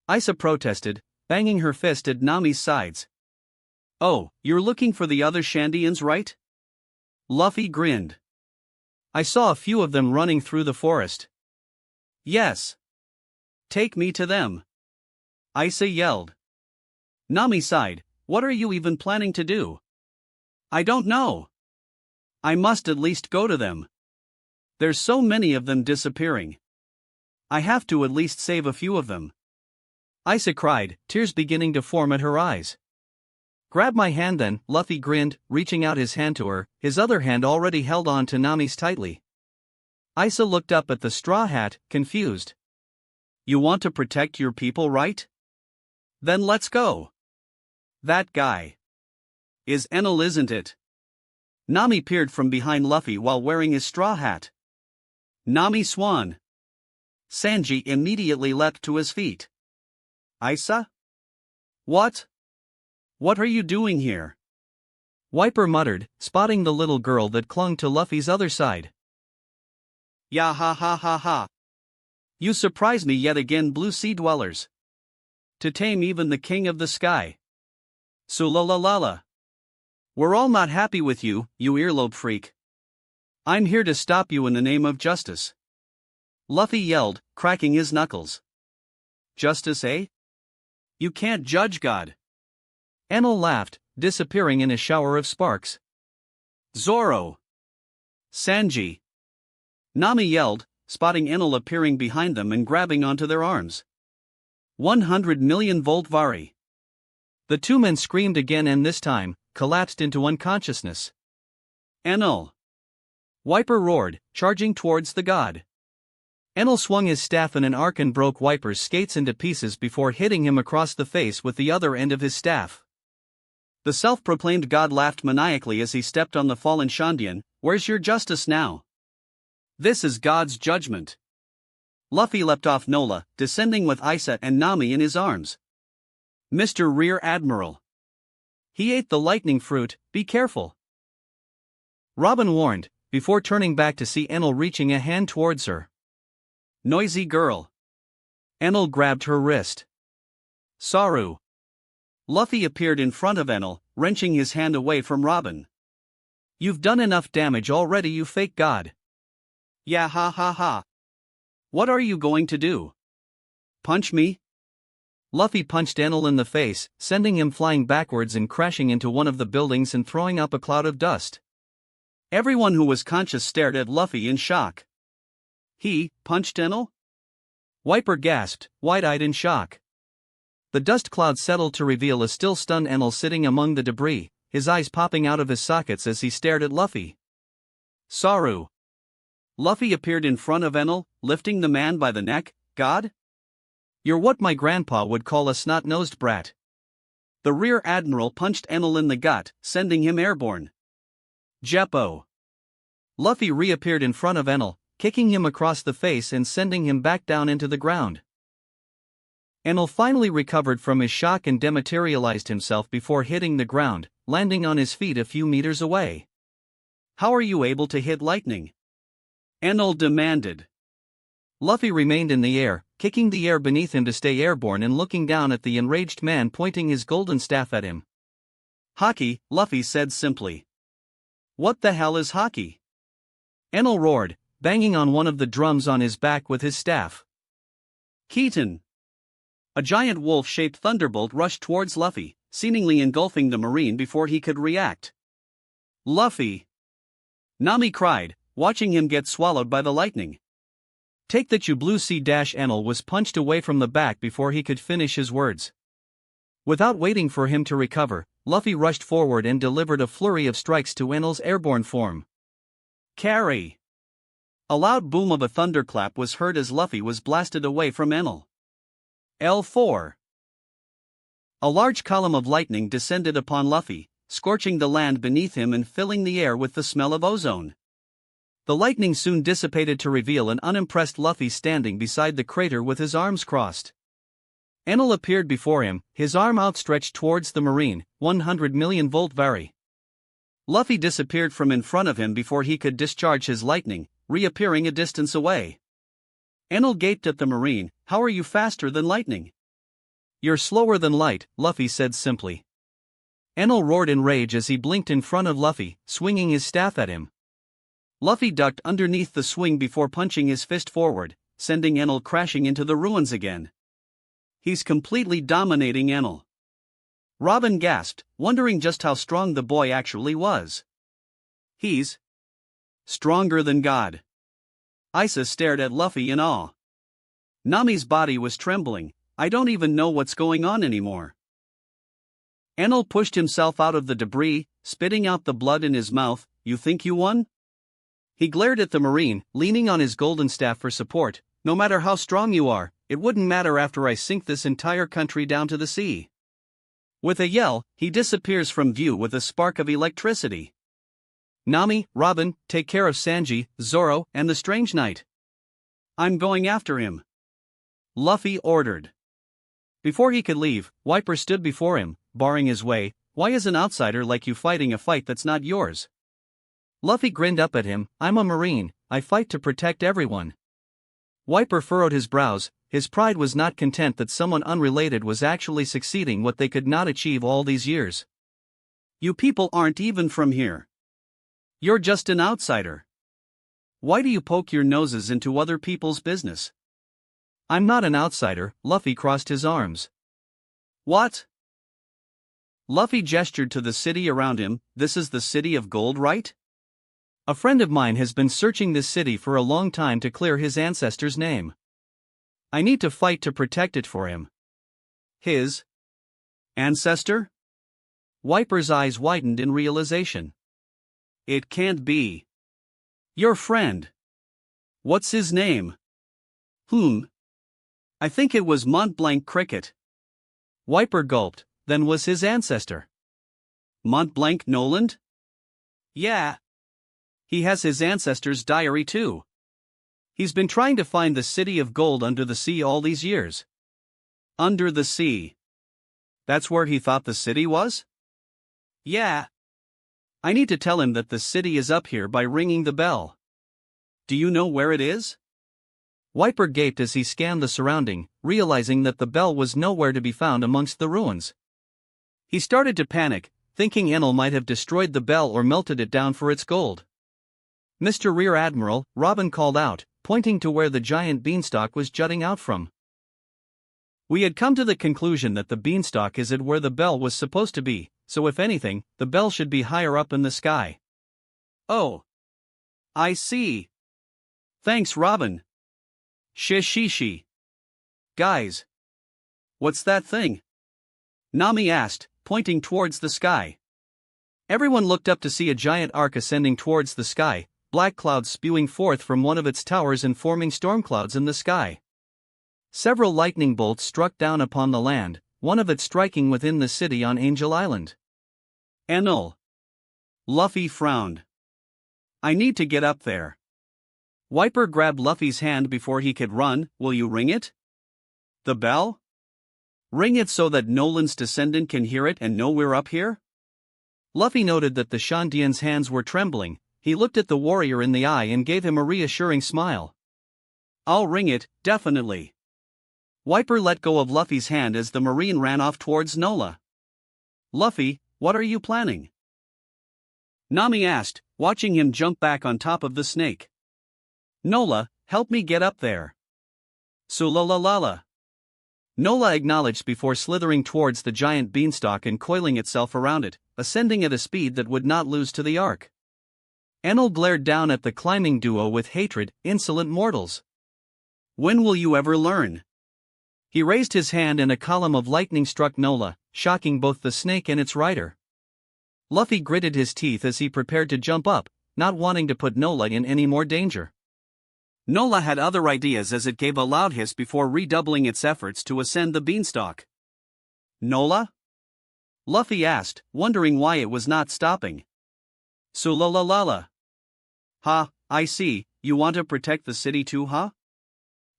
Isa protested, banging her fist at Nami's sides. Oh, you're looking for the other Shandians, right? Luffy grinned. I saw a few of them running through the forest. Yes. Take me to them. Isa yelled. Nami sighed. What are you even planning to do? I don't know. I must at least go to them. There's so many of them disappearing. I have to at least save a few of them. Isa cried, tears beginning to form at her eyes. Grab my hand then, Luffy grinned, reaching out his hand to her, his other hand already held on to Nami's tightly. Isa looked up at the Straw Hat, confused. You want to protect your people, right? Then let's go. That guy is Enel, isn't it? Nami peered from behind Luffy while wearing his straw hat. Nami Swan. Sanji immediately leapt to his feet. Isa? What? What are you doing here? Wiper muttered, spotting the little girl that clung to Luffy's other side. Ya ha ha ha ha. You surprise me yet again, Blue Sea Dwellers. To tame even the King of the Sky. Sulalalala. We're all not happy with you, you earlobe freak. I'm here to stop you in the name of justice. Luffy yelled, cracking his knuckles. Justice, eh? You can't judge God. Enel laughed, disappearing in a shower of sparks. Zoro. Sanji. Nami yelled, spotting Enel appearing behind them and grabbing onto their arms. 100 million volt Vari. The two men screamed again and this time, collapsed into unconsciousness. Enel. Wiper roared, charging towards the god. Enel swung his staff in an arc and broke Wiper's skates into pieces before hitting him across the face with the other end of his staff. The self-proclaimed god laughed maniacally as he stepped on the fallen Shandian. Where's your justice now? This is God's judgment. Luffy leapt off Nola, descending with Isa and Nami in his arms. Mr. Rear Admiral. He ate the lightning fruit, be careful. Robin warned, before turning back to see Enel reaching a hand towards her. Noisy girl. Enel grabbed her wrist. Saru. Luffy appeared in front of Enel, wrenching his hand away from Robin. You've done enough damage already, you fake god. Yeah, ha ha ha. What are you going to do? Punch me? Luffy punched Enel in the face, sending him flying backwards and crashing into one of the buildings and throwing up a cloud of dust. Everyone who was conscious stared at Luffy in shock. He punched Enel? Wiper gasped, wide-eyed in shock. The dust cloud settled to reveal a still stunned Enel sitting among the debris, his eyes popping out of his sockets as he stared at Luffy. Saru. Luffy appeared in front of Enel, lifting the man by the neck. God? You're what my grandpa would call a snot-nosed brat. The rear admiral punched Enel in the gut, sending him airborne. Jeppo. Luffy reappeared in front of Enel, kicking him across the face and sending him back down into the ground. Enel finally recovered from his shock and dematerialized himself before hitting the ground, landing on his feet a few meters away. How are you able to hit lightning? Enel demanded. Luffy remained in the air, kicking the air beneath him to stay airborne and looking down at the enraged man pointing his golden staff at him. Hockey, Luffy said simply. What the hell is hockey? Enel roared, banging on one of the drums on his back with his staff. Keaton. A giant wolf-shaped thunderbolt rushed towards Luffy, seemingly engulfing the marine before he could react. Luffy! Nami cried, watching him get swallowed by the lightning. Take that, you blue sea! Enel was punched away from the back before he could finish his words. Without waiting for him to recover, Luffy rushed forward and delivered a flurry of strikes to Enel's airborne form. Carry! A loud boom of a thunderclap was heard as Luffy was blasted away from Enel. L4. A large column of lightning descended upon Luffy, scorching the land beneath him and filling the air with the smell of ozone. The lightning soon dissipated to reveal an unimpressed Luffy standing beside the crater with his arms crossed. Enel appeared before him, his arm outstretched towards the marine, 100 million volt vari. Luffy disappeared from in front of him before he could discharge his lightning, reappearing a distance away. Enel gaped at the marine. How are you faster than lightning? You're slower than light, Luffy said simply. Enel roared in rage as he blinked in front of Luffy, swinging his staff at him. Luffy ducked underneath the swing before punching his fist forward, sending Enel crashing into the ruins again. He's completely dominating Enel. Robin gasped, wondering just how strong the boy actually was. He's stronger than God. Isa stared at Luffy in awe. Nami's body was trembling. I don't even know what's going on anymore. Enel pushed himself out of the debris, spitting out the blood in his mouth. You think you won? He glared at the marine, leaning on his golden staff for support. No matter how strong you are, it wouldn't matter after I sink this entire country down to the sea. With a yell, he disappears from view with a spark of electricity. Nami, Robin, take care of Sanji, Zoro, and the Strange Knight. I'm going after him. Luffy ordered. Before he could leave, Wiper stood before him, barring his way. Why is an outsider like you fighting a fight that's not yours? Luffy grinned up at him. I'm a marine, I fight to protect everyone. Wiper furrowed his brows. His pride was not content that someone unrelated was actually succeeding what they could not achieve all these years. You people aren't even from here. You're just an outsider. Why do you poke your noses into other people's business? I'm not an outsider, Luffy crossed his arms. What? Luffy gestured to the city around him. This is the city of gold, right? A friend of mine has been searching this city for a long time to clear his ancestor's name. I need to fight to protect it for him. His ancestor? Wiper's eyes widened in realization. It can't be. Your friend. What's his name? I think it was Mont-Blanc Cricket. Wiper gulped. Then was his ancestor Mont-Blanc Noland? Yeah. He has his ancestor's diary too. He's been trying to find the city of gold under the sea all these years. Under the sea. That's where he thought the city was? Yeah. I need to tell him that the city is up here by ringing the bell. Do you know where it is? Wiper gaped as he scanned the surrounding, realizing that the bell was nowhere to be found amongst the ruins. He started to panic, thinking Enel might have destroyed the bell or melted it down for its gold. Mr. Rear Admiral, Robin called out, pointing to where the giant beanstalk was jutting out from. We had come to the conclusion that the beanstalk is at where the bell was supposed to be, so if anything, the bell should be higher up in the sky. Oh. I see. Thanks, Robin. Shishishi. Guys. What's that thing? Nami asked, pointing towards the sky. Everyone looked up to see a giant arc ascending towards the sky, black clouds spewing forth from one of its towers and forming storm clouds in the sky. Several lightning bolts struck down upon the land, one of it striking within the city on Angel Island. Enel. Luffy frowned. I need to get up there. Wiper grabbed Luffy's hand before he could run. Will you ring it? The bell? Ring it so that Nolan's descendant can hear it and know we're up here? Luffy noted that the Shandian's hands were trembling. He looked at the warrior in the eye and gave him a reassuring smile. I'll ring it, definitely. Wiper let go of Luffy's hand as the Marine ran off towards Nola. Luffy, what are you planning? Nami asked, watching him jump back on top of the snake. Nola, help me get up there. Sulalalala. Nola acknowledged before slithering towards the giant beanstalk and coiling itself around it, ascending at a speed that would not lose to the arc. Enel glared down at the climbing duo with hatred. Insolent mortals. When will you ever learn? He raised his hand and a column of lightning struck Nola, shocking both the snake and its rider. Luffy gritted his teeth as he prepared to jump up, not wanting to put Nola in any more danger. Nola had other ideas as it gave a loud hiss before redoubling its efforts to ascend the beanstalk. Nola? Luffy asked, wondering why it was not stopping. Sulalalala. Ha, I see, you want to protect the city too, huh?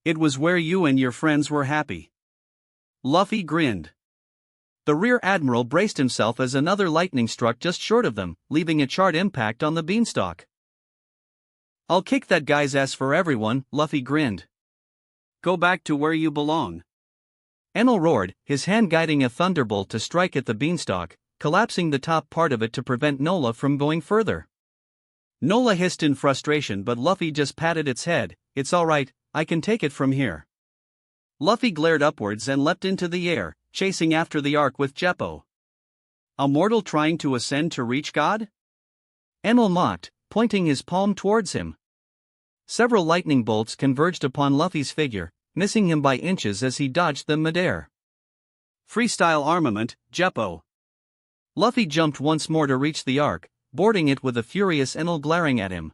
It was where you and your friends were happy. Luffy grinned. The Rear Admiral braced himself as another lightning struck just short of them, leaving a charred impact on the beanstalk. I'll kick that guy's ass for everyone, Luffy grinned. Go back to where you belong. Enel roared, his hand guiding a thunderbolt to strike at the beanstalk, collapsing the top part of it to prevent Nola from going further. Nola hissed in frustration, but Luffy just patted its head. It's alright, I can take it from here. Luffy glared upwards and leapt into the air, chasing after the arc with Jeppo. A mortal trying to ascend to reach God? Enel mocked, pointing his palm towards him. Several lightning bolts converged upon Luffy's figure, missing him by inches as he dodged them midair. Freestyle armament, Jeppo. Luffy jumped once more to reach the arc, boarding it with a furious Enel glaring at him.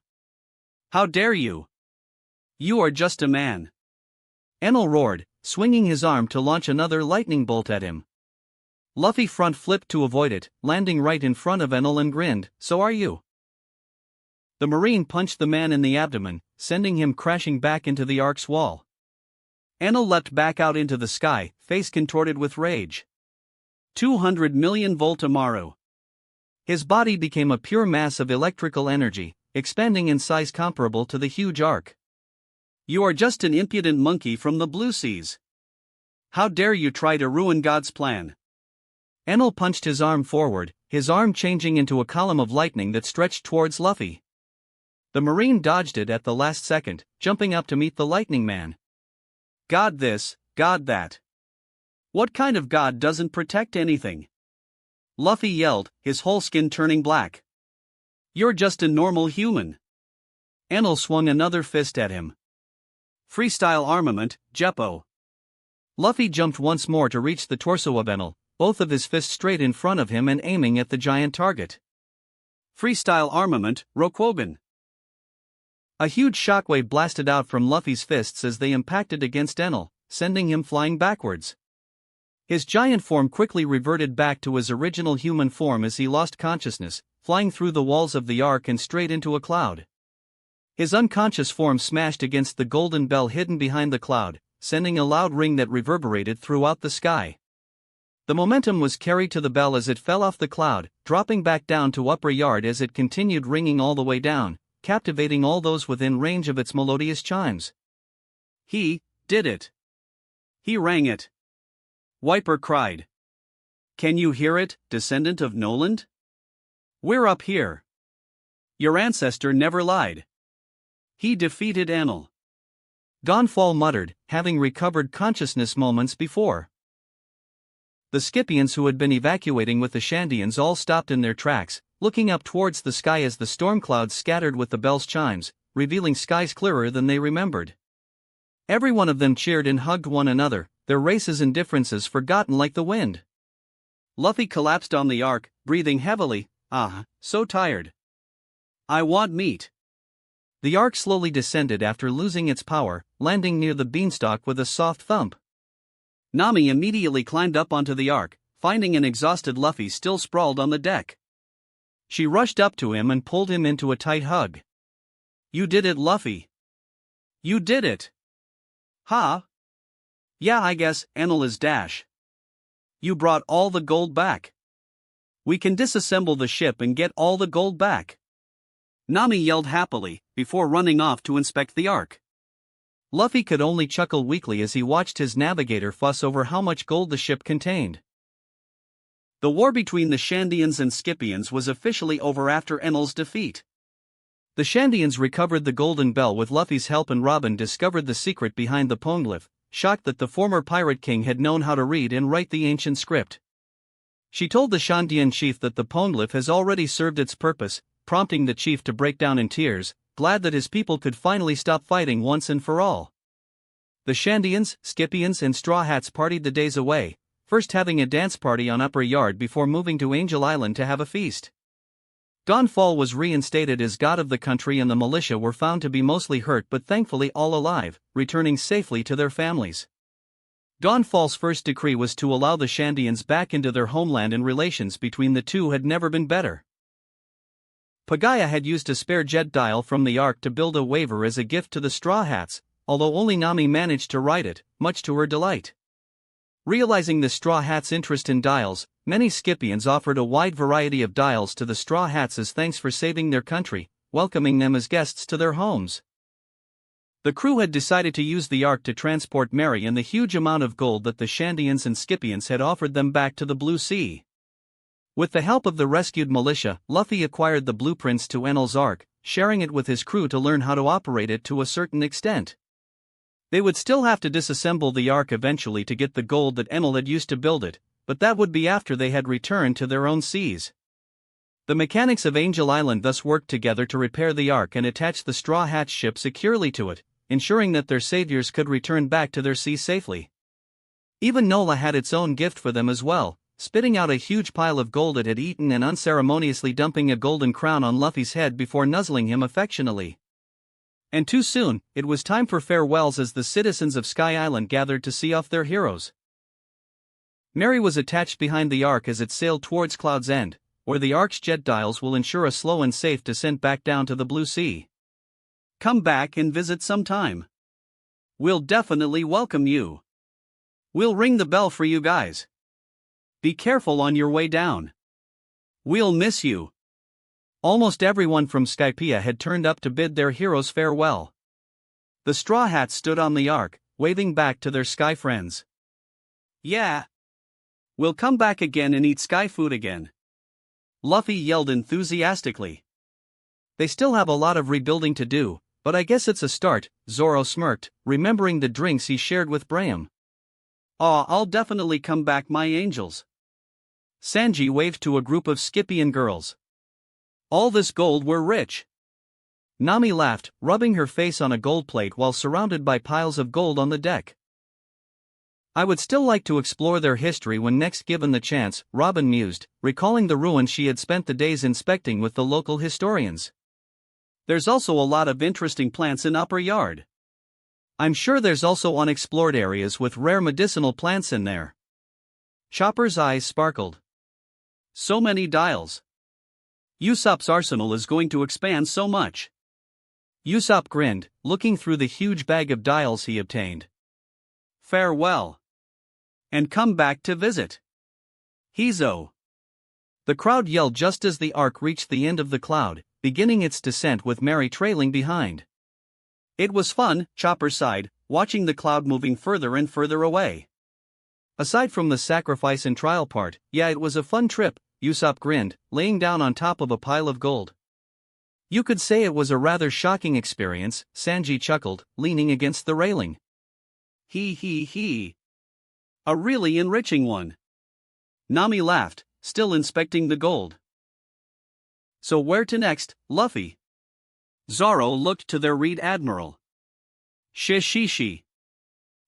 How dare you? You are just a man. Enel roared, swinging his arm to launch another lightning bolt at him. Luffy front flipped to avoid it, landing right in front of Enel and grinned, so are you. The Marine punched the man in the abdomen, sending him crashing back into the arc's wall. Enel leapt back out into the sky, face contorted with rage. 200 million volt Amaru. His body became a pure mass of electrical energy, expanding in size comparable to the huge arc. You are just an impudent monkey from the blue seas. How dare you try to ruin God's plan? Enel punched his arm forward, his arm changing into a column of lightning that stretched towards Luffy. The Marine dodged it at the last second, jumping up to meet the Lightning Man. God this, God that. What kind of God doesn't protect anything? Luffy yelled, his whole skin turning black. You're just a normal human. Enel swung another fist at him. Freestyle armament, Jeppo. Luffy jumped once more to reach the torso of Enel, both of his fists straight in front of him and aiming at the giant target. Freestyle armament, Rokugan. A huge shockwave blasted out from Luffy's fists as they impacted against Enel, sending him flying backwards. His giant form quickly reverted back to his original human form as he lost consciousness, flying through the walls of the arc and straight into a cloud. His unconscious form smashed against the golden bell hidden behind the cloud, sending a loud ring that reverberated throughout the sky. The momentum was carried to the bell as it fell off the cloud, dropping back down to upper yard as it continued ringing all the way down, captivating all those within range of its melodious chimes. He did it. He rang it. Wiper cried. Can you hear it, descendant of Noland? We're up here. Your ancestor never lied. He defeated Enel. Dawnfall muttered, having recovered consciousness moments before. The Scythians who had been evacuating with the Shandians all stopped in their tracks, looking up towards the sky as the storm clouds scattered with the bell's chimes, revealing skies clearer than they remembered. Every one of them cheered and hugged one another, their races and differences forgotten like the wind. Luffy collapsed on the ark, breathing heavily, so tired. I want meat. The ark slowly descended after losing its power, landing near the beanstalk with a soft thump. Nami immediately climbed up onto the ark, finding an exhausted Luffy still sprawled on the deck. She rushed up to him and pulled him into a tight hug. You did it, Luffy. You did it. Huh? Yeah, I guess, Enel is dash. You brought all the gold back. We can disassemble the ship and get all the gold back. Nami yelled happily, before running off to inspect the ark. Luffy could only chuckle weakly as he watched his navigator fuss over how much gold the ship contained. The war between the Shandians and Scythians was officially over after Enel's defeat. The Shandians recovered the golden bell with Luffy's help, and Robin discovered the secret behind the poneglyph, shocked that the former pirate king had known how to read and write the ancient script. She told the Shandian chief that the poneglyph has already served its purpose, prompting the chief to break down in tears, glad that his people could finally stop fighting once and for all. The Shandians, Scythians and Straw Hats partied the days away, first having a dance party on Upper Yard before moving to Angel Island to have a feast. Dawnfall was reinstated as god of the country, and the militia were found to be mostly hurt but thankfully all alive, returning safely to their families. Dawnfall's first decree was to allow the Shandians back into their homeland, and relations between the two had never been better. Pagaya had used a spare jet dial from the ark to build a waver as a gift to the Straw Hats, although only Nami managed to write it, much to her delight. Realizing the Straw Hats' interest in dials, many Scythians offered a wide variety of dials to the Straw Hats as thanks for saving their country, welcoming them as guests to their homes. The crew had decided to use the ark to transport Mary and the huge amount of gold that the Shandians and Scythians had offered them back to the Blue Sea. With the help of the rescued militia, Luffy acquired the blueprints to Enel's ark, sharing it with his crew to learn how to operate it to a certain extent. They would still have to disassemble the ark eventually to get the gold that Enel had used to build it, but that would be after they had returned to their own seas. The mechanics of Angel Island thus worked together to repair the ark and attach the Straw Hat ship securely to it, ensuring that their saviors could return back to their sea safely. Even Nola had its own gift for them as well, spitting out a huge pile of gold it had eaten and unceremoniously dumping a golden crown on Luffy's head before nuzzling him affectionately. And too soon, it was time for farewells as the citizens of Sky Island gathered to see off their heroes. Mary was attached behind the ark as it sailed towards Cloud's End, where the ark's jet dials will ensure a slow and safe descent back down to the Blue Sea. Come back and visit sometime. We'll definitely welcome you. We'll ring the bell for you guys. Be careful on your way down. We'll miss you. Almost everyone from Skypiea had turned up to bid their heroes farewell. The Straw Hats stood on the ark, waving back to their sky friends. Yeah. We'll come back again and eat sky food again. Luffy yelled enthusiastically. They still have a lot of rebuilding to do, but I guess it's a start, Zoro smirked, remembering the drinks he shared with Braham. Aw, I'll definitely come back, my angels. Sanji waved to a group of Scythian girls. All this gold, we're rich. Nami laughed, rubbing her face on a gold plate while surrounded by piles of gold on the deck. I would still like to explore their history when next given the chance, Robin mused, recalling the ruins she had spent the days inspecting with the local historians. There's also a lot of interesting plants in Upper Yard. I'm sure there's also unexplored areas with rare medicinal plants in there. Chopper's eyes sparkled. So many dials. Usopp's arsenal is going to expand so much. Usopp grinned, looking through the huge bag of dials he obtained. Farewell. And come back to visit. Hizo! The crowd yelled just as the arc reached the end of the cloud, beginning its descent with Mary trailing behind. It was fun, Chopper sighed, watching the cloud moving further and further away. Aside from the sacrifice and trial part, yeah, it was a fun trip, Usopp grinned, laying down on top of a pile of gold. You could say it was a rather shocking experience, Sanji chuckled, leaning against the railing. He. A really enriching one. Nami laughed, still inspecting the gold. So where to next, Luffy? Zoro looked to their Reed Admiral. Shishishi.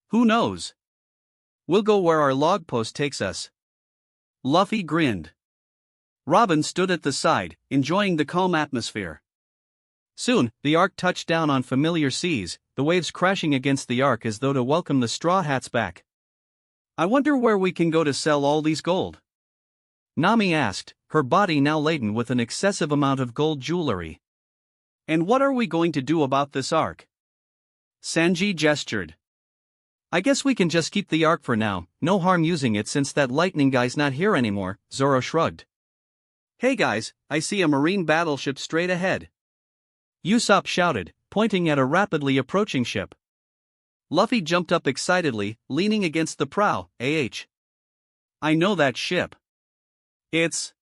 Who knows? We'll go where our log post takes us. Luffy grinned. Robin stood at the side, enjoying the calm atmosphere. Soon, the ark touched down on familiar seas, the waves crashing against the ark as though to welcome the Straw Hats back. I wonder where we can go to sell all these gold? Nami asked, her body now laden with an excessive amount of gold jewelry. And what are we going to do about this ark? Sanji gestured. I guess we can just keep the ark for now, no harm using it since that lightning guy's not here anymore, Zoro shrugged. Hey guys, I see a marine battleship straight ahead. Usopp shouted, pointing at a rapidly approaching ship. Luffy jumped up excitedly, leaning against the prow. I know that ship. It's...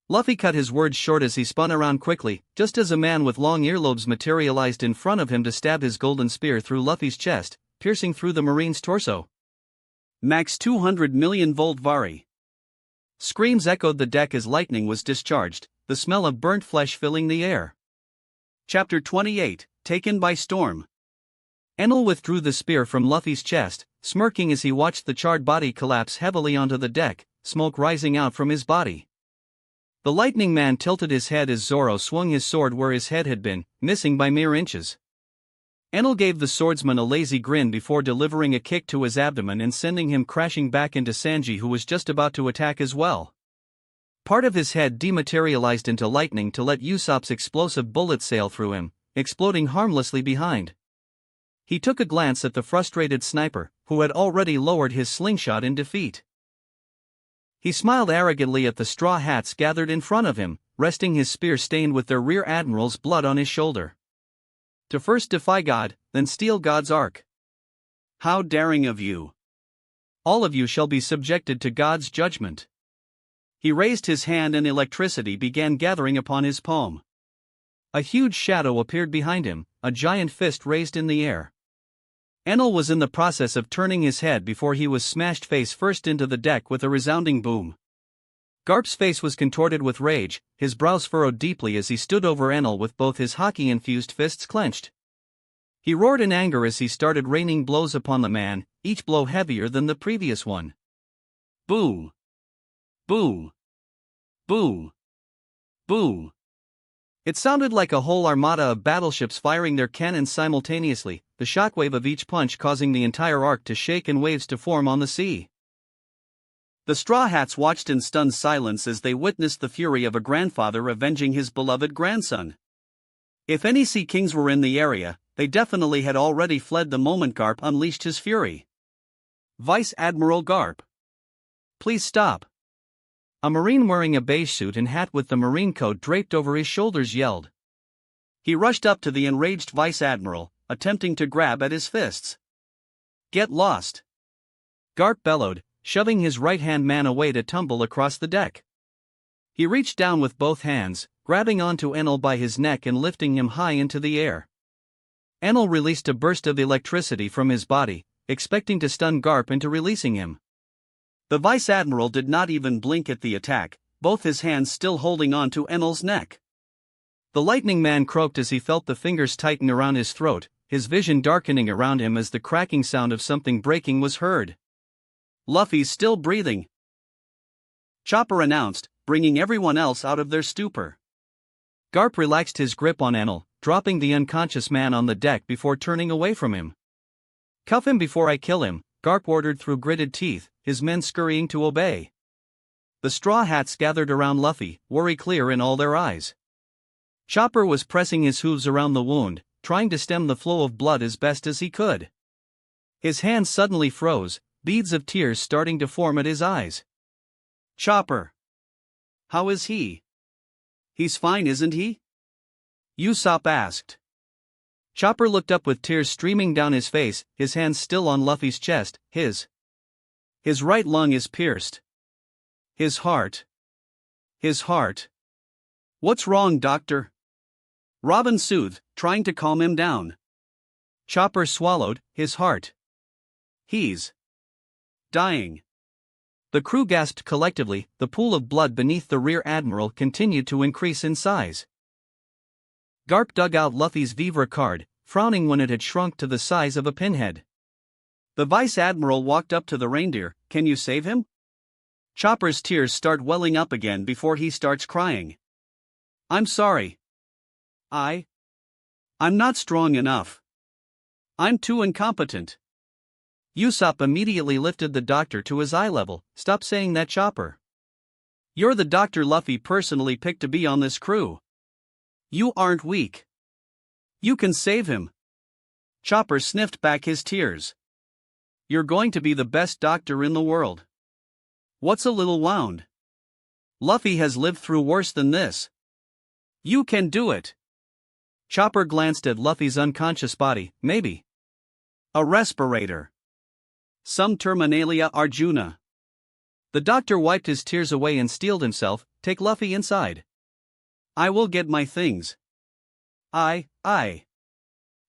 Luffy cut his words short as he spun around quickly, just as a man with long earlobes materialized in front of him to stab his golden spear through Luffy's chest, piercing through the marine's torso. Max 200 million volt Vari. Screams echoed the deck as lightning was discharged, the smell of burnt flesh filling the air. Chapter 28, Taken by Storm. Enel withdrew the spear from Luffy's chest, smirking as he watched the charred body collapse heavily onto the deck, smoke rising out from his body. The lightning man tilted his head as Zoro swung his sword where his head had been, missing by mere inches. Enel gave the swordsman a lazy grin before delivering a kick to his abdomen and sending him crashing back into Sanji, who was just about to attack as well. Part of his head dematerialized into lightning to let Usopp's explosive bullet sail through him, exploding harmlessly behind. He took a glance at the frustrated sniper, who had already lowered his slingshot in defeat. He smiled arrogantly at the straw hats gathered in front of him, resting his spear stained with their rear admiral's blood on his shoulder. To first defy God, then steal God's ark. How daring of you! All of you shall be subjected to God's judgment. He raised his hand and electricity began gathering upon his palm. A huge shadow appeared behind him, a giant fist raised in the air. Enel was in the process of turning his head before he was smashed face first into the deck with a resounding boom. Garp's face was contorted with rage, his brows furrowed deeply as he stood over Enel with both his hockey-infused fists clenched. He roared in anger as he started raining blows upon the man, each blow heavier than the previous one. Boom! Boom! Boom! Boom! It sounded like a whole armada of battleships firing their cannons simultaneously, the shockwave of each punch causing the entire ark to shake and waves to form on the sea. The Straw Hats watched in stunned silence as they witnessed the fury of a grandfather avenging his beloved grandson. If any Sea Kings were in the area, they definitely had already fled the moment Garp unleashed his fury. Vice Admiral Garp. Please stop. A Marine wearing a beige suit and hat with the Marine coat draped over his shoulders yelled. He rushed up to the enraged Vice Admiral, attempting to grab at his fists. Get lost! Garp bellowed, shoving his right-hand man away to tumble across the deck. He reached down with both hands, grabbing onto Enel by his neck and lifting him high into the air. Enel released a burst of electricity from his body, expecting to stun Garp into releasing him. The Vice Admiral did not even blink at the attack, both his hands still holding on to Enel's neck. The lightning man croaked as he felt the fingers tighten around his throat, his vision darkening around him as the cracking sound of something breaking was heard. Luffy's still breathing, Chopper announced, bringing everyone else out of their stupor. Garp relaxed his grip on Enel, dropping the unconscious man on the deck before turning away from him. Cuff him before I kill him, Garp ordered through gritted teeth, his men scurrying to obey. The Straw Hats gathered around Luffy, worry clear in all their eyes. Chopper was pressing his hooves around the wound, trying to stem the flow of blood as best as he could. His hands suddenly froze, beads of tears starting to form at his eyes. Chopper. How is he? He's fine, isn't he? Usopp asked. Chopper looked up with tears streaming down his face, his hands still on Luffy's chest. His right lung is pierced. His heart. What's wrong, doctor? Robin soothed, trying to calm him down. Chopper swallowed. His heart. He's dying. The crew gasped collectively. The pool of blood beneath the rear admiral continued to increase in size. Garp dug out Luffy's Vivre card, frowning when it had shrunk to the size of a pinhead. The vice admiral walked up to the reindeer. Can you save him? Chopper's tears start welling up again before he starts crying. I'm sorry. I'm not strong enough. I'm too incompetent. Usopp immediately lifted the doctor to his eye level. Stop saying that, Chopper. You're the doctor Luffy personally picked to be on this crew. You aren't weak. You can save him. Chopper sniffed back his tears. You're going to be the best doctor in the world. What's a little wound? Luffy has lived through worse than this. You can do it. Chopper glanced at Luffy's unconscious body. Maybe a respirator. Some Terminalia Arjuna. The doctor wiped his tears away and steeled himself. Take Luffy inside. I will get my things. The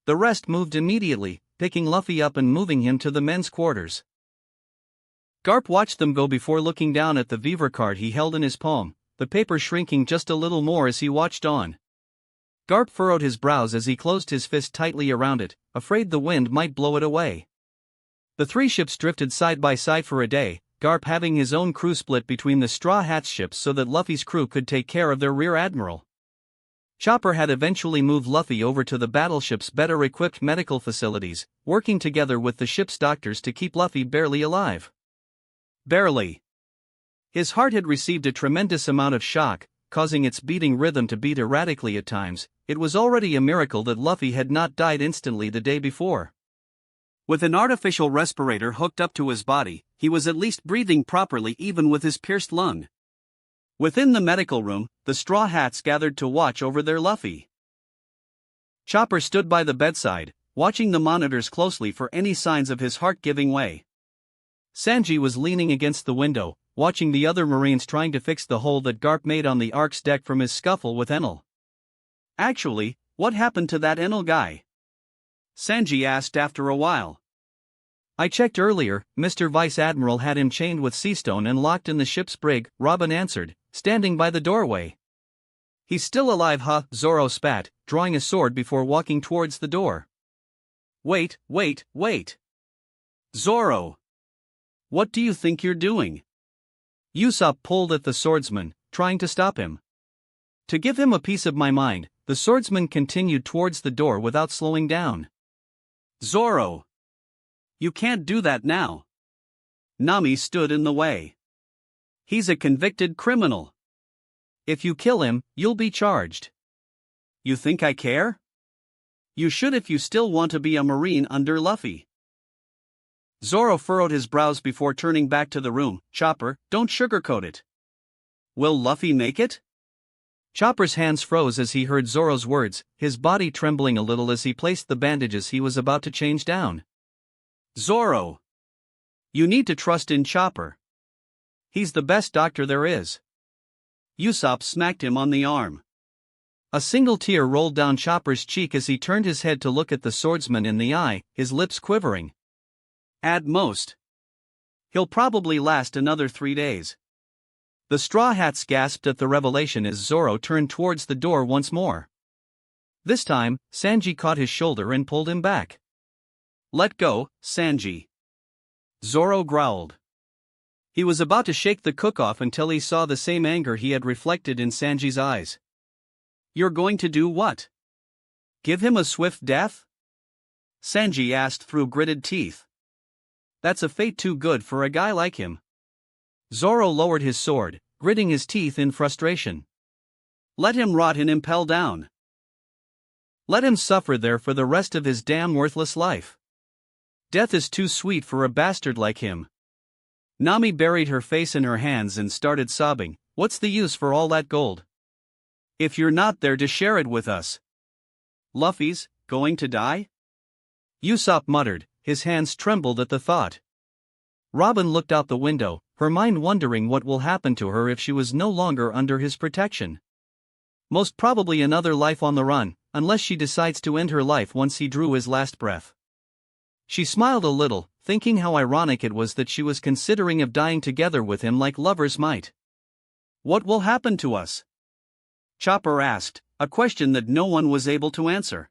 rest moved immediately, picking Luffy up and moving him to the men's quarters. Garp watched them go before looking down at the Vivre card he held in his palm, the paper shrinking just a little more as he watched on. Garp furrowed his brows as he closed his fist tightly around it, afraid the wind might blow it away. The three ships drifted side by side for a day, Garp having his own crew split between the Straw Hats ships so that Luffy's crew could take care of their rear admiral. Chopper had eventually moved Luffy over to the battleship's better-equipped medical facilities, working together with the ship's doctors to keep Luffy barely alive. Barely. His heart had received a tremendous amount of shock, causing its beating rhythm to beat erratically at times. It was already a miracle that Luffy had not died instantly the day before. With an artificial respirator hooked up to his body, he was at least breathing properly even with his pierced lung. Within the medical room, the Straw Hats gathered to watch over their Luffy. Chopper stood by the bedside, watching the monitors closely for any signs of his heart giving way. Sanji was leaning against the window, watching the other Marines trying to fix the hole that Garp made on the Ark's deck from his scuffle with Enel. Actually, what happened to that Enel guy? Sanji asked after a while. I checked earlier, Mr. Vice Admiral had him chained with seastone and locked in the ship's brig, Robin answered, standing by the doorway. He's still alive, huh? Zoro spat, drawing a sword before walking towards the door. Wait. Zoro! What do you think you're doing? Usopp pulled at the swordsman, trying to stop him. To give him a piece of my mind, the swordsman continued towards the door without slowing down. Zoro! You can't do that now. Nami stood in the way. He's a convicted criminal. If you kill him, you'll be charged. You think I care? You should if you still want to be a Marine under Luffy. Zoro furrowed his brows before turning back to the room. Chopper, don't sugarcoat it. Will Luffy make it? Chopper's hands froze as he heard Zoro's words, his body trembling a little as he placed the bandages he was about to change down. Zoro! You need to trust in Chopper. He's the best doctor there is. Usopp smacked him on the arm. A single tear rolled down Chopper's cheek as he turned his head to look at the swordsman in the eye, his lips quivering. At most. He'll probably last another 3 days. The Straw Hats gasped at the revelation as Zoro turned towards the door once more. This time, Sanji caught his shoulder and pulled him back. Let go, Sanji. Zoro growled. He was about to shake the cook off until he saw the same anger he had reflected in Sanji's eyes. You're going to do what? Give him a swift death? Sanji asked through gritted teeth. That's a fate too good for a guy like him. Zoro lowered his sword, gritting his teeth in frustration. Let him rot in Impel Down. Let him suffer there for the rest of his damn worthless life. Death is too sweet for a bastard like him. Nami buried her face in her hands and started sobbing. What's the use for all that gold if you're not there to share it with us? Luffy's going to die? Usopp muttered, his hands trembled at the thought. Robin looked out the window, her mind wondering what will happen to her if she was no longer under his protection. Most probably another life on the run, unless she decides to end her life once he drew his last breath. She smiled a little, thinking how ironic it was that she was considering of dying together with him like lovers might. What will happen to us? Chopper asked, a question that no one was able to answer.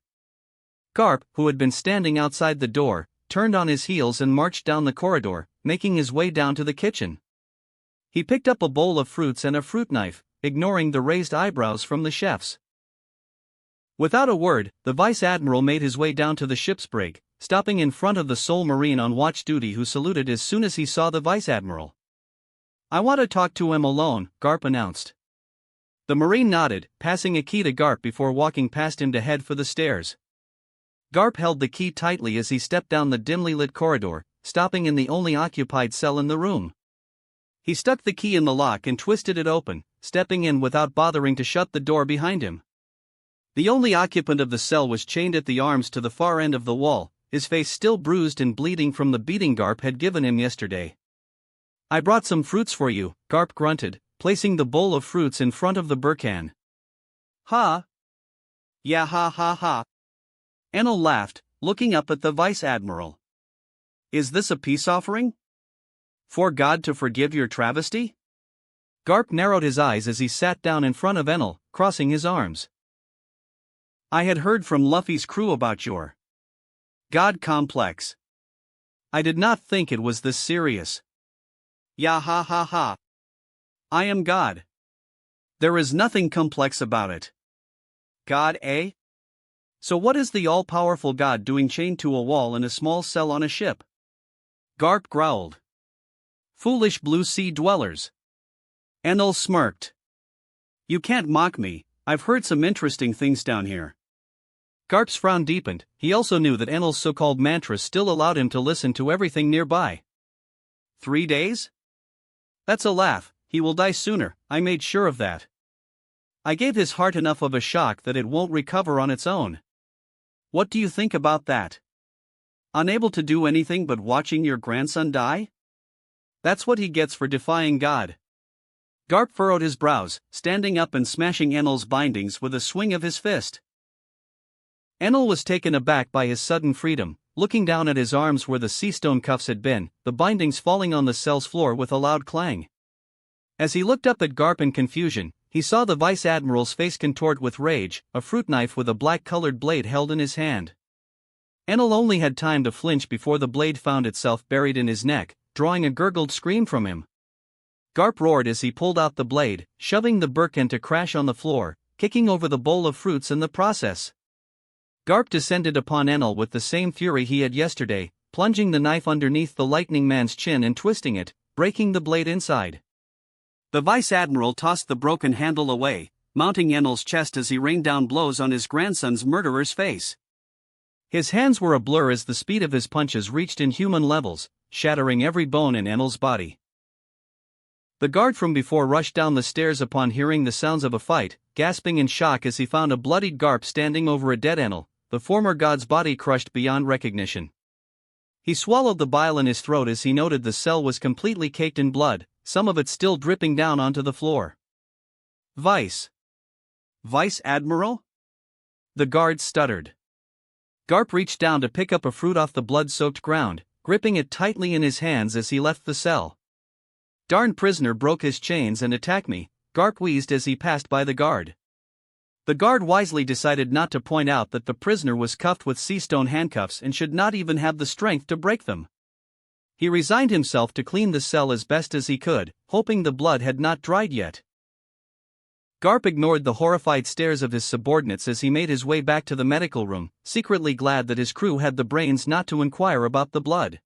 Garp, who had been standing outside the door, turned on his heels and marched down the corridor, making his way down to the kitchen. He picked up a bowl of fruits and a fruit knife, ignoring the raised eyebrows from the chefs. Without a word, the Vice Admiral made his way down to the ship's brig, stopping in front of the sole Marine on watch duty who saluted as soon as he saw the Vice Admiral. I want to talk to him alone, Garp announced. The Marine nodded, passing a key to Garp before walking past him to head for the stairs. Garp held the key tightly as he stepped down the dimly lit corridor, stopping in the only occupied cell in the room. He stuck the key in the lock and twisted it open, stepping in without bothering to shut the door behind him. The only occupant of the cell was chained at the arms to the far end of the wall, his face still bruised and bleeding from the beating Garp had given him yesterday. I brought some fruits for you, Garp grunted, placing the bowl of fruits in front of the Burkan. Ha! Yeah, ha ha ha. Enel laughed, looking up at the Vice Admiral. Is this a peace offering? For God to forgive your travesty? Garp narrowed his eyes as he sat down in front of Enel, crossing his arms. I had heard from Luffy's crew about your God complex. I did not think it was this serious. Yeah, ha ha ha. I am God. There is nothing complex about it. God, eh? So what is the all-powerful God doing chained to a wall in a small cell on a ship? Garp growled. Foolish blue sea dwellers. Enel smirked. You can't mock me, I've heard some interesting things down here. Garp's frown deepened. He also knew that Enel's so-called mantras still allowed him to listen to everything nearby. 3 days? That's a laugh, he will die sooner, I made sure of that. I gave his heart enough of a shock that it won't recover on its own. What do you think about that? Unable to do anything but watching your grandson die? That's what he gets for defying God. Garp furrowed his brows, standing up and smashing Enel's bindings with a swing of his fist. Enel was taken aback by his sudden freedom, looking down at his arms where the seastone cuffs had been, the bindings falling on the cell's floor with a loud clang. As he looked up at Garp in confusion, he saw the Vice Admiral's face contort with rage, a fruit knife with a black-colored blade held in his hand. Enel only had time to flinch before the blade found itself buried in his neck, drawing a gurgled scream from him. Garp roared as he pulled out the blade, shoving the Burkan to crash on the floor, kicking over the bowl of fruits in the process. Garp descended upon Enel with the same fury he had yesterday, plunging the knife underneath the Lightning Man's chin and twisting it, breaking the blade inside. The Vice Admiral tossed the broken handle away, mounting Enel's chest as he rained down blows on his grandson's murderer's face. His hands were a blur as the speed of his punches reached inhuman levels, shattering every bone in Enel's body. The guard from before rushed down the stairs upon hearing the sounds of a fight, gasping in shock as he found a bloodied Garp standing over a dead Enel, the former god's body crushed beyond recognition. He swallowed the bile in his throat as he noted the cell was completely caked in blood, some of it still dripping down onto the floor. Vice Admiral? The guard stuttered. Garp reached down to pick up a fruit off the blood-soaked ground, gripping it tightly in his hands as he left the cell. Darn prisoner broke his chains and attacked me, Garp wheezed as he passed by the guard. The guard wisely decided not to point out that the prisoner was cuffed with seastone handcuffs and should not even have the strength to break them. He resigned himself to clean the cell as best as he could, hoping the blood had not dried yet. Garp ignored the horrified stares of his subordinates as he made his way back to the medical room, secretly glad that his crew had the brains not to inquire about the blood.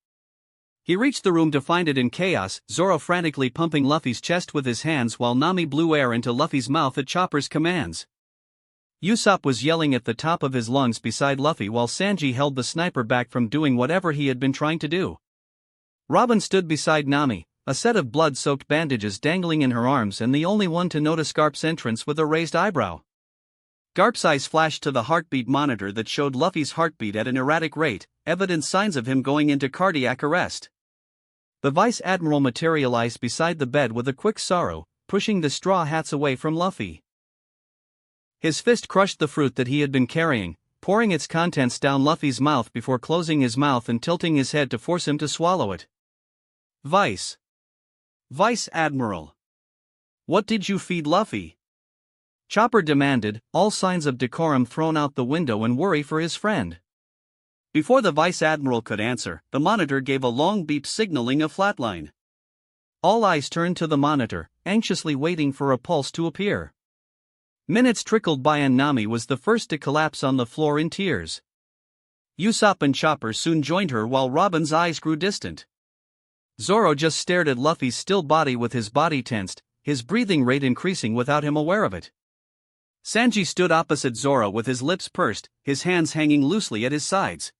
He reached the room to find it in chaos, Zoro frantically pumping Luffy's chest with his hands while Nami blew air into Luffy's mouth at Chopper's commands. Usopp was yelling at the top of his lungs beside Luffy while Sanji held the sniper back from doing whatever he had been trying to do. Robin stood beside Nami, a set of blood-soaked bandages dangling in her arms, and the only one to notice Garp's entrance with a raised eyebrow. Garp's eyes flashed to the heartbeat monitor that showed Luffy's heartbeat at an erratic rate, evident signs of him going into cardiac arrest. The Vice Admiral materialized beside the bed with a quick sorrow, pushing the straw hats away from Luffy. His fist crushed the fruit that he had been carrying, pouring its contents down Luffy's mouth before closing his mouth and tilting his head to force him to swallow it. Vice Admiral. What did you feed Luffy? Chopper demanded, all signs of decorum thrown out the window and worry for his friend. Before the Vice Admiral could answer, the monitor gave a long beep signaling a flatline. All eyes turned to the monitor, anxiously waiting for a pulse to appear. Minutes trickled by and Nami was the first to collapse on the floor in tears. Usopp and Chopper soon joined her while Robin's eyes grew distant. Zoro just stared at Luffy's still body with his body tensed, his breathing rate increasing without him aware of it. Sanji stood opposite Zoro with his lips pursed, his hands hanging loosely at his sides.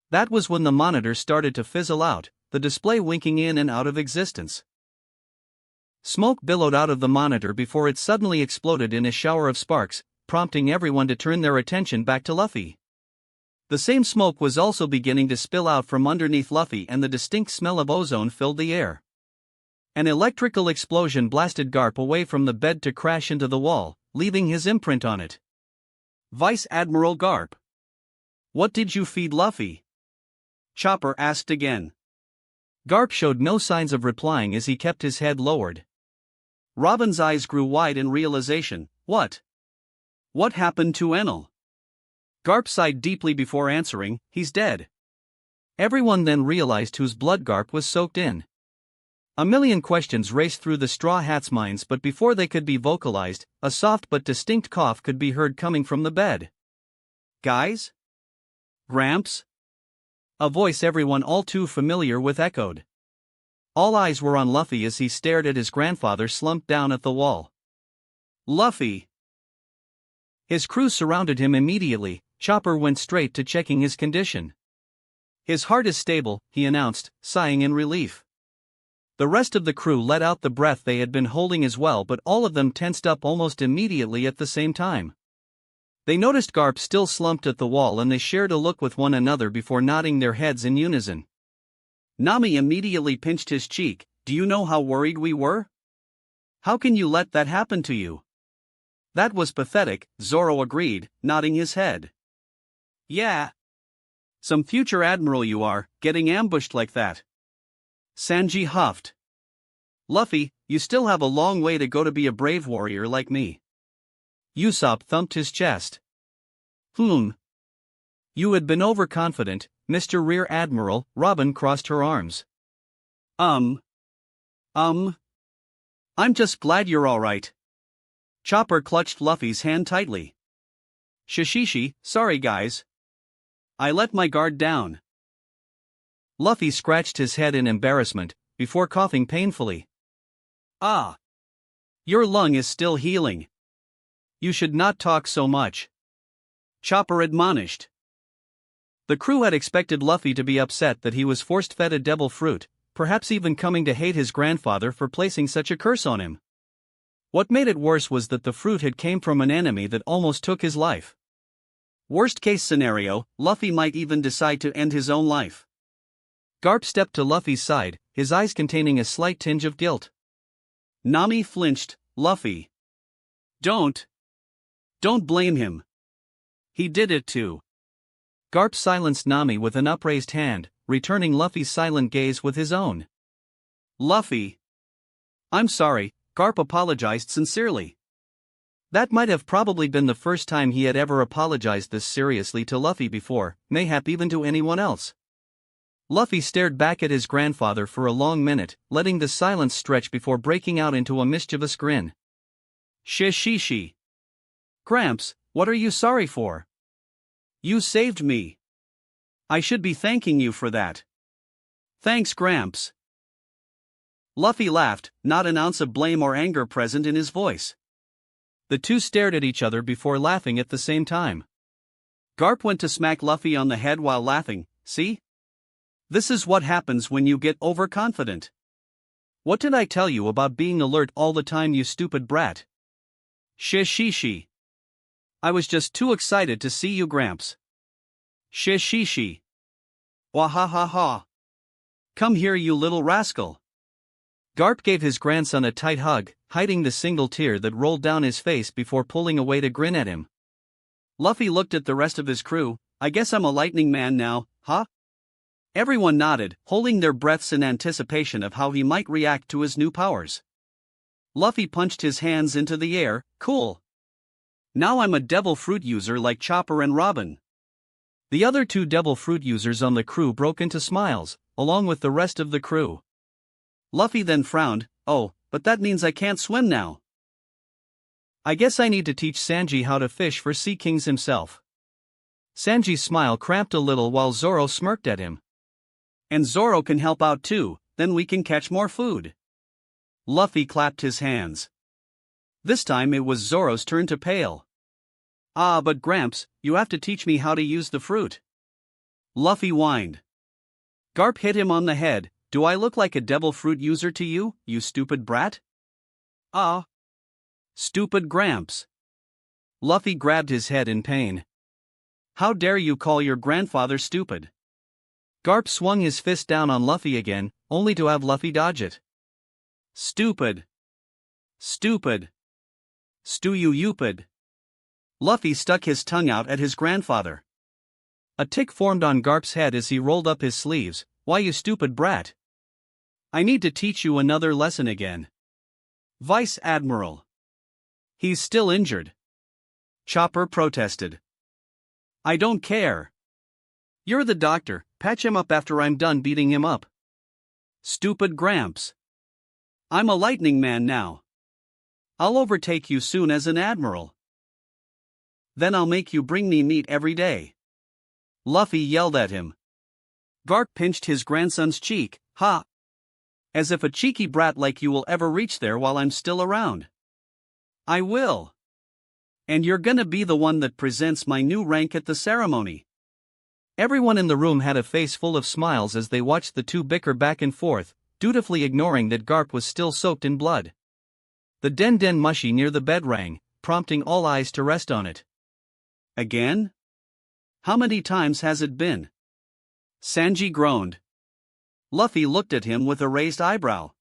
That was when the monitor started to fizzle out, the display winking in and out of existence. Smoke billowed out of the monitor before it suddenly exploded in a shower of sparks, prompting everyone to turn their attention back to Luffy. The same smoke was also beginning to spill out from underneath Luffy, and the distinct smell of ozone filled the air. An electrical explosion blasted Garp away from the bed to crash into the wall, leaving his imprint on it. Vice Admiral Garp. What did you feed Luffy? Chopper asked again. Garp showed no signs of replying as he kept his head lowered. Robin's eyes grew wide in realization. What happened to Enel? Garp sighed deeply before answering, he's dead. Everyone then realized whose blood Garp was soaked in. A million questions raced through the Straw Hats' minds, but before they could be vocalized, a soft but distinct cough could be heard coming from the bed. Guys? Gramps? A voice everyone all too familiar with echoed. All eyes were on Luffy as he stared at his grandfather slumped down at the wall. Luffy! His crew surrounded him immediately. Chopper went straight to checking his condition. His heart is stable, he announced, sighing in relief. The rest of the crew let out the breath they had been holding as well, but all of them tensed up almost immediately at the same time. They noticed Garp still slumped at the wall, and they shared a look with one another before nodding their heads in unison. Nami immediately pinched his cheek. Do you know how worried we were? How can you let that happen to you? That was pathetic, Zoro agreed, nodding his head. Yeah. Some future admiral you are, getting ambushed like that. Sanji huffed. Luffy, you still have a long way to go to be a brave warrior like me. Usopp thumped his chest. You had been overconfident, Mr. Rear Admiral. Robin crossed her arms. I'm just glad you're alright. Chopper clutched Luffy's hand tightly. Shishishi, sorry guys. I let my guard down. Luffy scratched his head in embarrassment, before coughing painfully. Ah. Your lung is still healing. You should not talk so much. Chopper admonished. The crew had expected Luffy to be upset that he was force-fed a devil fruit, perhaps even coming to hate his grandfather for placing such a curse on him. What made it worse was that the fruit had came from an enemy that almost took his life. Worst-case scenario, Luffy might even decide to end his own life. Garp stepped to Luffy's side, his eyes containing a slight tinge of guilt. Nami flinched. Luffy. Don't blame him. He did it too. Garp silenced Nami with an upraised hand, returning Luffy's silent gaze with his own. Luffy. I'm sorry, Garp apologized sincerely. That might have probably been the first time he had ever apologized this seriously to Luffy before, mayhap even to anyone else. Luffy stared back at his grandfather for a long minute, letting the silence stretch before breaking out into a mischievous grin. Shishishi. Gramps, what are you sorry for? You saved me. I should be thanking you for that. Thanks, Gramps. Luffy laughed, not an ounce of blame or anger present in his voice. The two stared at each other before laughing at the same time. Garp went to smack Luffy on the head while laughing. See? This is what happens when you get overconfident. What did I tell you about being alert all the time, you stupid brat? Shishi. I was just too excited to see you, Gramps. Shishi. Wahahaha. Come here, you little rascal. Garp gave his grandson a tight hug, hiding the single tear that rolled down his face before pulling away to grin at him. Luffy looked at the rest of his crew. I guess I'm a lightning man now, huh? Everyone nodded, holding their breaths in anticipation of how he might react to his new powers. Luffy punched his hands into the air. Cool. Now I'm a devil fruit user like Chopper and Robin. The other two devil fruit users on the crew broke into smiles, along with the rest of the crew. Luffy then frowned. Oh, but that means I can't swim now. I guess I need to teach Sanji how to fish for Sea Kings himself. Sanji's smile cramped a little while Zoro smirked at him. And Zoro can help out too, then we can catch more food. Luffy clapped his hands. This time it was Zoro's turn to pale. Ah, but Gramps, you have to teach me how to use the fruit. Luffy whined. Garp hit him on the head. Do I look like a devil fruit user to you, you stupid brat? Ah. Stupid Gramps. Luffy grabbed his head in pain. How dare you call your grandfather stupid? Garp swung his fist down on Luffy again, only to have Luffy dodge it. Stupid. Stupid. Stu-you-upid. Luffy stuck his tongue out at his grandfather. A tick formed on Garp's head as he rolled up his sleeves. Why, you stupid brat? I need to teach you another lesson again. Vice Admiral. He's still injured. Chopper protested. I don't care. You're the doctor, patch him up after I'm done beating him up. Stupid Gramps. I'm a lightning man now. I'll overtake you soon as an admiral. Then I'll make you bring me meat every day. Luffy yelled at him. Garp pinched his grandson's cheek. Ha! As if a cheeky brat like you will ever reach there while I'm still around. I will. And you're gonna be the one that presents my new rank at the ceremony. Everyone in the room had a face full of smiles as they watched the two bicker back and forth, dutifully ignoring that Garp was still soaked in blood. The den mushi near the bed rang, prompting all eyes to rest on it. Again? How many times has it been? Sanji groaned. Luffy looked at him with a raised eyebrow.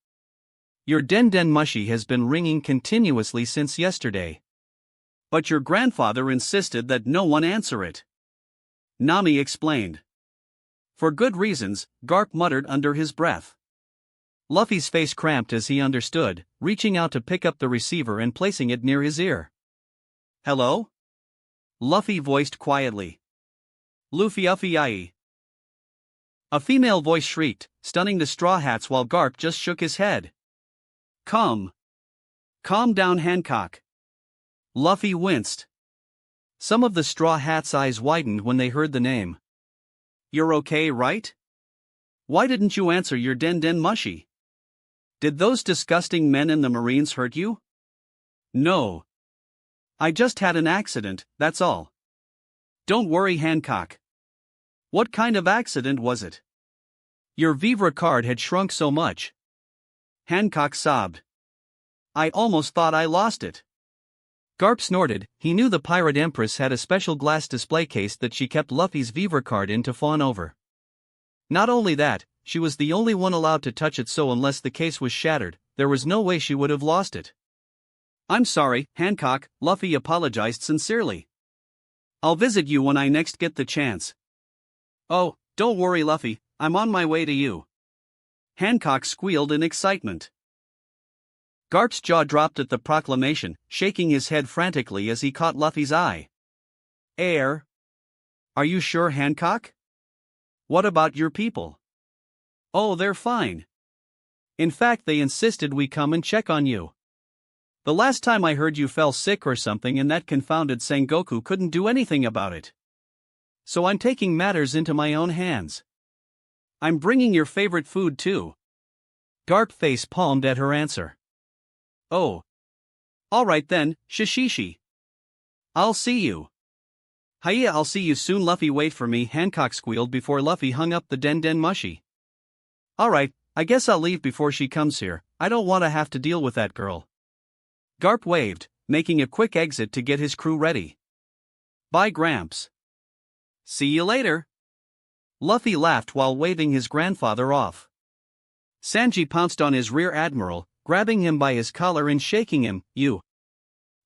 Your den mushi has been ringing continuously since yesterday. But your grandfather insisted that no one answer it. Nami explained. For good reasons, Garp muttered under his breath. Luffy's face cramped as he understood, reaching out to pick up the receiver and placing it near his ear. Hello? Luffy voiced quietly. Luffy. A female voice shrieked, stunning the Straw Hats while Garp just shook his head. Calm down, Hancock. Luffy winced. Some of the Straw Hats' eyes widened when they heard the name. You're okay, right? Why didn't you answer your den mushi? Did those disgusting men in the Marines hurt you? No. I just had an accident, that's all. Don't worry, Hancock. What kind of accident was it? Your Vivre card had shrunk so much. Hancock sobbed. I almost thought I lost it. Garp snorted. He knew the Pirate Empress had a special glass display case that she kept Luffy's Vivre card in to fawn over. Not only that, she was the only one allowed to touch it, so unless the case was shattered, there was no way she would have lost it. I'm sorry, Hancock, Luffy apologized sincerely. I'll visit you when I next get the chance. Oh, don't worry, Luffy, I'm on my way to you. Hancock squealed in excitement. Garp's jaw dropped at the proclamation, shaking his head frantically as he caught Luffy's eye. Are you sure, Hancock? What about your people? Oh, they're fine. In fact, they insisted we come and check on you. The last time I heard you fell sick or something and that confounded Sengoku couldn't do anything about it. So I'm taking matters into my own hands. I'm bringing your favorite food too. Garp face palmed at her answer. Oh. Alright then, Shishishi. I'll see you. Hiya, I'll see you soon, Luffy. Wait for me, Hancock squealed before Luffy hung up the den mushi. Alright, I guess I'll leave before she comes here, I don't want to have to deal with that girl. Garp waved, making a quick exit to get his crew ready. Bye, Gramps. See you later. Luffy laughed while waving his grandfather off. Sanji pounced on his rear admiral, grabbing him by his collar and shaking him. You.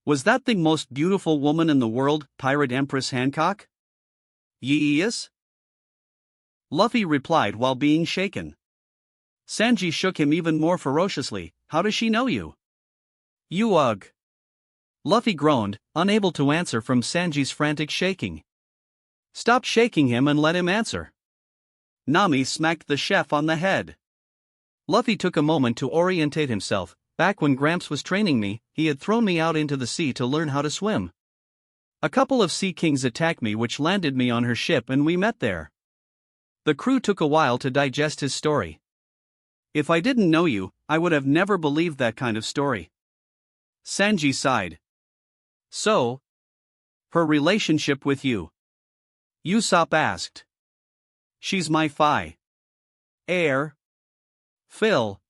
Was that the most beautiful woman in the world, Pirate Empress Hancock? Yes? Luffy replied while being shaken. Sanji shook him even more ferociously. How does she know you? You ugh. Luffy groaned, unable to answer from Sanji's frantic shaking. Stop shaking him and let him answer. Nami smacked the chef on the head. Luffy took a moment to orientate himself. Back when Gramps was training me, he had thrown me out into the sea to learn how to swim. A couple of sea kings attacked me, which landed me on her ship, and we met there. The crew took a while to digest his story. If I didn't know you, I would have never believed that kind of story. Sanji sighed. So? Her relationship with you? Usopp asked. She's my heir. Phil.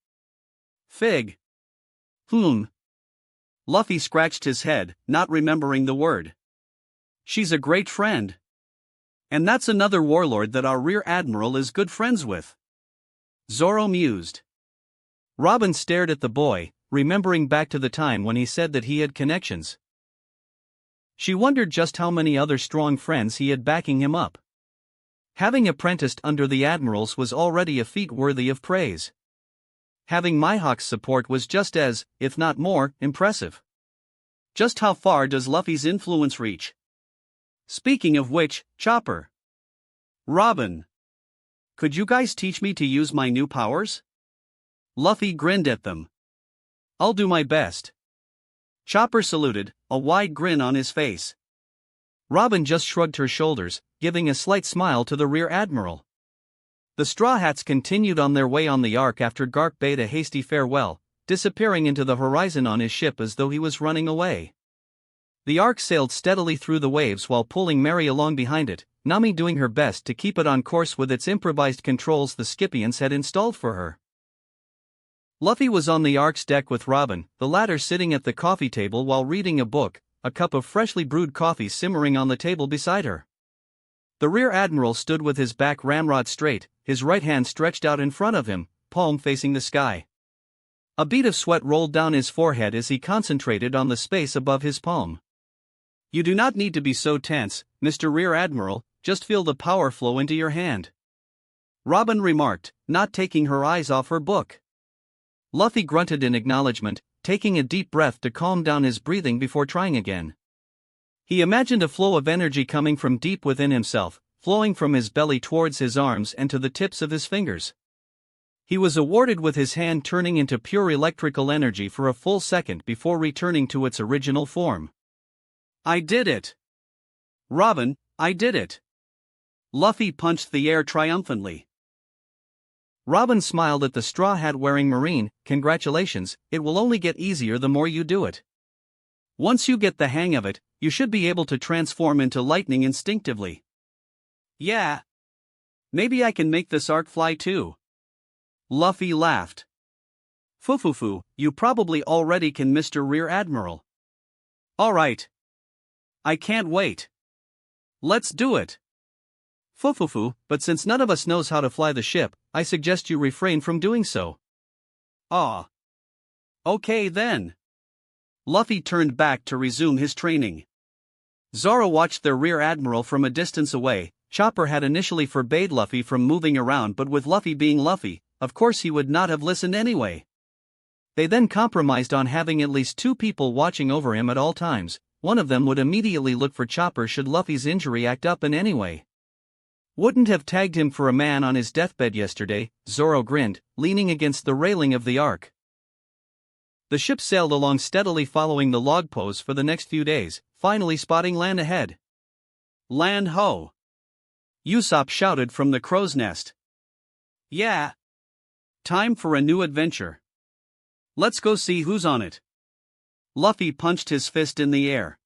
Fig. Luffy scratched his head, not remembering the word. She's a great friend. And that's another warlord that our rear admiral is good friends with. Zoro mused. Robin stared at the boy, remembering back to the time when he said that he had connections. She wondered just how many other strong friends he had backing him up. Having apprenticed under the admirals was already a feat worthy of praise. Having Mihawk's support was just as, if not more, impressive. Just how far does Luffy's influence reach? Speaking of which, Chopper. Robin. Could you guys teach me to use my new powers? Luffy grinned at them. I'll do my best. Chopper saluted, a wide grin on his face. Robin just shrugged her shoulders, giving a slight smile to the rear admiral. The Straw Hats continued on their way on the Ark after Garp bade a hasty farewell, disappearing into the horizon on his ship as though he was running away. The Ark sailed steadily through the waves while pulling Mary along behind it, Nami doing her best to keep it on course with its improvised controls the Scipions had installed for her. Luffy was on the Ark's deck with Robin, the latter sitting at the coffee table while reading a book, a cup of freshly brewed coffee simmering on the table beside her. The rear admiral stood with his back ramrod straight, his right hand stretched out in front of him, palm facing the sky. A bead of sweat rolled down his forehead as he concentrated on the space above his palm. You do not need to be so tense, Mr. Rear Admiral, just feel the power flow into your hand. Robin remarked, not taking her eyes off her book. Luffy grunted in acknowledgement, taking a deep breath to calm down his breathing before trying again. He imagined a flow of energy coming from deep within himself, flowing from his belly towards his arms and to the tips of his fingers. He was awarded with his hand turning into pure electrical energy for a full second before returning to its original form. I did it! Robin, I did it! Luffy punched the air triumphantly. Robin smiled at the straw hat wearing Marine. Congratulations, it will only get easier the more you do it. Once you get the hang of it, you should be able to transform into lightning instinctively. Yeah. Maybe I can make this arc fly too. Luffy laughed. Fufufu, you probably already can, Mr. Rear Admiral. Alright. I can't wait. Let's do it. Fufufu, but since none of us knows how to fly the ship, I suggest you refrain from doing so. Ah. Okay then. Luffy turned back to resume his training. Zoro watched their rear admiral from a distance away. Chopper had initially forbade Luffy from moving around, but with Luffy being Luffy, of course he would not have listened anyway. They then compromised on having at least two people watching over him at all times. One of them would immediately look for Chopper should Luffy's injury act up in any way. Wouldn't have tagged him for a man on his deathbed yesterday, Zoro grinned, leaning against the railing of the Ark. The ship sailed along steadily following the log pose for the next few days, finally spotting land ahead. Land ho! Usopp shouted from the crow's nest. Yeah. Time for a new adventure. Let's go see who's on it. Luffy punched his fist in the air.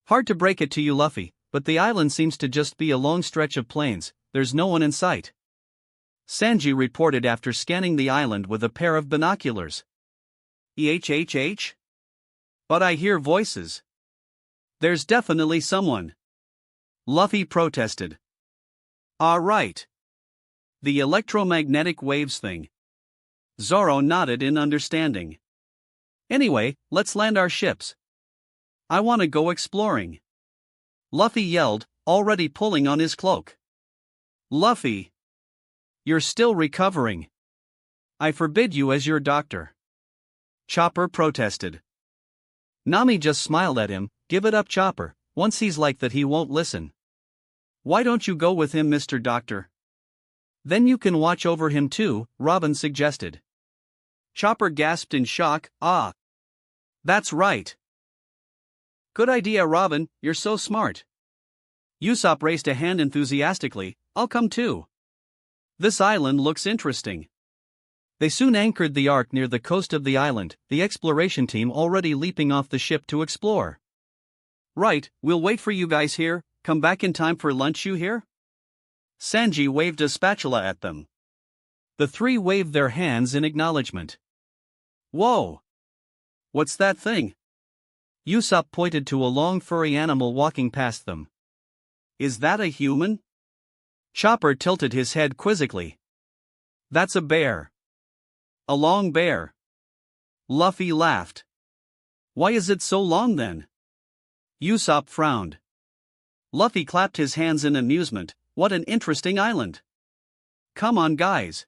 Hard to break it to you, Luffy, but the island seems to just be a long stretch of plains, there's no one in sight. Sanji reported after scanning the island with a pair of binoculars. EHHH? But I hear voices. There's definitely someone. Luffy protested. Ah, right. The electromagnetic waves thing. Zoro nodded in understanding. Anyway, let's land our ships. I want to go exploring. Luffy yelled, already pulling on his cloak. Luffy! You're still recovering. I forbid you as your doctor. Chopper protested. Nami just smiled at him. Give it up, Chopper. Once he's like that, he won't listen. Why don't you go with him, Mr. Doctor? Then you can watch over him too, Robin suggested. Chopper gasped in shock. Ah! That's right. Good idea, Robin, you're so smart. Usopp raised a hand enthusiastically. I'll come too. This island looks interesting. They soon anchored the ark near the coast of the island, the exploration team already leaping off the ship to explore. Right, we'll wait for you guys here. Come back in time for lunch, you hear? Sanji waved a spatula at them. The three waved their hands in acknowledgement. Whoa! What's that thing? Usopp pointed to a long furry animal walking past them. Is that a human? Chopper tilted his head quizzically. That's a bear. A long bear. Luffy laughed. Why is it so long then? Usopp frowned. Luffy clapped his hands in amusement. What an interesting island. Come on, guys.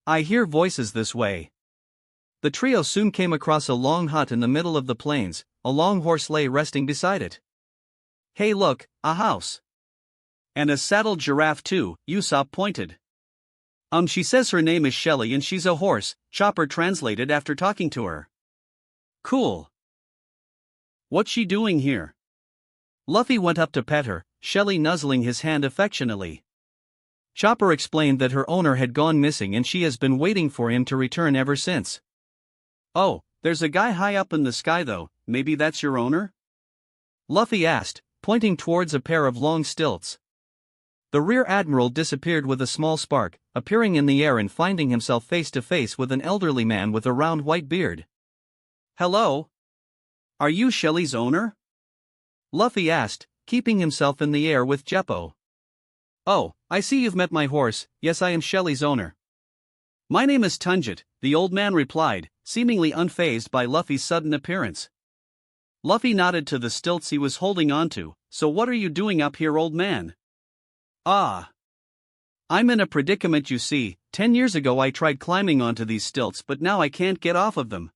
I hear voices this way. The trio soon came across a long hut in the middle of the plains. A long horse lay resting beside it. Hey look, a house. And a saddled giraffe too, Usopp pointed. She says her name is Shelly and she's a horse, Chopper translated after talking to her. Cool. What's she doing here? Luffy went up to pet her, Shelly nuzzling his hand affectionately. Chopper explained that her owner had gone missing and she has been waiting for him to return ever since. Oh, there's a guy high up in the sky though, maybe that's your owner? Luffy asked, pointing towards a pair of long stilts. The rear admiral disappeared with a small spark, appearing in the air and finding himself face to face with an elderly man with a round white beard. Hello? Are you Shelly's owner? Luffy asked, keeping himself in the air with Jeppo. Oh, I see you've met my horse. Yes, I am Shelly's owner. My name is Tunjit, the old man replied, seemingly unfazed by Luffy's sudden appearance. Luffy nodded to the stilts he was holding onto. So what are you doing up here, old man? Ah. I'm in a predicament, you see. 10 years ago I tried climbing onto these stilts, but now I can't get off of them.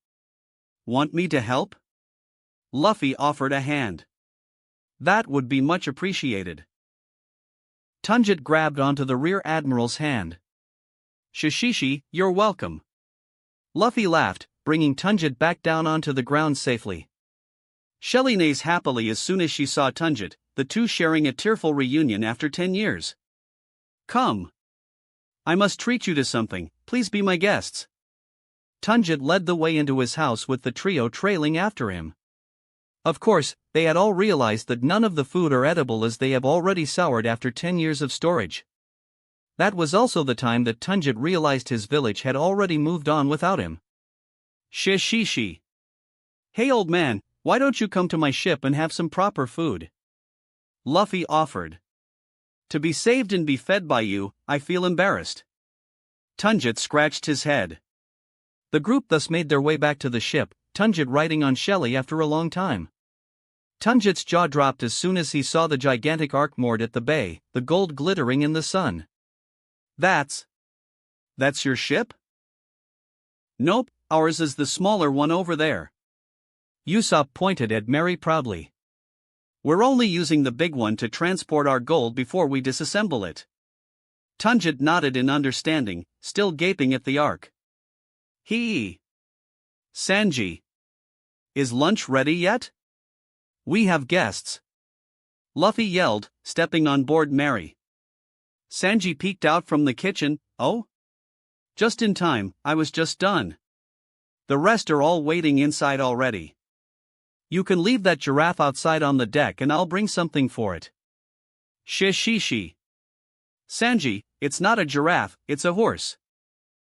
Want me to help? Luffy offered a hand. That would be much appreciated. Tunjit grabbed onto the rear admiral's hand. Shishishi, you're welcome. Luffy laughed, bringing Tunjit back down onto the ground safely. Shelly neighed happily as soon as she saw Tunjit, the two sharing a tearful reunion after 10 years. Come. I must treat you to something, please be my guests. Tunjit led the way into his house with the trio trailing after him. Of course, they had all realized that none of the food are edible as they have already soured after 10 years of storage. That was also the time that Tunjit realized his village had already moved on without him. Shishishi. Hey old man, why don't you come to my ship and have some proper food? Luffy offered. To be saved and be fed by you, I feel embarrassed. Tunjit scratched his head. The group thus made their way back to the ship, Tunjit riding on Shelly after a long time. Tunjit's jaw dropped as soon as he saw the gigantic ark moored at the bay, the gold glittering in the sun. That's your ship? Nope, ours is the smaller one over there. Usopp pointed at Mary proudly. We're only using the big one to transport our gold before we disassemble it. Tunjit nodded in understanding, still gaping at the ark. Sanji. Is lunch ready yet? We have guests. Luffy yelled, stepping on board Mary. Sanji peeked out from the kitchen. Oh? Just in time, I was just done. The rest are all waiting inside already. You can leave that giraffe outside on the deck and I'll bring something for it. Shishishi. Sanji, it's not a giraffe, it's a horse.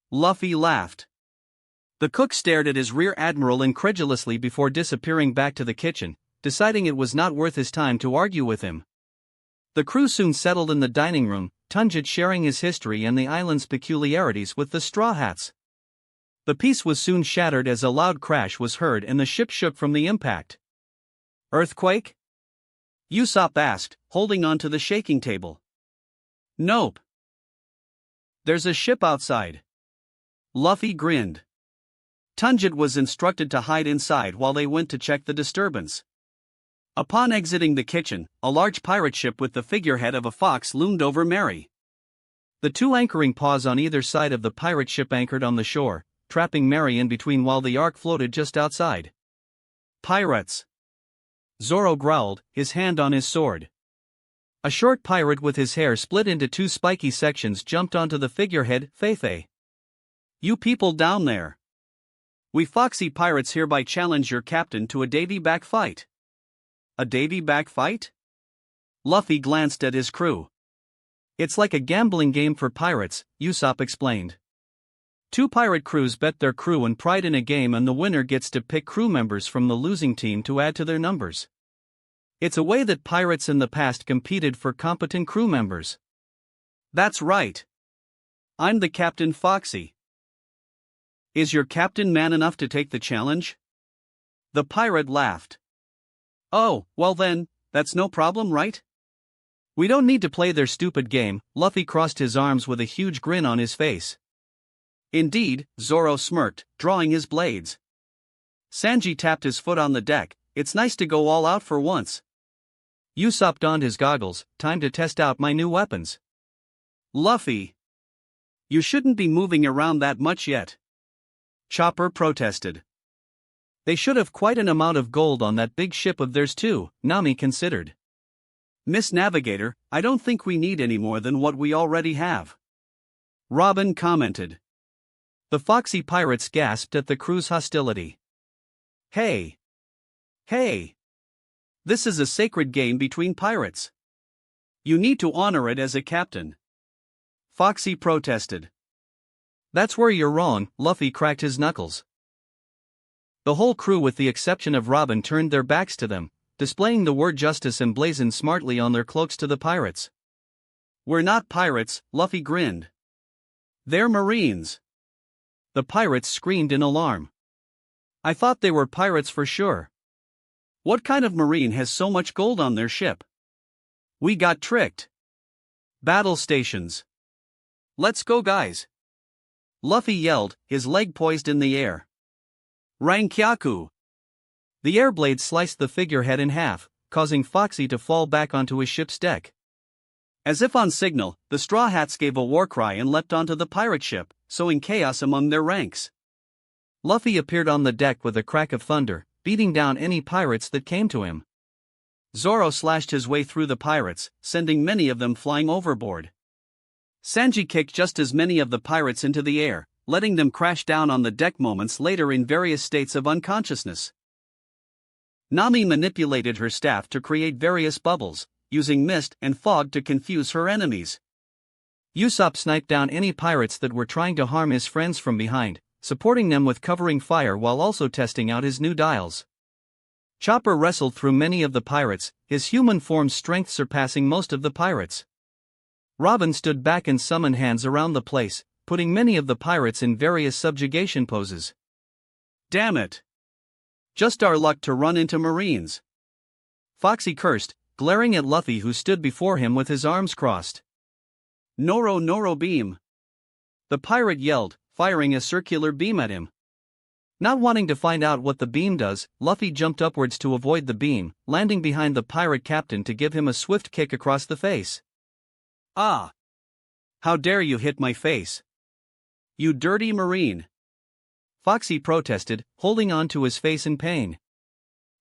Luffy laughed. The cook stared at his rear admiral incredulously before disappearing back to the kitchen, deciding it was not worth his time to argue with him. The crew soon settled in the dining room, Tunjit sharing his history and the island's peculiarities with the Straw Hats. The peace was soon shattered as a loud crash was heard and the ship shook from the impact. Earthquake? Usopp asked, holding on to the shaking table. Nope. There's a ship outside. Luffy grinned. Tunjit was instructed to hide inside while they went to check the disturbance. Upon exiting the kitchen, a large pirate ship with the figurehead of a fox loomed over Mary. The two anchoring paws on either side of the pirate ship anchored on the shore, trapping Mary in between while the Ark floated just outside. Pirates! Zoro growled, his hand on his sword. A short pirate with his hair split into two spiky sections jumped onto the figurehead, Feifei. You people down there! We Foxy Pirates hereby challenge your captain to a davy-back fight. A davy-back fight? Luffy glanced at his crew. It's like a gambling game for pirates, Usopp explained. Two pirate crews bet their crew and pride in a game and the winner gets to pick crew members from the losing team to add to their numbers. It's a way that pirates in the past competed for competent crew members. That's right. I'm the Captain Foxy. Is your captain man enough to take the challenge? The pirate laughed. Oh, well then, that's no problem, right? We don't need to play their stupid game. Luffy crossed his arms with a huge grin on his face. Indeed, Zoro smirked, drawing his blades. Sanji tapped his foot on the deck. It's nice to go all out for once. Usopp donned his goggles. Time to test out my new weapons. Luffy! You shouldn't be moving around that much yet. Chopper protested. They should have quite an amount of gold on that big ship of theirs too, Nami considered. Miss Navigator, I don't think we need any more than what we already have. Robin commented. The Foxy Pirates gasped at the crew's hostility. Hey! Hey! This is a sacred game between pirates. You need to honor it as a captain. Foxy protested. That's where you're wrong, Luffy cracked his knuckles. The whole crew with the exception of Robin turned their backs to them, displaying the word justice emblazoned smartly on their cloaks to the pirates. We're not pirates, Luffy grinned. They're Marines. The pirates screamed in alarm. I thought they were pirates for sure. What kind of Marine has so much gold on their ship? We got tricked. Battle stations. Let's go, guys. Luffy yelled, his leg poised in the air. Rankyaku! The air blade sliced the figurehead in half, causing Foxy to fall back onto his ship's deck. As if on signal, the Straw Hats gave a war cry and leapt onto the pirate ship, sowing chaos among their ranks. Luffy appeared on the deck with a crack of thunder, beating down any pirates that came to him. Zoro slashed his way through the pirates, sending many of them flying overboard. Sanji kicked just as many of the pirates into the air, letting them crash down on the deck moments later in various states of unconsciousness. Nami manipulated her staff to create various bubbles, using mist and fog to confuse her enemies. Usopp sniped down any pirates that were trying to harm his friends from behind, supporting them with covering fire while also testing out his new dials. Chopper wrestled through many of the pirates, his human form's strength surpassing most of the pirates. Robin stood back and summoned hands around the place, putting many of the pirates in various subjugation poses. Damn it! Just our luck to run into Marines. Foxy cursed, glaring at Luffy who stood before him with his arms crossed. Noro beam! The pirate yelled, firing a circular beam at him. Not wanting to find out what the beam does, Luffy jumped upwards to avoid the beam, landing behind the pirate captain to give him a swift kick across the face. Ah! How dare you hit my face! You dirty Marine! Foxy protested, holding on to his face in pain.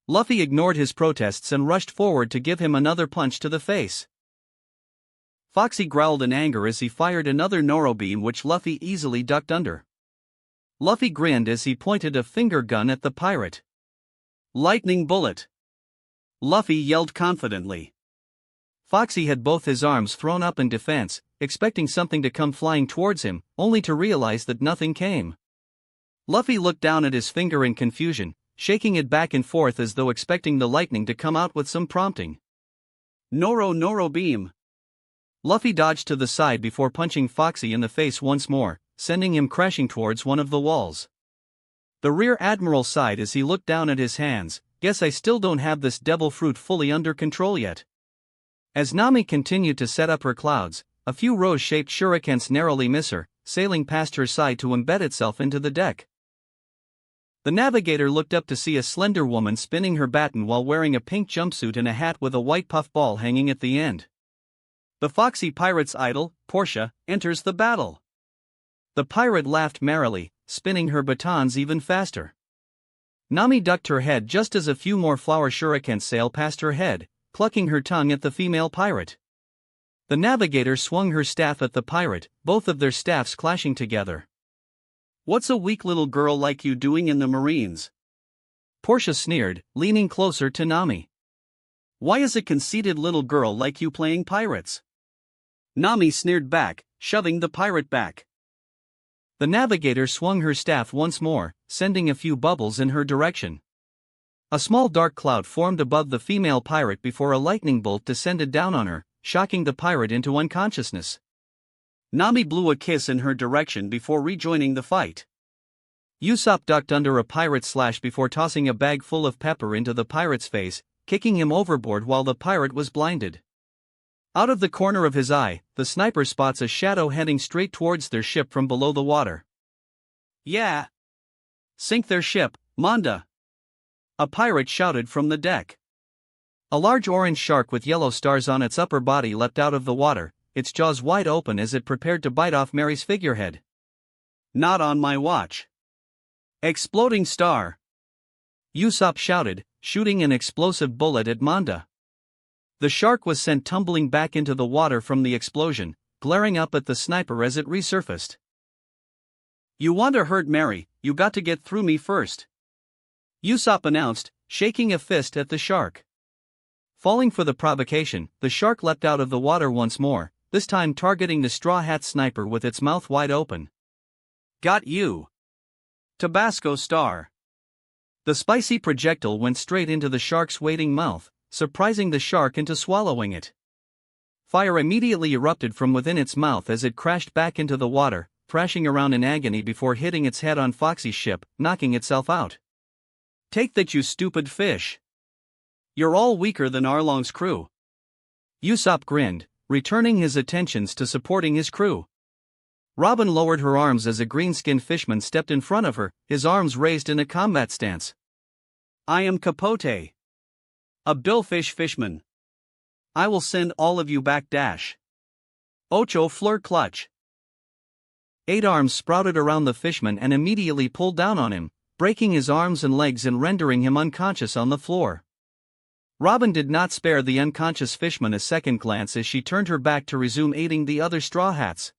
Luffy ignored his protests and rushed forward to give him another punch to the face. Foxy growled in anger as he fired another Noro beam which Luffy easily ducked under. Luffy grinned as he pointed a finger gun at the pirate. Lightning bullet! Luffy yelled confidently. Foxy had both his arms thrown up in defense, expecting something to come flying towards him, only to realize that nothing came. Luffy looked down at his finger in confusion, shaking it back and forth as though expecting the lightning to come out with some prompting. Noro beam. Luffy dodged to the side before punching Foxy in the face once more, sending him crashing towards one of the walls. The Rear Admiral sighed as he looked down at his hands. Guess I still don't have this devil fruit fully under control yet. As Nami continued to set up her clouds, a few rose-shaped shurikens narrowly miss her, sailing past her side to embed itself into the deck. The navigator looked up to see a slender woman spinning her baton while wearing a pink jumpsuit and a hat with a white puff ball hanging at the end. The foxy pirate's idol, Portia, enters the battle. The pirate laughed merrily, spinning her batons even faster. Nami ducked her head just as a few more flower shurikens sailed past her head, clucking her tongue at the female pirate. The navigator swung her staff at the pirate, both of their staffs clashing together. "What's a weak little girl like you doing in the Marines?" Portia sneered, leaning closer to Nami. "Why is a conceited little girl like you playing pirates?" Nami sneered back, shoving the pirate back. The navigator swung her staff once more, sending a few bubbles in her direction. A small dark cloud formed above the female pirate before a lightning bolt descended down on her, shocking the pirate into unconsciousness. Nami blew a kiss in her direction before rejoining the fight. Usopp ducked under a pirate slash before tossing a bag full of pepper into the pirate's face, kicking him overboard while the pirate was blinded. Out of the corner of his eye, the sniper spots a shadow heading straight towards their ship from below the water. "Yeah! Sink their ship, Manda!" a pirate shouted from the deck. A large orange shark with yellow stars on its upper body leapt out of the water, its jaws wide open as it prepared to bite off Mary's figurehead. "Not on my watch!" "Exploding star!" Usopp shouted, shooting an explosive bullet at Manda. The shark was sent tumbling back into the water from the explosion, glaring up at the sniper as it resurfaced. "You want to hurt Mary, you got to get through me first," Usopp announced, shaking a fist at the shark. Falling for the provocation, the shark leapt out of the water once more, this time targeting the Straw Hat sniper with its mouth wide open. "Got you! Tabasco star!" The spicy projectile went straight into the shark's waiting mouth, surprising the shark into swallowing it. Fire immediately erupted from within its mouth as it crashed back into the water, thrashing around in agony before hitting its head on Foxy's ship, knocking itself out. "Take that, you stupid fish! You're all weaker than Arlong's crew." Usopp grinned, returning his attentions to supporting his crew. Robin lowered her arms as a green-skinned fishman stepped in front of her, his arms raised in a combat stance. "I am Capote, a billfish fishman. I will send all of you back dash. Ocho fleur clutch." 8 arms sprouted around the fishman and immediately pulled down on him, breaking his arms and legs and rendering him unconscious on the floor. Robin did not spare the unconscious fishman a second glance as she turned her back to resume aiding the other Straw Hats.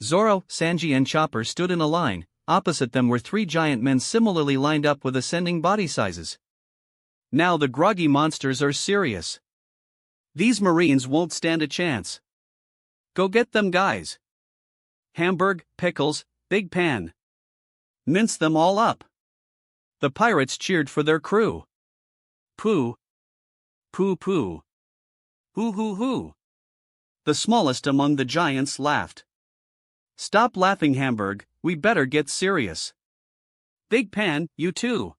Zoro, Sanji and Chopper stood in a line. Opposite them were 3 giant men similarly lined up with ascending body sizes. Now the groggy monsters are serious. These Marines won't stand a chance. Go get them, guys. Hamburg, pickles, big pan. Mince them all up. The pirates cheered for their crew. Pooh. Pooh pooh. Hoo hoo hoo. The smallest among the giants laughed. "Stop laughing, Hamburg, we better get serious. Big Pan, you too."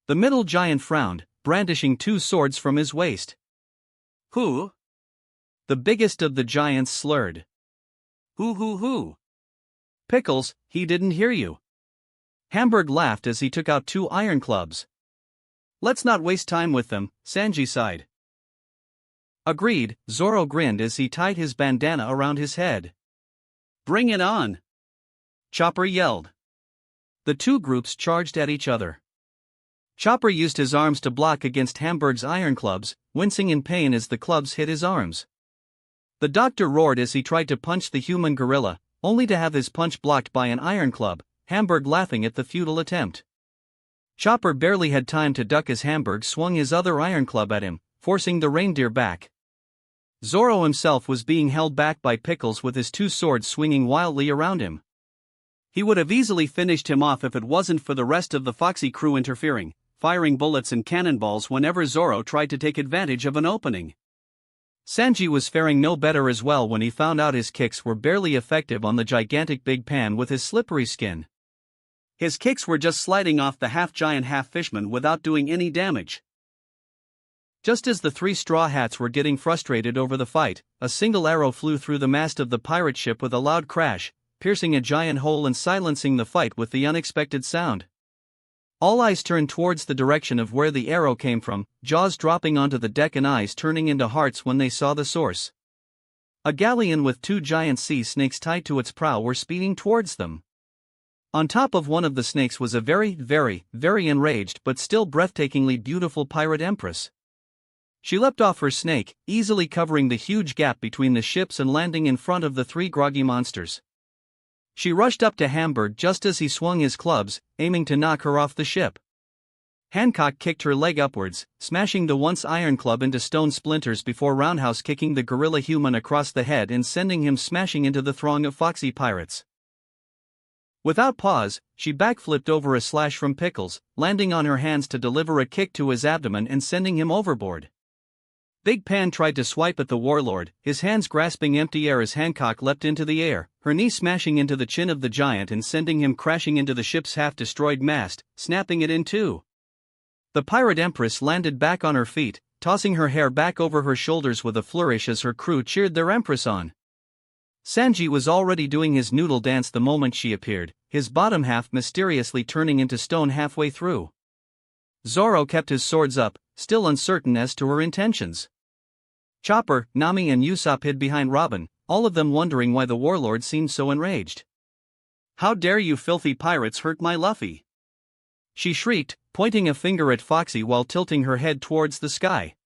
The middle giant frowned, brandishing 2 swords from his waist. "Who?" The biggest of the giants slurred. "Hoo hoo hoo. Pickles, he didn't hear you." Hamburg laughed as he took out 2 iron clubs. "Let's not waste time with them," Sanji sighed. Agreed, Zoro grinned as he tied his bandana around his head. "Bring it on!" Chopper yelled. The 2 groups charged at each other. Chopper used his arms to block against Hamburg's iron clubs, wincing in pain as the clubs hit his arms. The doctor roared as he tried to punch the human gorilla, only to have his punch blocked by an iron club, Hamburg laughing at the futile attempt. Chopper barely had time to duck as Hamburg swung his other iron club at him, forcing the reindeer back. Zoro himself was being held back by Pickles with his two swords swinging wildly around him. He would have easily finished him off if it wasn't for the rest of the Foxy crew interfering, firing bullets and cannonballs whenever Zoro tried to take advantage of an opening. Sanji was faring no better as well when he found out his kicks were barely effective on the gigantic Big Pan with his slippery skin. His kicks were just sliding off the half-giant half-fishman without doing any damage. Just as the three Straw Hats were getting frustrated over the fight, a single arrow flew through the mast of the pirate ship with a loud crash, piercing a giant hole and silencing the fight with the unexpected sound. All eyes turned towards the direction of where the arrow came from, jaws dropping onto the deck and eyes turning into hearts when they saw the source. A galleon with two giant sea snakes tied to its prow were speeding towards them. On top of one of the snakes was a very enraged but still breathtakingly beautiful pirate empress. She leapt off her snake, easily covering the huge gap between the ships and landing in front of the three groggy monsters. She rushed up to Hamburg just as he swung his clubs, aiming to knock her off the ship. Hancock kicked her leg upwards, smashing the once iron club into stone splinters before roundhouse kicking the gorilla human across the head and sending him smashing into the throng of foxy pirates. Without pause, she backflipped over a slash from Pickles, landing on her hands to deliver a kick to his abdomen and sending him overboard. Big Pan tried to swipe at the warlord, his hands grasping empty air as Hancock leapt into the air, her knee smashing into the chin of the giant and sending him crashing into the ship's half-destroyed mast, snapping it in two. The pirate empress landed back on her feet, tossing her hair back over her shoulders with a flourish as her crew cheered their empress on. Sanji was already doing his noodle dance the moment she appeared, his bottom half mysteriously turning into stone halfway through. Zoro kept his swords up, still uncertain as to her intentions. Chopper, Nami and Usopp hid behind Robin, all of them wondering why the warlord seemed so enraged. "How dare you filthy pirates hurt my Luffy?" she shrieked, pointing a finger at Foxy while tilting her head towards the sky.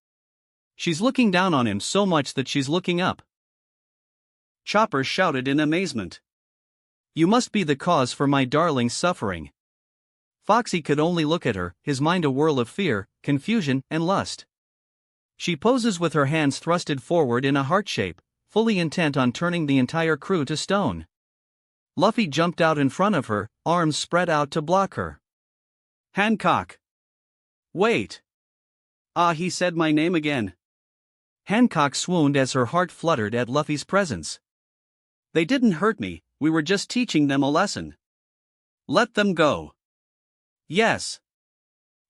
"She's looking down on him so much that she's looking up." Chopper shouted in amazement. "You must be the cause for my darling's suffering." Foxy could only look at her, his mind a whirl of fear, confusion, and lust. She poses with her hands thrusted forward in a heart shape, fully intent on turning the entire crew to stone. Luffy jumped out in front of her, arms spread out to block her. "Hancock! Wait!" "Ah, he said my name again." Hancock swooned as her heart fluttered at Luffy's presence. "They didn't hurt me, we were just teaching them a lesson. Let them go." "Yes.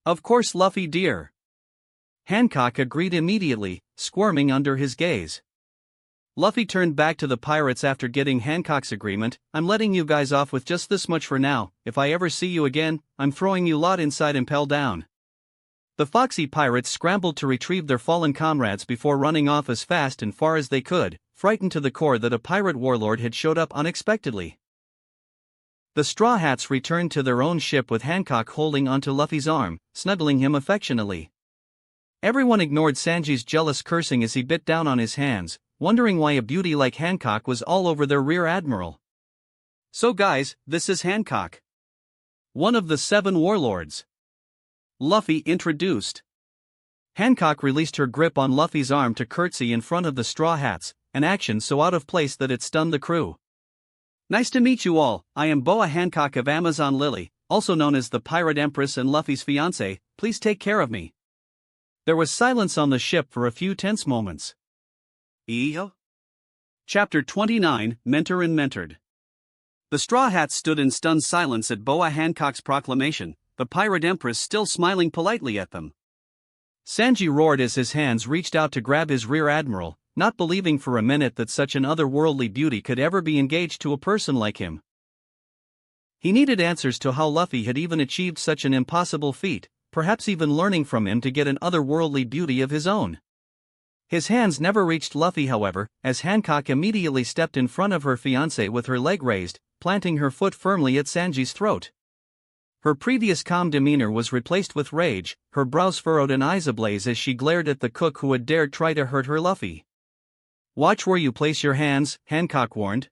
Of course, Luffy dear." Hancock agreed immediately, squirming under his gaze. Luffy turned back to the pirates after getting Hancock's agreement. "I'm letting you guys off with just this much for now. If I ever see you again, I'm throwing you lot inside and Impel down." The foxy pirates scrambled to retrieve their fallen comrades before running off as fast and far as they could, frightened to the core that a pirate warlord had showed up unexpectedly. The Straw Hats returned to their own ship with Hancock holding onto Luffy's arm, snuggling him affectionately. Everyone ignored Sanji's jealous cursing as he bit down on his hands, wondering why a beauty like Hancock was all over their rear admiral. "So guys, this is Hancock. One of the 7 warlords," Luffy introduced. Hancock released her grip on Luffy's arm to curtsy in front of the Straw Hats, an action so out of place that it stunned the crew. "Nice to meet you all, I am Boa Hancock of Amazon Lily, also known as the Pirate Empress and Luffy's fiancé, please take care of me." There was silence on the ship for a few tense moments. Chapter 29, Mentor and Mentored. The Straw Hats stood in stunned silence at Boa Hancock's proclamation, the Pirate Empress still smiling politely at them. Sanji roared as his hands reached out to grab his rear admiral, not believing for a minute that such an otherworldly beauty could ever be engaged to a person like him. He needed answers to how Luffy had even achieved such an impossible feat, perhaps even learning from him to get an otherworldly beauty of his own. His hands never reached Luffy, however, as Hancock immediately stepped in front of her fiancé with her leg raised, planting her foot firmly at Sanji's throat. Her previous calm demeanor was replaced with rage, her brows furrowed and eyes ablaze as she glared at the cook who had dared try to hurt her Luffy. "Watch where you place your hands," Hancock warned.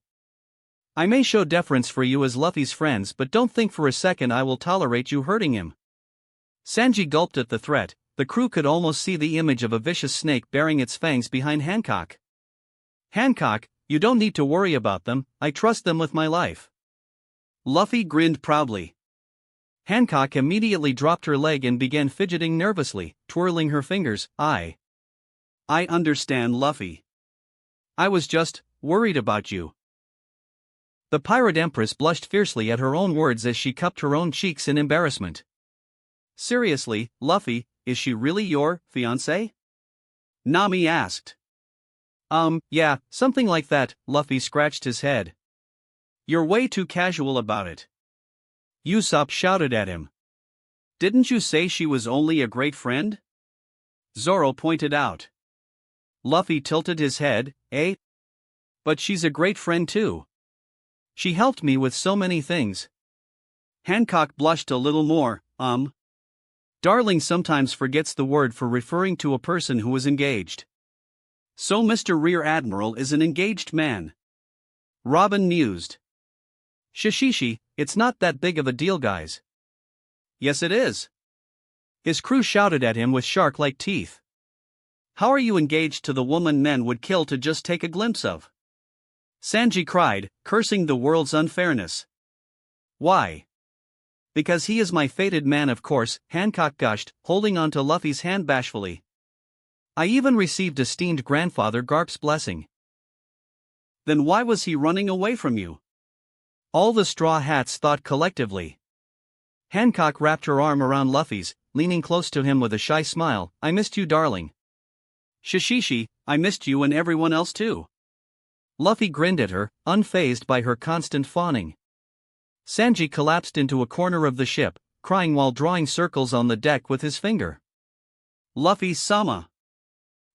"I may show deference for you as Luffy's friends, but don't think for a second I will tolerate you hurting him." Sanji gulped at the threat, the crew could almost see the image of a vicious snake bearing its fangs behind Hancock. "Hancock, you don't need to worry about them, I trust them with my life." Luffy grinned proudly. Hancock immediately dropped her leg and began fidgeting nervously, twirling her fingers. I understand, Luffy. I was just worried about you." The Pirate Empress blushed fiercely at her own words as she cupped her own cheeks in embarrassment. "Seriously, Luffy, is she really your fiancée?" Nami asked. Yeah, something like that," Luffy scratched his head. "You're way too casual about it." Usopp shouted at him. "Didn't you say she was only a great friend?" Zoro pointed out. Luffy tilted his head. But she's a great friend too. She helped me with so many things." Hancock blushed a little more. Darling sometimes forgets the word for referring to a person who is engaged. "So Mr. Rear Admiral is an engaged man," Robin mused. "Shishishi, it's not that big of a deal, guys." "Yes it is." His crew shouted at him with shark-like teeth. "How are you engaged to the woman men would kill to just take a glimpse of?" Sanji cried, cursing the world's unfairness. "Why?" "Because he is my fated man, of course," Hancock gushed, holding onto Luffy's hand bashfully. "I even received esteemed grandfather Garp's blessing." "Then why was he running away from you?" All the Straw Hats thought collectively. Hancock wrapped her arm around Luffy's, leaning close to him with a shy smile. "I missed you, darling." "Shishishi, I missed you and everyone else too." Luffy grinned at her, unfazed by her constant fawning. Sanji collapsed into a corner of the ship, crying while drawing circles on the deck with his finger. "Luffy-sama!"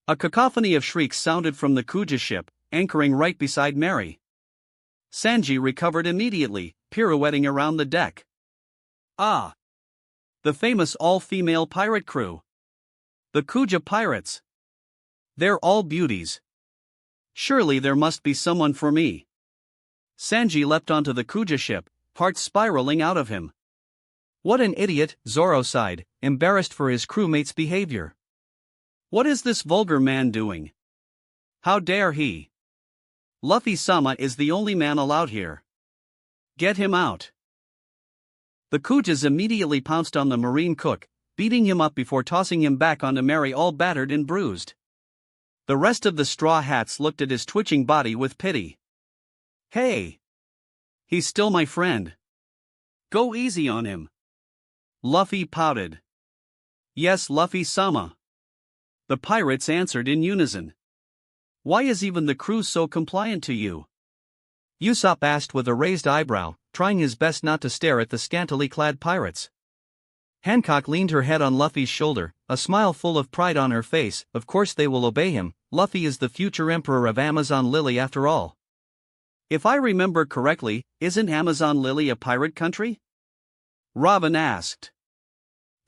A cacophony of shrieks sounded from the Kuja ship, anchoring right beside Mary. Sanji recovered immediately, pirouetting around the deck. "Ah! The famous all-female pirate crew! The Kuja pirates! They're all beauties. Surely there must be someone for me." Sanji leapt onto the Kuja ship, heart spiraling out of him. "What an idiot," Zoro sighed, embarrassed for his crewmate's behavior. "What is this vulgar man doing? How dare he? Luffy-sama is the only man allowed here. Get him out." The Kujas immediately pounced on the marine cook, beating him up before tossing him back onto Mary all battered and bruised. The rest of the Straw Hats looked at his twitching body with pity. "Hey! He's still my friend. Go easy on him." Luffy pouted. "Yes, Luffy-sama." The pirates answered in unison. "Why is even the crew so compliant to you?" Usopp asked with a raised eyebrow, trying his best not to stare at the scantily clad pirates. Hancock leaned her head on Luffy's shoulder, a smile full of pride on her face. "Of course they will obey him, Luffy is the future emperor of Amazon Lily after all." "If I remember correctly, isn't Amazon Lily a pirate country?" Robin asked.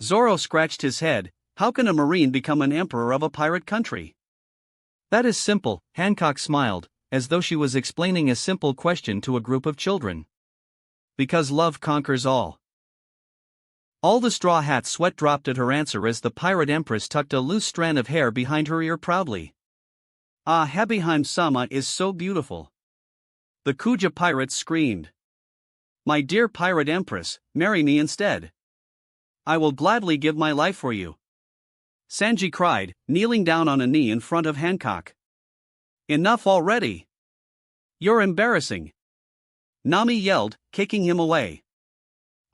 Zoro scratched his head. How can a marine become an emperor of a pirate country? "That is simple," Hancock smiled, as though she was explaining a simple question to a group of children. "Because love conquers all." All the Straw Hats' sweat dropped at her answer as the Pirate Empress tucked a loose strand of hair behind her ear proudly. "Ah, Hebiheim-sama is so beautiful." The Kuja pirates screamed. "My dear Pirate Empress, marry me instead. I will gladly give my life for you." Sanji cried, kneeling down on a knee in front of Hancock. "Enough already! You're embarrassing!" Nami yelled, kicking him away.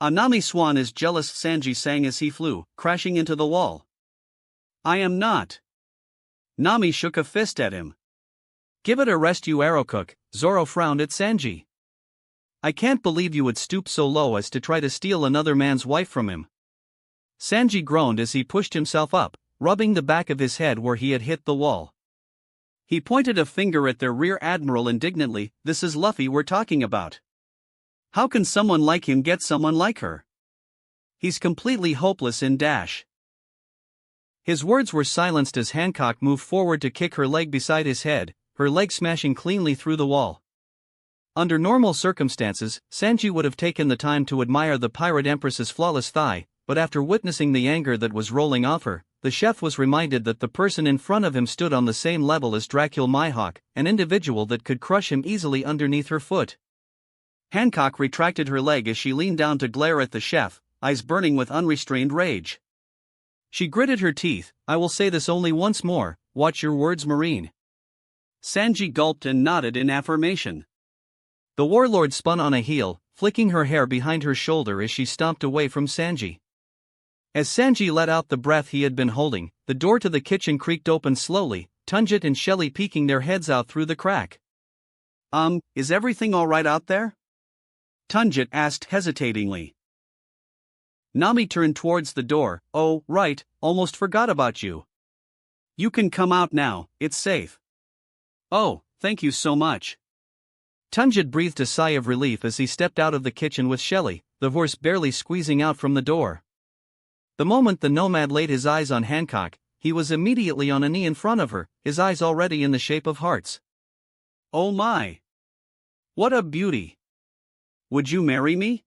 "A Nami swan is jealous," Sanji sang as he flew, crashing into the wall. "I am not." Nami shook a fist at him. "Give it a rest, you arrowcook," Zoro frowned at Sanji. "I can't believe you would stoop so low as to try to steal another man's wife from him." Sanji groaned as he pushed himself up, rubbing the back of his head where he had hit the wall. He pointed a finger at their rear admiral indignantly. "This is Luffy we're talking about. How can someone like him get someone like her? He's completely hopeless in dash." His words were silenced as Hancock moved forward to kick her leg beside his head, her leg smashing cleanly through the wall. Under normal circumstances, Sanji would have taken the time to admire the Pirate Empress's flawless thigh, but after witnessing the anger that was rolling off her, the chef was reminded that the person in front of him stood on the same level as Dracula Mihawk, an individual that could crush him easily underneath her foot. Hancock retracted her leg as she leaned down to glare at the chef, eyes burning with unrestrained rage. She gritted her teeth. "I will say this only once more, watch your words, Marine." Sanji gulped and nodded in affirmation. The warlord spun on a heel, flicking her hair behind her shoulder as she stomped away from Sanji. As Sanji let out the breath he had been holding, the door to the kitchen creaked open slowly, Tunjit and Shelly peeking their heads out through the crack. Is everything all right out there?" Tunjit asked hesitatingly. Nami turned towards the door. "Oh, right, almost forgot about you. You can come out now, it's safe." "Oh, thank you so much." Tunjit breathed a sigh of relief as he stepped out of the kitchen with Shelly, the horse barely squeezing out from the door. The moment the nomad laid his eyes on Hancock, he was immediately on a knee in front of her, his eyes already in the shape of hearts. "Oh my! What a beauty! Would you marry me?"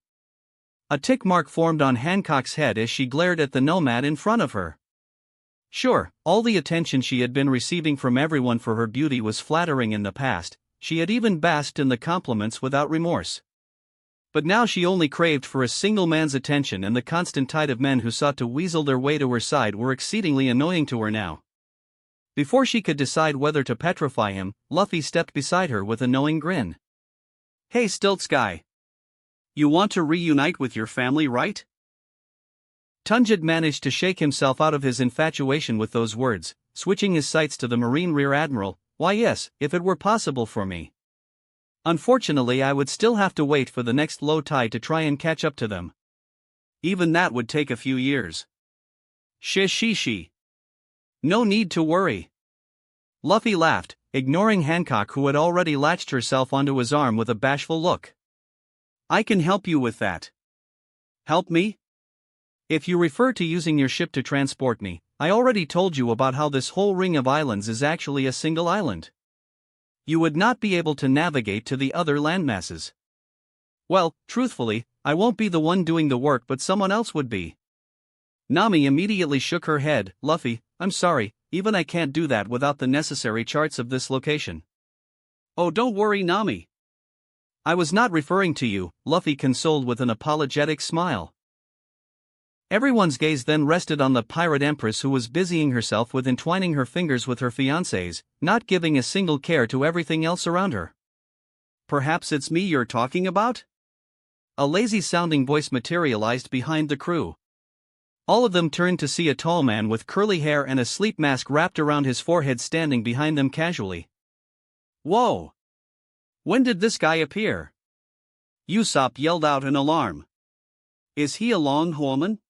A tick mark formed on Hancock's head as she glared at the nomad in front of her. Sure, all the attention she had been receiving from everyone for her beauty was flattering in the past, she had even basked in the compliments without remorse. But now she only craved for a single man's attention, and the constant tide of men who sought to weasel their way to her side were exceedingly annoying to her now. Before she could decide whether to petrify him, Luffy stepped beside her with a knowing grin. "Hey Stilts guy. You want to reunite with your family, right?" Tunjit managed to shake himself out of his infatuation with those words, switching his sights to the Marine Rear Admiral. "Why yes, if it were possible for me. Unfortunately I would still have to wait for the next low tide to try and catch up to them. Even that would take a few years." Shishi. "No need to worry." Luffy laughed, ignoring Hancock, who had already latched herself onto his arm with a bashful look. "I can help you with that." "Help me?" "If you refer to using your ship to transport me, I already told you about how this whole ring of islands is actually a single island. You would not be able to navigate to the other landmasses." "Well, truthfully, I won't be the one doing the work, but someone else would be." Nami immediately shook her head. "Luffy, I'm sorry, even I can't do that without the necessary charts of this location." "Oh, don't worry, Nami. I was not referring to you," Luffy consoled with an apologetic smile. Everyone's gaze then rested on the pirate empress, who was busying herself with entwining her fingers with her fiancés, not giving a single care to everything else around her. "Perhaps it's me you're talking about?" A lazy-sounding voice materialized behind the crew. All of them turned to see a tall man with curly hair and a sleep mask wrapped around his forehead standing behind them casually. "Whoa! When did this guy appear?" Usopp yelled out in alarm. "Is he a Longhornman?"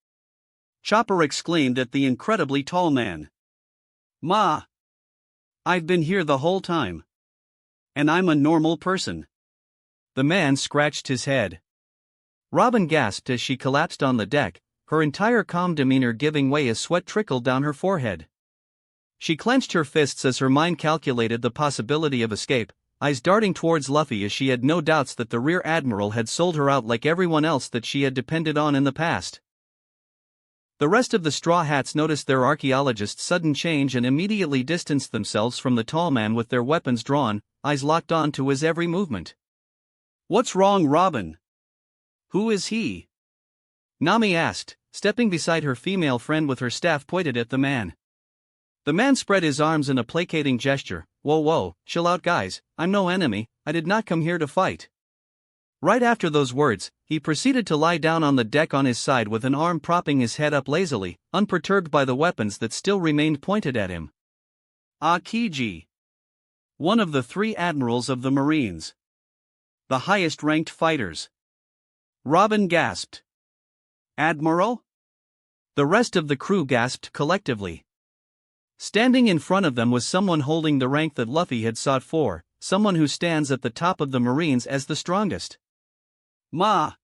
Chopper exclaimed at the incredibly tall man. "Ma! I've been here the whole time. And I'm a normal person." The man scratched his head. Robin gasped as she collapsed on the deck, her entire calm demeanor giving way as sweat trickled down her forehead. She clenched her fists as her mind calculated the possibility of escape, eyes darting towards Luffy, as she had no doubts that the Rear Admiral had sold her out like everyone else that she had depended on in the past. The rest of the Straw Hats noticed their archaeologist's sudden change and immediately distanced themselves from the tall man with their weapons drawn, eyes locked on to his every movement. "What's wrong, Robin? Who is he?" Nami asked, stepping beside her female friend with her staff pointed at the man. The man spread his arms in a placating gesture. Whoa, chill out guys, I'm no enemy, I did not come here to fight." Right after those words, he proceeded to lie down on the deck on his side with an arm propping his head up lazily, unperturbed by the weapons that still remained pointed at him. Aokiji. One of the 3 admirals of the Marines. The highest-ranked fighters. Robin gasped. "Admiral?" The rest of the crew gasped collectively. Standing in front of them was someone holding the rank that Luffy had sought for, someone who stands at the top of the Marines as the strongest. "Ma!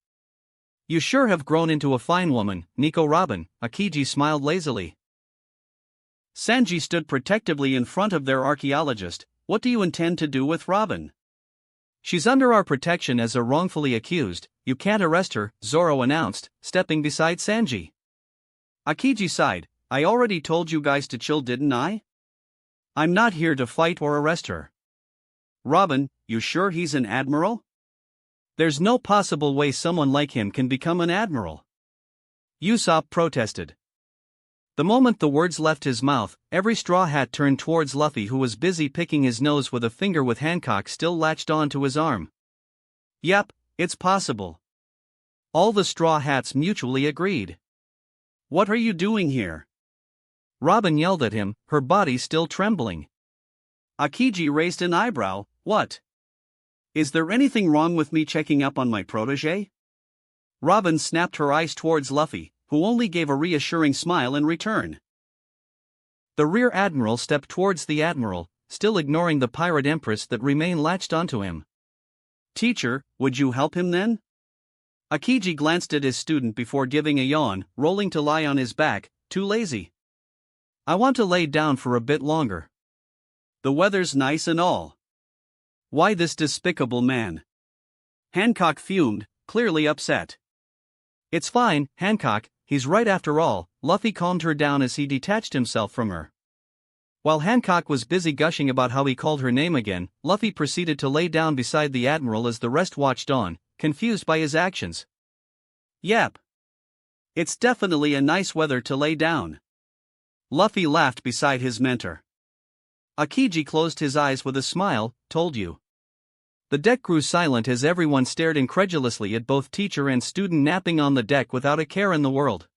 You sure have grown into a fine woman, Nico Robin," Aokiji smiled lazily. Sanji stood protectively in front of their archaeologist. "What do you intend to do with Robin?" "She's under our protection as a wrongfully accused, you can't arrest her," Zoro announced, stepping beside Sanji. Aokiji sighed. I already told you guys to chill, didn't I? I'm not here to fight or arrest her. Robin, you sure he's an admiral? There's no possible way someone like him can become an admiral. Usopp protested. The moment the words left his mouth, every Straw Hat turned towards Luffy, who was busy picking his nose with a finger with Hancock still latched onto his arm. Yep, it's possible. All the Straw Hats mutually agreed. What are you doing here? Robin yelled at him, her body still trembling. Aokiji raised an eyebrow. What? Is there anything wrong with me checking up on my protege? Robin snapped her eyes towards Luffy, who only gave a reassuring smile in return. The Rear Admiral stepped towards the Admiral, still ignoring the Pirate Empress that remained latched onto him. Teacher, would you help him then? Aokiji glanced at his student before giving a yawn, rolling to lie on his back, too lazy. I want to lay down for a bit longer. The weather's nice and all. Why this despicable man? Hancock fumed, clearly upset. It's fine, Hancock, he's right after all, Luffy calmed her down as he detached himself from her. While Hancock was busy gushing about how he called her name again, Luffy proceeded to lay down beside the Admiral as the rest watched on, confused by his actions. Yep. It's definitely a nice weather to lay down. Luffy laughed beside his mentor. Aokiji closed his eyes with a smile, told you. The deck grew silent as everyone stared incredulously at both teacher and student napping on the deck without a care in the world.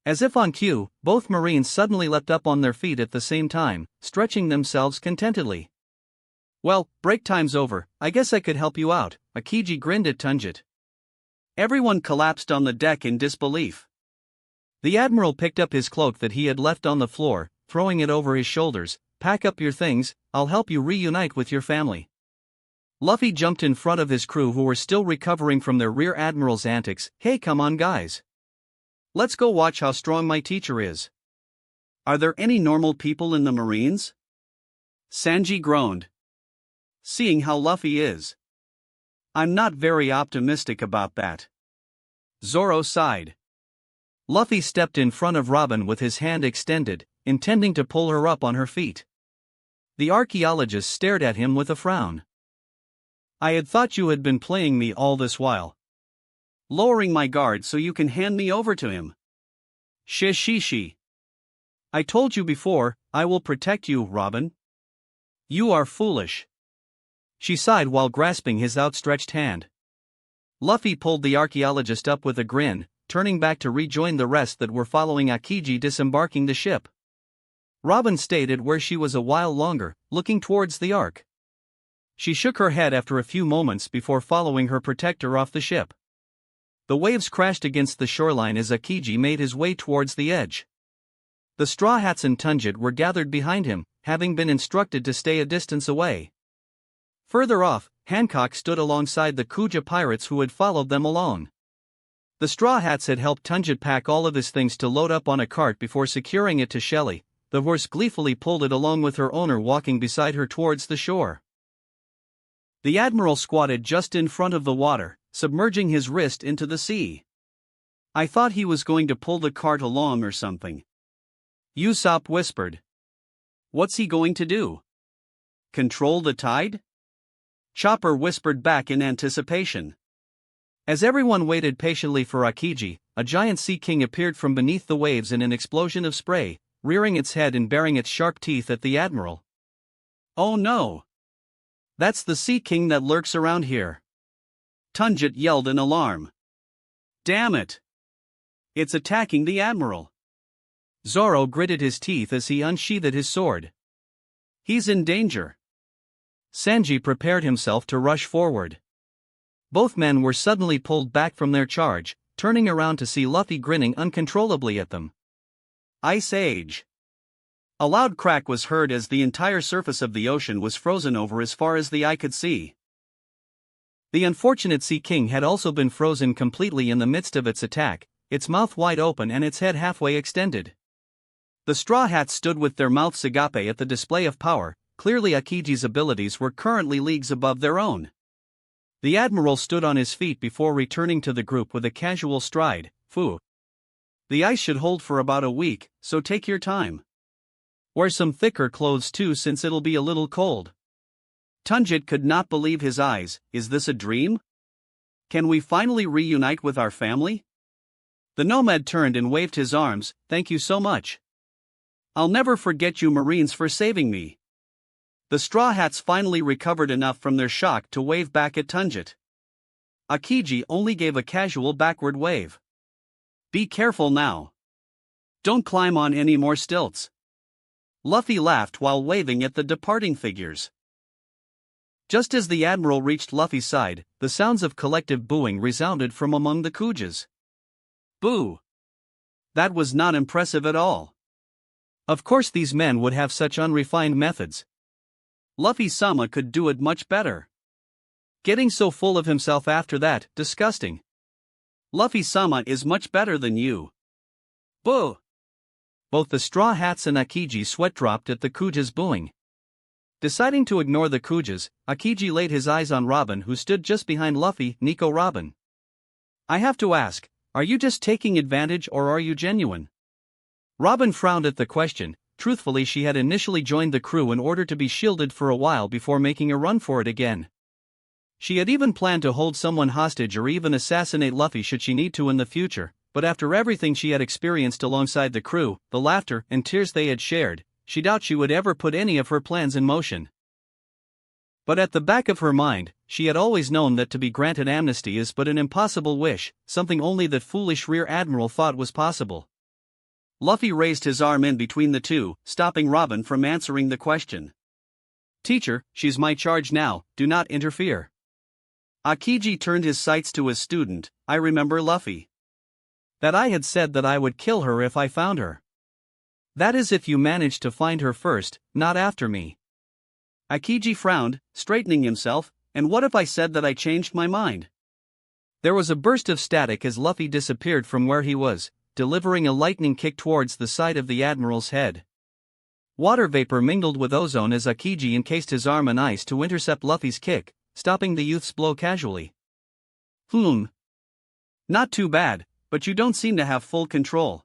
As if on cue, both Marines suddenly leapt up on their feet at the same time, stretching themselves contentedly. Well, break time's over, I guess I could help you out, Aokiji grinned at Tunjit. Everyone collapsed on the deck in disbelief. The Admiral picked up his cloak that he had left on the floor, throwing it over his shoulders. Pack up your things, I'll help you reunite with your family. Luffy jumped in front of his crew who were still recovering from their Rear Admiral's antics. Hey, come on guys. Let's go watch how strong my teacher is. Are there any normal people in the Marines? Sanji groaned. Seeing how Luffy is. I'm not very optimistic about that. Zoro sighed. Luffy stepped in front of Robin with his hand extended, intending to pull her up on her feet. The archaeologist stared at him with a frown. I had thought you had been playing me all this while. Lowering my guard so you can hand me over to him. Shishishi. I told you before, I will protect you, Robin. You are foolish. She sighed while grasping his outstretched hand. Luffy pulled the archaeologist up with a grin, turning back to rejoin the rest that were following Aokiji disembarking the ship. Robin stayed at where she was a while longer, looking towards the Ark. She shook her head after a few moments before following her protector off the ship. The waves crashed against the shoreline as Aokiji made his way towards the edge. The Straw Hats and Tunjit were gathered behind him, having been instructed to stay a distance away. Further off, Hancock stood alongside the Kuja pirates who had followed them along. The Straw Hats had helped Tunjit pack all of his things to load up on a cart before securing it to Shelly. The horse gleefully pulled it along with her owner walking beside her towards the shore. The Admiral squatted just in front of the water, submerging his wrist into the sea. I thought he was going to pull the cart along or something. Usopp whispered. What's he going to do? Control the tide? Chopper whispered back in anticipation. As everyone waited patiently for Aokiji, a giant sea king appeared from beneath the waves in an explosion of spray, rearing its head and baring its sharp teeth at the Admiral. Oh no! That's the Sea King that lurks around here. Tunjit yelled in alarm. Damn it! It's attacking the Admiral. Zoro gritted his teeth as he unsheathed his sword. He's in danger. Sanji prepared himself to rush forward. Both men were suddenly pulled back from their charge, turning around to see Luffy grinning uncontrollably at them. Ice Age. A loud crack was heard as the entire surface of the ocean was frozen over as far as the eye could see. The unfortunate Sea King had also been frozen completely in the midst of its attack, its mouth wide open and its head halfway extended. The Straw Hats stood with their mouths agape at the display of power. Clearly Akiji's abilities were currently leagues above their own. The Admiral stood on his feet before returning to the group with a casual stride. Phew. The ice should hold for about a week, so take your time. Wear some thicker clothes too since it'll be a little cold. Tunjit could not believe his eyes. Is this a dream? Can we finally reunite with our family? The nomad turned and waved his arms. Thank you so much. I'll never forget you Marines for saving me. The Straw Hats finally recovered enough from their shock to wave back at Tunjit. Aokiji only gave a casual backward wave. Be careful now. Don't climb on any more stilts. Luffy laughed while waving at the departing figures. Just as the Admiral reached Luffy's side, the sounds of collective booing resounded from among the Kujas. Boo! That was not impressive at all. Of course these men would have such unrefined methods. Luffy-sama could do it much better. Getting so full of himself after that, disgusting. Luffy-sama is much better than you. Boo! Both the Straw Hats and Aokiji sweat dropped at the Kuja's booing. Deciding to ignore the Kujas, Aokiji laid his eyes on Robin, who stood just behind Luffy. Nico Robin. I have to ask, are you just taking advantage or are you genuine? Robin frowned at the question. Truthfully, she had initially joined the crew in order to be shielded for a while before making a run for it again. She had even planned to hold someone hostage or even assassinate Luffy should she need to in the future, but after everything she had experienced alongside the crew, the laughter and tears they had shared, she doubted she would ever put any of her plans in motion. But at the back of her mind, she had always known that to be granted amnesty is but an impossible wish, something only that foolish Rear Admiral thought was possible. Luffy raised his arm in between the two, stopping Robin from answering the question. Teacher, she's my charge now, do not interfere. Aokiji turned his sights to his student. I remember Luffy. That I had said that I would kill her if I found her. That is if you managed to find her first, not after me. Aokiji frowned, straightening himself. And what if I said that I changed my mind? There was a burst of static as Luffy disappeared from where he was, delivering a lightning kick towards the side of the Admiral's head. Water vapor mingled with ozone as Aokiji encased his arm in ice to intercept Luffy's kick, stopping the youth's blow casually. Not too bad, but you don't seem to have full control.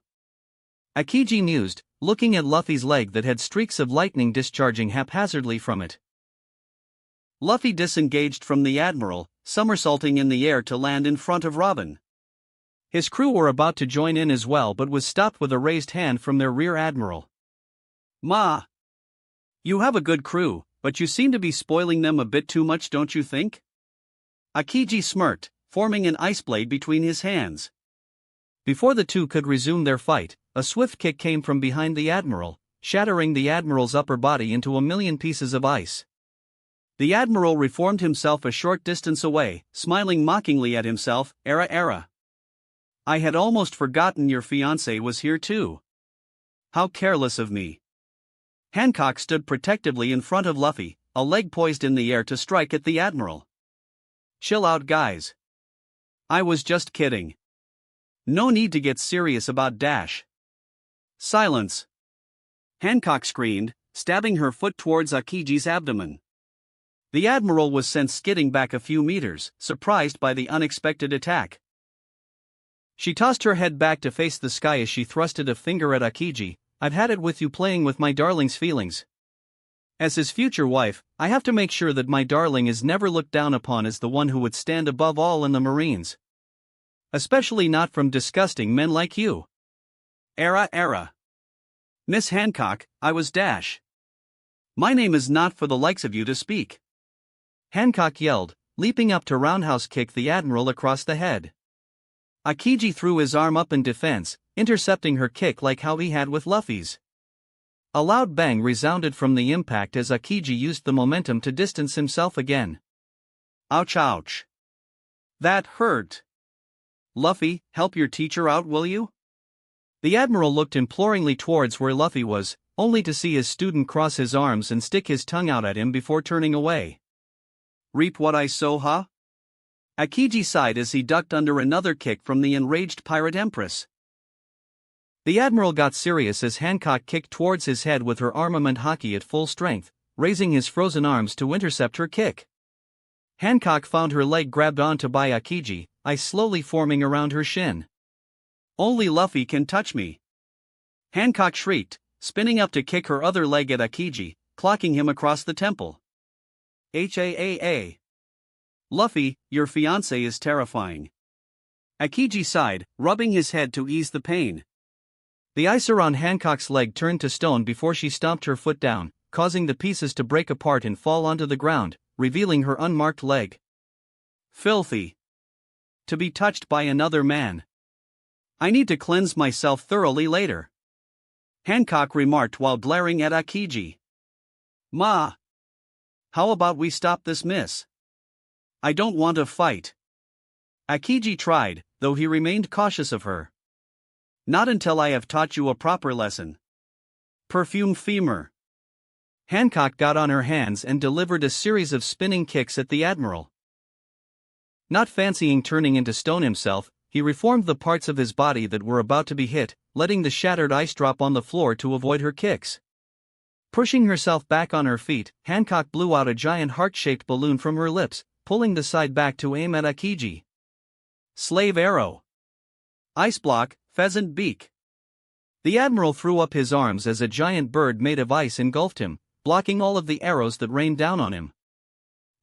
Aokiji mused, looking at Luffy's leg that had streaks of lightning discharging haphazardly from it. Luffy disengaged from the Admiral, somersaulting in the air to land in front of Robin. His crew were about to join in as well but was stopped with a raised hand from their Rear Admiral. Ma! You have a good crew, but you seem to be spoiling them a bit too much, don't you think? Aokiji smirked, forming an ice blade between his hands. Before the two could resume their fight, a swift kick came from behind the Admiral, shattering the Admiral's upper body into a million pieces of ice. The Admiral reformed himself a short distance away, smiling mockingly at himself. Era. I had almost forgotten your fiancé was here too. How careless of me. Hancock stood protectively in front of Luffy, a leg poised in the air to strike at the Admiral. Chill out, guys. I was just kidding. No need to get serious about Dash. Silence. Hancock screamed, stabbing her foot towards Akiji's abdomen. The Admiral was sent skidding back a few meters, surprised by the unexpected attack. She tossed her head back to face the sky as she thrusted a finger at Aokiji. I've had it with you playing with my darling's feelings. As his future wife, I have to make sure that my darling is never looked down upon as the one who would stand above all in the Marines. Especially not from disgusting men like you. Era. Miss Hancock, I was Dash. My name is not for the likes of you to speak. Hancock yelled, leaping up to roundhouse kick the Admiral across the head. Aokiji threw his arm up in defense, intercepting her kick like how he had with Luffy's. A loud bang resounded from the impact as Aokiji used the momentum to distance himself again. Ouch. That hurt. Luffy, help your teacher out, will you? The Admiral looked imploringly towards where Luffy was, only to see his student cross his arms and stick his tongue out at him before turning away. Reap what I sow, huh? Aokiji sighed as he ducked under another kick from the enraged pirate empress. The Admiral got serious as Hancock kicked towards his head with her armament hockey at full strength, raising his frozen arms to intercept her kick. Hancock found her leg grabbed onto by Aokiji, ice slowly forming around her shin. Only Luffy can touch me. Hancock shrieked, spinning up to kick her other leg at Aokiji, clocking him across the temple. HAAA. Luffy, your fiancé is terrifying. Aokiji sighed, rubbing his head to ease the pain. The ice around Hancock's leg turned to stone before she stomped her foot down, causing the pieces to break apart and fall onto the ground, revealing her unmarked leg. Filthy. To be touched by another man. I need to cleanse myself thoroughly later. Hancock remarked while glaring at Aokiji. Ma. How about we stop this, miss? I don't want to fight. Aokiji tried, though he remained cautious of her. Not until I have taught you a proper lesson. Perfume femur. Hancock got on her hands and delivered a series of spinning kicks at the admiral. Not fancying turning into stone himself, he reformed the parts of his body that were about to be hit, letting the shattered ice drop on the floor to avoid her kicks. Pushing herself back on her feet, Hancock blew out a giant heart-shaped balloon from her lips, pulling the side back to aim at Aokiji. Slave arrow. Ice block, pheasant beak. The admiral threw up his arms as a giant bird made of ice engulfed him, blocking all of the arrows that rained down on him.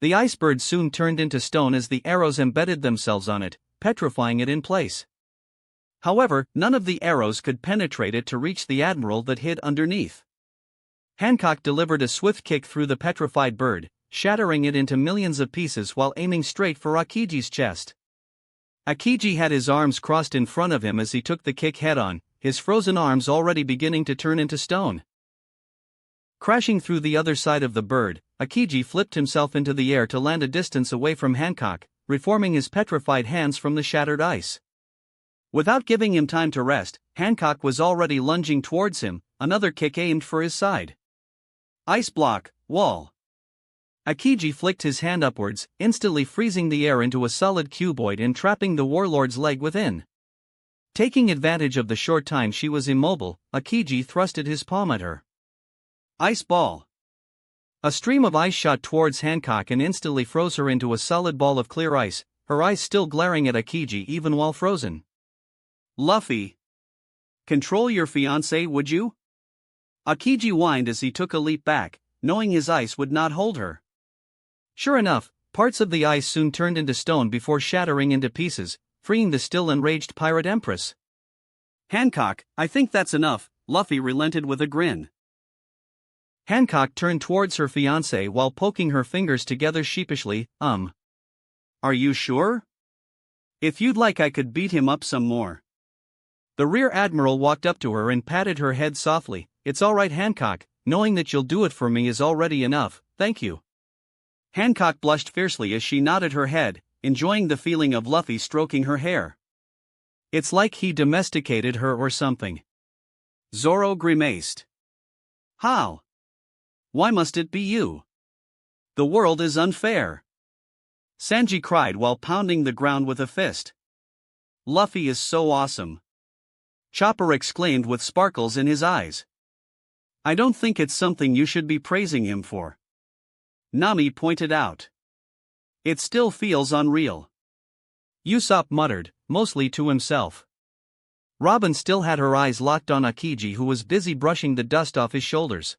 The ice bird soon turned into stone as the arrows embedded themselves on it, petrifying it in place. However, none of the arrows could penetrate it to reach the admiral that hid underneath. Hancock delivered a swift kick through the petrified bird, shattering it into millions of pieces while aiming straight for Aokiji's chest. Aokiji had his arms crossed in front of him as he took the kick head-on, his frozen arms already beginning to turn into stone. Crashing through the other side of the bird, Aokiji flipped himself into the air to land a distance away from Hancock, reforming his petrified hands from the shattered ice. Without giving him time to rest, Hancock was already lunging towards him, another kick aimed for his side. Ice block, wall. Aokiji flicked his hand upwards, instantly freezing the air into a solid cuboid and trapping the warlord's leg within. Taking advantage of the short time she was immobile, Aokiji thrusted his palm at her. Ice ball. A stream of ice shot towards Hancock and instantly froze her into a solid ball of clear ice, her eyes still glaring at Aokiji even while frozen. Luffy. Control your fiancé, would you? Aokiji whined as he took a leap back, knowing his ice would not hold her. Sure enough, parts of the ice soon turned into stone before shattering into pieces, freeing the still enraged pirate empress. Hancock, I think that's enough, Luffy relented with a grin. Hancock turned towards her fiancé while poking her fingers together sheepishly. Are you sure? If you'd like, I could beat him up some more. The rear admiral walked up to her and patted her head softly. It's all right, Hancock, knowing that you'll do it for me is already enough, thank you. Hancock blushed fiercely as she nodded her head, enjoying the feeling of Luffy stroking her hair. It's like he domesticated her or something. Zoro grimaced. How? Why must it be you? The world is unfair. Sanji cried while pounding the ground with a fist. Luffy is so awesome. Chopper exclaimed with sparkles in his eyes. I don't think it's something you should be praising him for. Nami pointed out. It still feels unreal. Usopp muttered, mostly to himself. Robin still had her eyes locked on Aokiji, who was busy brushing the dust off his shoulders.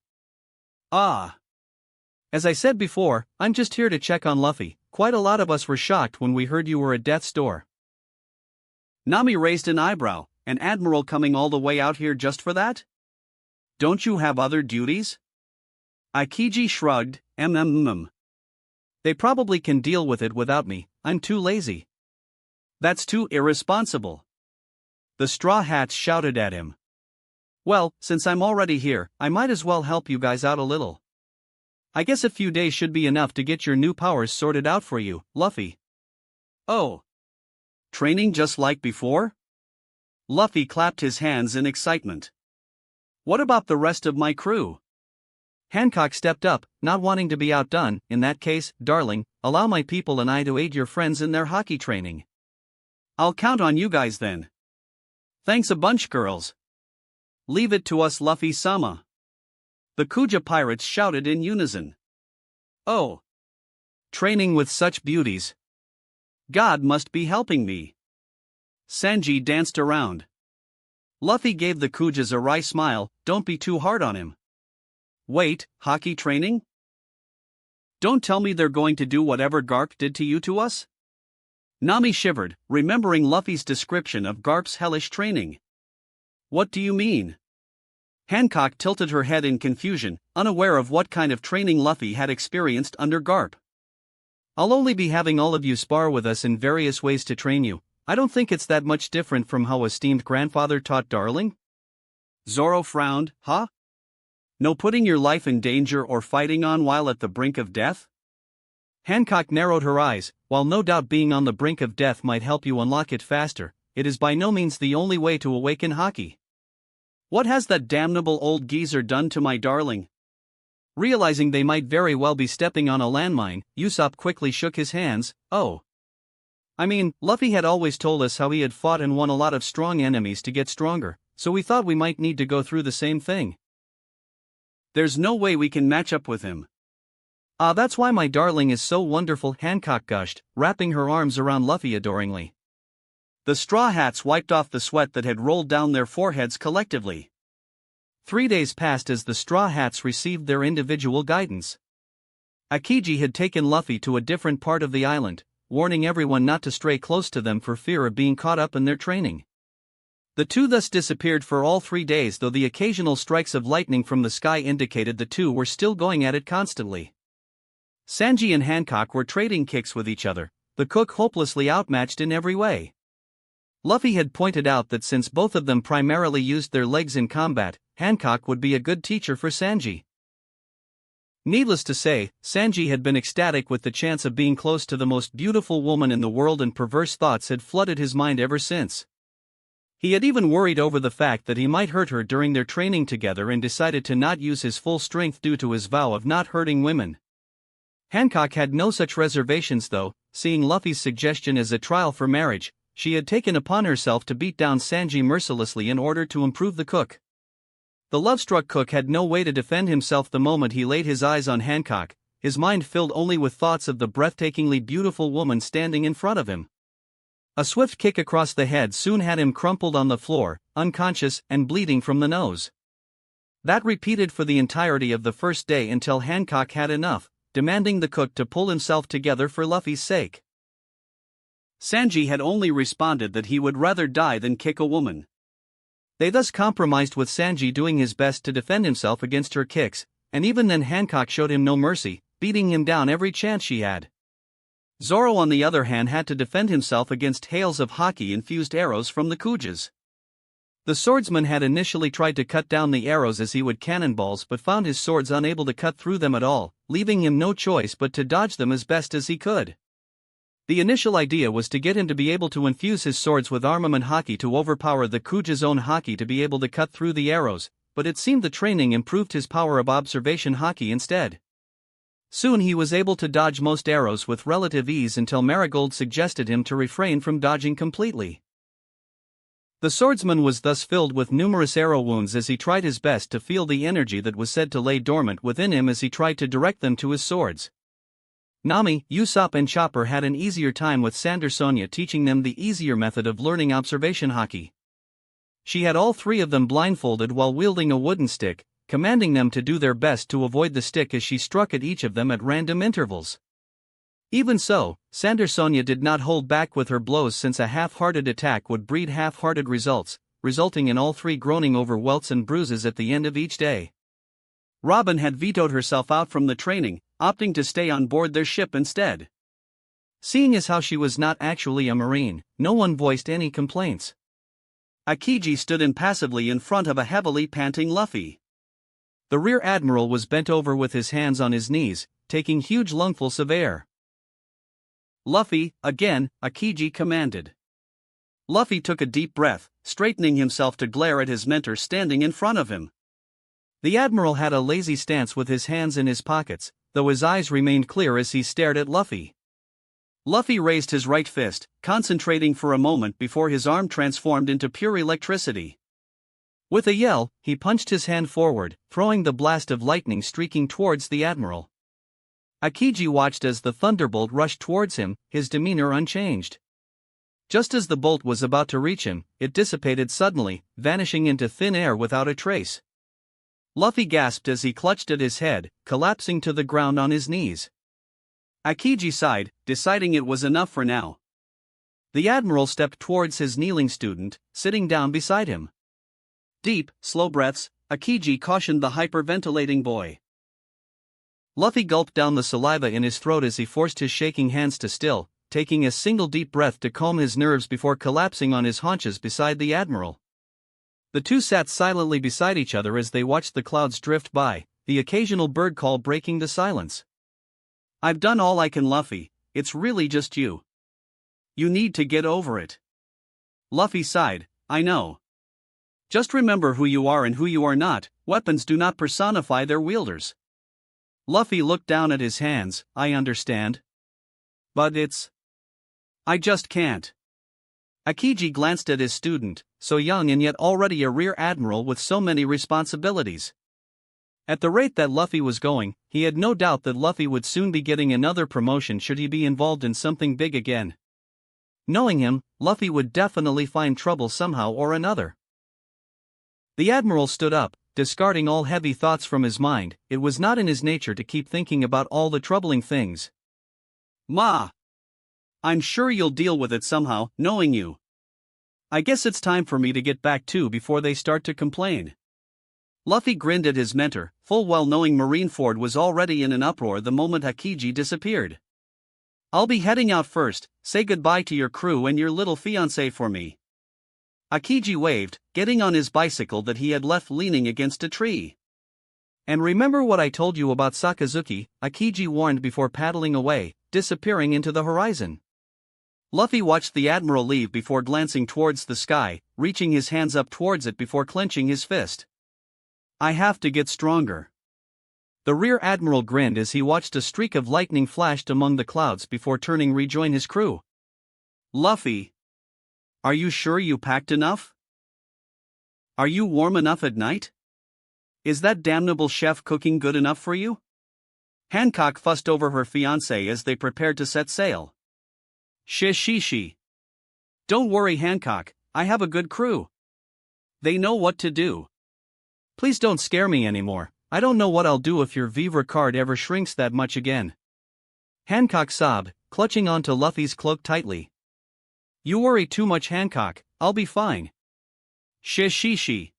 As I said before, I'm just here to check on Luffy. Quite a lot of us were shocked when we heard you were at death's door. Nami raised an eyebrow, an admiral coming all the way out here just for that? Don't you have other duties? Aokiji shrugged, They probably can deal with it without me, I'm too lazy. That's too irresponsible. The Straw Hats shouted at him. Well, since I'm already here, I might as well help you guys out a little. I guess a few days should be enough to get your new powers sorted out for you, Luffy. Oh. Training just like before? Luffy clapped his hands in excitement. What about the rest of my crew? Hancock stepped up, not wanting to be outdone. In that case, darling, allow my people and I to aid your friends in their hockey training. I'll count on you guys then. Thanks a bunch, girls. Leave it to us, Luffy-sama. The Kuja pirates shouted in unison. Oh. Training with such beauties. God must be helping me. Sanji danced around. Luffy gave the Kujas a wry smile. Don't be too hard on him. Wait, hockey training? Don't tell me they're going to do whatever Garp did to you to us? Nami shivered, remembering Luffy's description of Garp's hellish training. What do you mean? Hancock tilted her head in confusion, unaware of what kind of training Luffy had experienced under Garp. I'll only be having all of you spar with us in various ways to train you. I don't think it's that much different from how esteemed grandfather taught Darling. Zoro frowned. Huh? No putting your life in danger or fighting on while at the brink of death? Hancock narrowed her eyes. While no doubt being on the brink of death might help you unlock it faster, it is by no means the only way to awaken Haki. What has that damnable old geezer done to my darling? Realizing they might very well be stepping on a landmine, Usopp quickly shook his hands. Oh. I mean, Luffy had always told us how he had fought and won a lot of strong enemies to get stronger, so we thought we might need to go through the same thing. There's no way we can match up with him. That's why my darling is so wonderful, Hancock gushed, wrapping her arms around Luffy adoringly. The Straw Hats wiped off the sweat that had rolled down their foreheads collectively. 3 days passed as the Straw Hats received their individual guidance. Aokiji had taken Luffy to a different part of the island, warning everyone not to stray close to them for fear of being caught up in their training. The two thus disappeared for all 3 days, though the occasional strikes of lightning from the sky indicated the two were still going at it constantly. Sanji and Hancock were trading kicks with each other, the cook hopelessly outmatched in every way. Luffy had pointed out that since both of them primarily used their legs in combat, Hancock would be a good teacher for Sanji. Needless to say, Sanji had been ecstatic with the chance of being close to the most beautiful woman in the world, and perverse thoughts had flooded his mind ever since. He had even worried over the fact that he might hurt her during their training together and decided to not use his full strength due to his vow of not hurting women. Hancock had no such reservations though, seeing Luffy's suggestion as a trial for marriage. She had taken upon herself to beat down Sanji mercilessly in order to improve the cook. The love-struck cook had no way to defend himself the moment he laid his eyes on Hancock, his mind filled only with thoughts of the breathtakingly beautiful woman standing in front of him. A swift kick across the head soon had him crumpled on the floor, unconscious and bleeding from the nose. That repeated for the entirety of the first day until Hancock had enough, demanding the cook to pull himself together for Luffy's sake. Sanji had only responded that he would rather die than kick a woman. They thus compromised with Sanji doing his best to defend himself against her kicks, and even then Hancock showed him no mercy, beating him down every chance she had. Zoro on the other hand had to defend himself against hails of Haki-infused arrows from the Kujas. The swordsman had initially tried to cut down the arrows as he would cannonballs, but found his swords unable to cut through them at all, leaving him no choice but to dodge them as best as he could. The initial idea was to get him to be able to infuse his swords with armament Haki to overpower the Kuja's own Haki to be able to cut through the arrows, but it seemed the training improved his power of observation Haki instead. Soon he was able to dodge most arrows with relative ease until Marigold suggested him to refrain from dodging completely. The swordsman was thus filled with numerous arrow wounds as he tried his best to feel the energy that was said to lay dormant within him as he tried to direct them to his swords. Nami, Usopp and Chopper had an easier time with Sandersonia teaching them the easier method of learning observation Haki. She had all three of them blindfolded while wielding a wooden stick, commanding them to do their best to avoid the stick as she struck at each of them at random intervals. Even so, Sandersonia did not hold back with her blows, since a half-hearted attack would breed half-hearted results, resulting in all three groaning over welts and bruises at the end of each day. Robin had vetoed herself out from the training, opting to stay on board their ship instead. Seeing as how she was not actually a Marine, no one voiced any complaints. Aokiji stood impassively in front of a heavily panting Luffy. The Rear Admiral was bent over with his hands on his knees, taking huge lungfuls of air. Luffy, again, Aokiji commanded. Luffy took a deep breath, straightening himself to glare at his mentor standing in front of him. The Admiral had a lazy stance with his hands in his pockets, though his eyes remained clear as he stared at Luffy. Luffy raised his right fist, concentrating for a moment before his arm transformed into pure electricity. With a yell, he punched his hand forward, throwing the blast of lightning streaking towards the Admiral. Aokiji watched as the thunderbolt rushed towards him, his demeanor unchanged. Just as the bolt was about to reach him, it dissipated suddenly, vanishing into thin air without a trace. Luffy gasped as he clutched at his head, collapsing to the ground on his knees. Aokiji sighed, deciding it was enough for now. The Admiral stepped towards his kneeling student, sitting down beside him. Deep, slow breaths, Aokiji cautioned the hyperventilating boy. Luffy gulped down the saliva in his throat as he forced his shaking hands to still, taking a single deep breath to calm his nerves before collapsing on his haunches beside the Admiral. The two sat silently beside each other as they watched the clouds drift by, the occasional bird call breaking the silence. "I've done all I can, Luffy, it's really just you. You need to get over it." Luffy sighed, "I know. Just remember who you are and who you are not, weapons do not personify their wielders." Luffy looked down at his hands, "I understand. But I just can't." Aokiji glanced at his student, so young and yet already a rear admiral with so many responsibilities. At the rate that Luffy was going, he had no doubt that Luffy would soon be getting another promotion should he be involved in something big again. Knowing him, Luffy would definitely find trouble somehow or another. The Admiral stood up, discarding all heavy thoughts from his mind. It was not in his nature to keep thinking about all the troubling things. "Ma, I'm sure you'll deal with it somehow, knowing you. I guess it's time for me to get back too before they start to complain." Luffy grinned at his mentor, full well knowing Marineford was already in an uproar the moment Aokiji disappeared. "I'll be heading out first, say goodbye to your crew and your little fiancé for me." Aokiji waved, getting on his bicycle that he had left leaning against a tree. "And remember what I told you about Sakazuki," Aokiji warned before paddling away, disappearing into the horizon. Luffy watched the Admiral leave before glancing towards the sky, reaching his hands up towards it before clenching his fist. "I have to get stronger." The Rear Admiral grinned as he watched a streak of lightning flashed among the clouds before turning to rejoin his crew. "Luffy, are you sure you packed enough? Are you warm enough at night? Is that damnable chef cooking good enough for you?" Hancock fussed over her fiancé as they prepared to set sail. "She. Don't worry, Hancock, I have a good crew. They know what to do. Please don't scare me anymore, I don't know what I'll do if your Vivre card ever shrinks that much again." Hancock sobbed, clutching onto Luffy's cloak tightly. "You worry too much, Hancock, I'll be fine." She.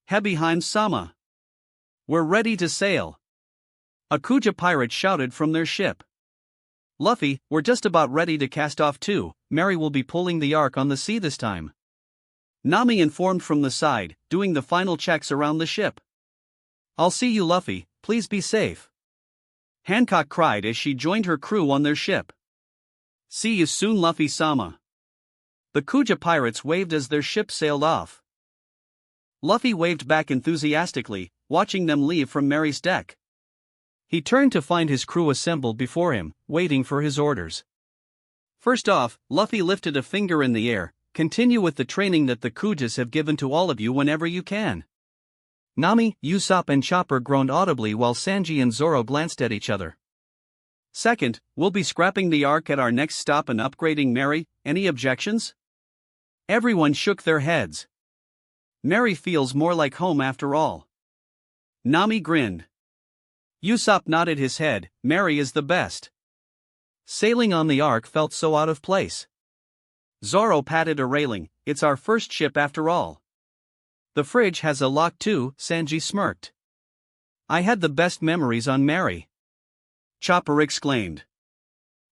Hebiheim-sama. We're ready to sail." A Kuja pirate shouted from their ship. "Luffy, we're just about ready to cast off too, Mary will be pulling the Ark on the sea this time." Nami informed from the side, doing the final checks around the ship. "I'll see you, Luffy, please be safe." Hancock cried as she joined her crew on their ship. "See you soon, Luffy-sama." The Kuja pirates waved as their ship sailed off. Luffy waved back enthusiastically, watching them leave from Mary's deck. He turned to find his crew assembled before him, waiting for his orders. First off, Luffy lifted a finger in the air, "Continue with the training that the Kujas have given to all of you whenever you can." Nami, Usopp and Chopper groaned audibly while Sanji and Zoro glanced at each other. Second, we'll be scrapping the Ark at our next stop and upgrading Mary, any objections? Everyone shook their heads. Mary feels more like home after all. Nami grinned. Usopp nodded his head, Mary is the best. Sailing on the Ark felt so out of place. Zoro patted a railing, it's our first ship after all. The fridge has a lock too, Sanji smirked. I had the best memories on Mary. Chopper exclaimed.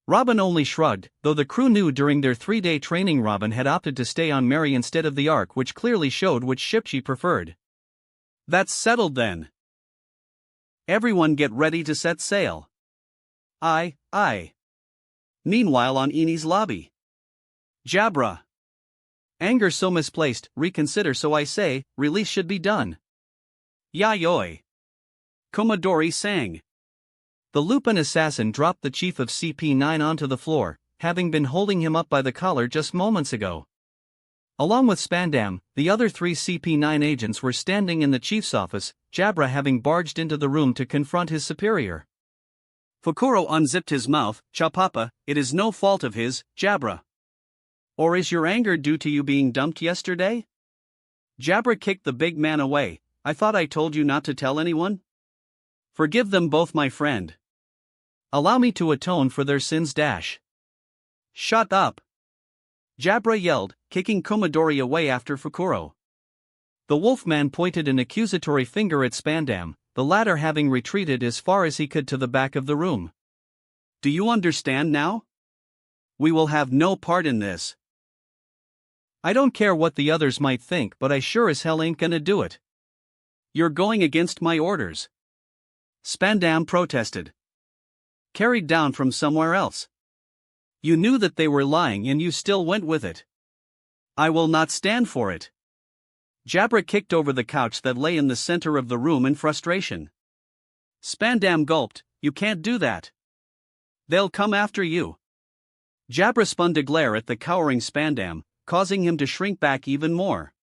Robin only shrugged, though the crew knew during their 3-day training Robin had opted to stay on Mary instead of the Ark, which clearly showed which ship she preferred. That's settled then. Everyone get ready to set sail. Aye. Meanwhile on Eni's lobby. Jabra. Anger so misplaced, reconsider so I say, release should be done. Yayoi. Komodori sang. The Lupin assassin dropped the chief of CP9 onto the floor, having been holding him up by the collar just moments ago. Along with Spandam, the other 3 CP9 agents were standing in the chief's office, Jabra having barged into the room to confront his superior. Fukuro unzipped his mouth, Chapapa, it is no fault of his, Jabra. Or is your anger due to you being dumped yesterday? Jabra kicked the big man away. I thought I told you not to tell anyone? Forgive them both, my friend. Allow me to atone for their sins. Shut up! Jabra yelled, kicking Komadori away after Fukuro. The wolfman pointed an accusatory finger at Spandam, the latter having retreated as far as he could to the back of the room. Do you understand now? We will have no part in this. I don't care what the others might think, but I sure as hell ain't gonna do it. You're going against my orders. Spandam protested. Carried down from somewhere else. You knew that they were lying and you still went with it. I will not stand for it. Jabra kicked over the couch that lay in the center of the room in frustration. Spandam gulped, you can't do that. They'll come after you. Jabra spun to glare at the cowering Spandam, causing him to shrink back even more.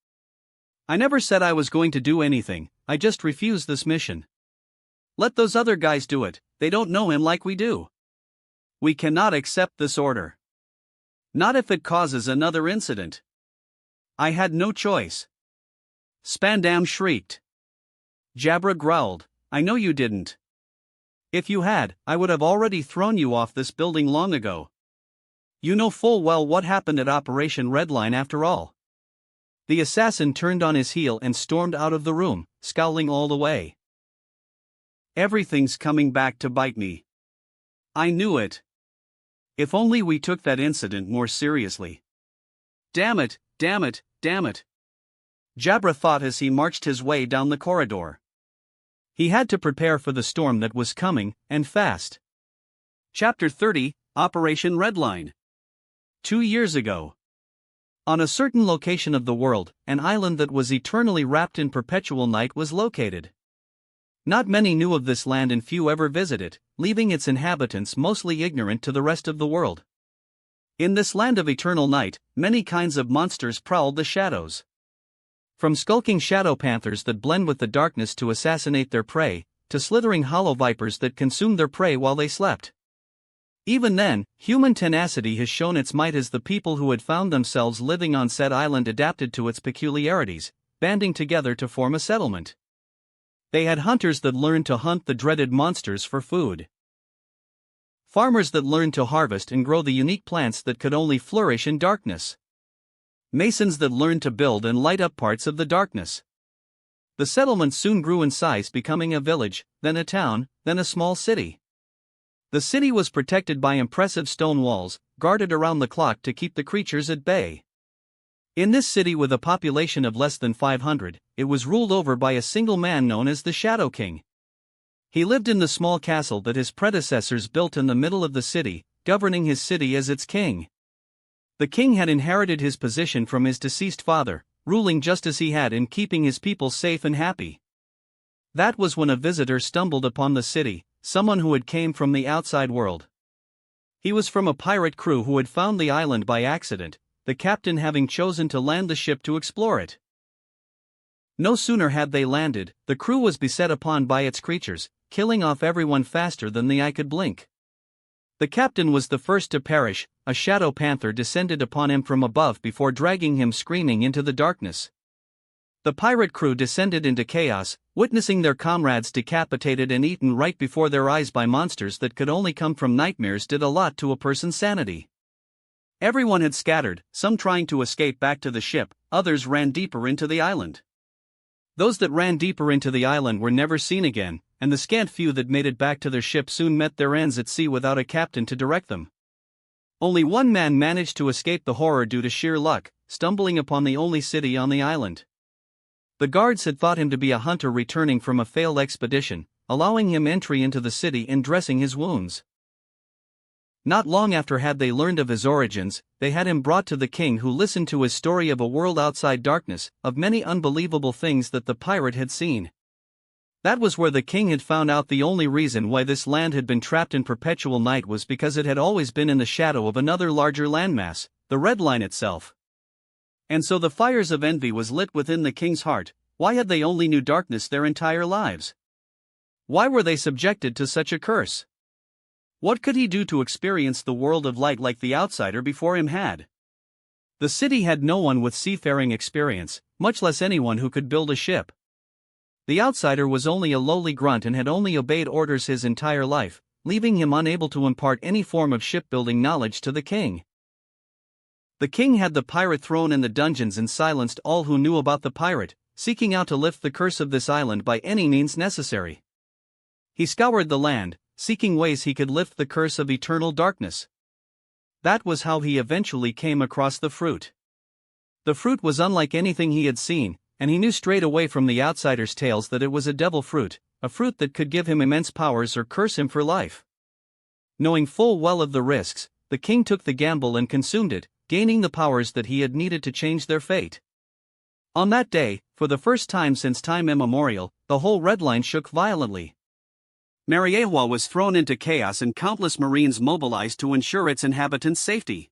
I never said I was going to do anything, I just refused this mission. Let those other guys do it, they don't know him like we do. We cannot accept this order. Not if it causes another incident. I had no choice. Spandam shrieked. Jabra growled, I know you didn't. If you had, I would have already thrown you off this building long ago. You know full well what happened at Operation Redline after all. The assassin turned on his heel and stormed out of the room, scowling all the way. Everything's coming back to bite me. I knew it. If only we took that incident more seriously. Damn it, damn it, damn it. Jabra thought as he marched his way down the corridor. He had to prepare for the storm that was coming, and fast. Chapter 30, Operation Redline. 2 years ago. On a certain location of the world, an island that was eternally wrapped in perpetual night was located. Not many knew of this land and few ever visited it, leaving its inhabitants mostly ignorant to the rest of the world. In this land of eternal night, many kinds of monsters prowled the shadows. From skulking shadow panthers that blend with the darkness to assassinate their prey, to slithering hollow vipers that consumed their prey while they slept. Even then, human tenacity has shown its might as the people who had found themselves living on said island adapted to its peculiarities, banding together to form a settlement. They had hunters that learned to hunt the dreaded monsters for food. Farmers that learned to harvest and grow the unique plants that could only flourish in darkness. Masons that learned to build and light up parts of the darkness. The settlement soon grew in size, becoming a village, then a town, then a small city. The city was protected by impressive stone walls, guarded around the clock to keep the creatures at bay. In this city with a population of less than 500, it was ruled over by a single man known as the Shadow King. He lived in the small castle that his predecessors built in the middle of the city, governing his city as its king. The king had inherited his position from his deceased father, ruling just as he had and keeping his people safe and happy. That was when a visitor stumbled upon the city, someone who had came from the outside world. He was from a pirate crew who had found the island by accident, the captain having chosen to land the ship to explore it. No sooner had they landed, the crew was beset upon by its creatures, killing off everyone faster than the eye could blink. The captain was the first to perish. A shadow panther descended upon him from above before dragging him screaming into the darkness. The pirate crew descended into chaos, witnessing their comrades decapitated and eaten right before their eyes by monsters that could only come from nightmares did a lot to a person's sanity. Everyone had scattered, some trying to escape back to the ship, others ran deeper into the island. Those that ran deeper into the island were never seen again, and the scant few that made it back to their ship soon met their ends at sea without a captain to direct them. Only one man managed to escape the horror due to sheer luck, stumbling upon the only city on the island. The guards had thought him to be a hunter returning from a failed expedition, allowing him entry into the city and dressing his wounds. Not long after had they learned of his origins, they had him brought to the king, who listened to his story of a world outside darkness, of many unbelievable things that the pirate had seen. That was where the king had found out the only reason why this land had been trapped in perpetual night was because it had always been in the shadow of another larger landmass, the Red Line itself. And so the fires of envy was lit within the king's heart. Why had they only knew darkness their entire lives? Why were they subjected to such a curse? What could he do to experience the world of light like the outsider before him had? The city had no one with seafaring experience, much less anyone who could build a ship. The outsider was only a lowly grunt and had only obeyed orders his entire life, leaving him unable to impart any form of shipbuilding knowledge to the king. The king had the pirate thrown in the dungeons and silenced all who knew about the pirate, seeking out to lift the curse of this island by any means necessary. He scoured the land, seeking ways he could lift the curse of eternal darkness. That was how he eventually came across the fruit. The fruit was unlike anything he had seen, and he knew straight away from the outsider's tales that it was a devil fruit, a fruit that could give him immense powers or curse him for life. Knowing full well of the risks, the king took the gamble and consumed it, gaining the powers that he had needed to change their fate. On that day, for the first time since time immemorial, the whole Red Line shook violently. Mariewa was thrown into chaos and countless Marines mobilized to ensure its inhabitants' safety.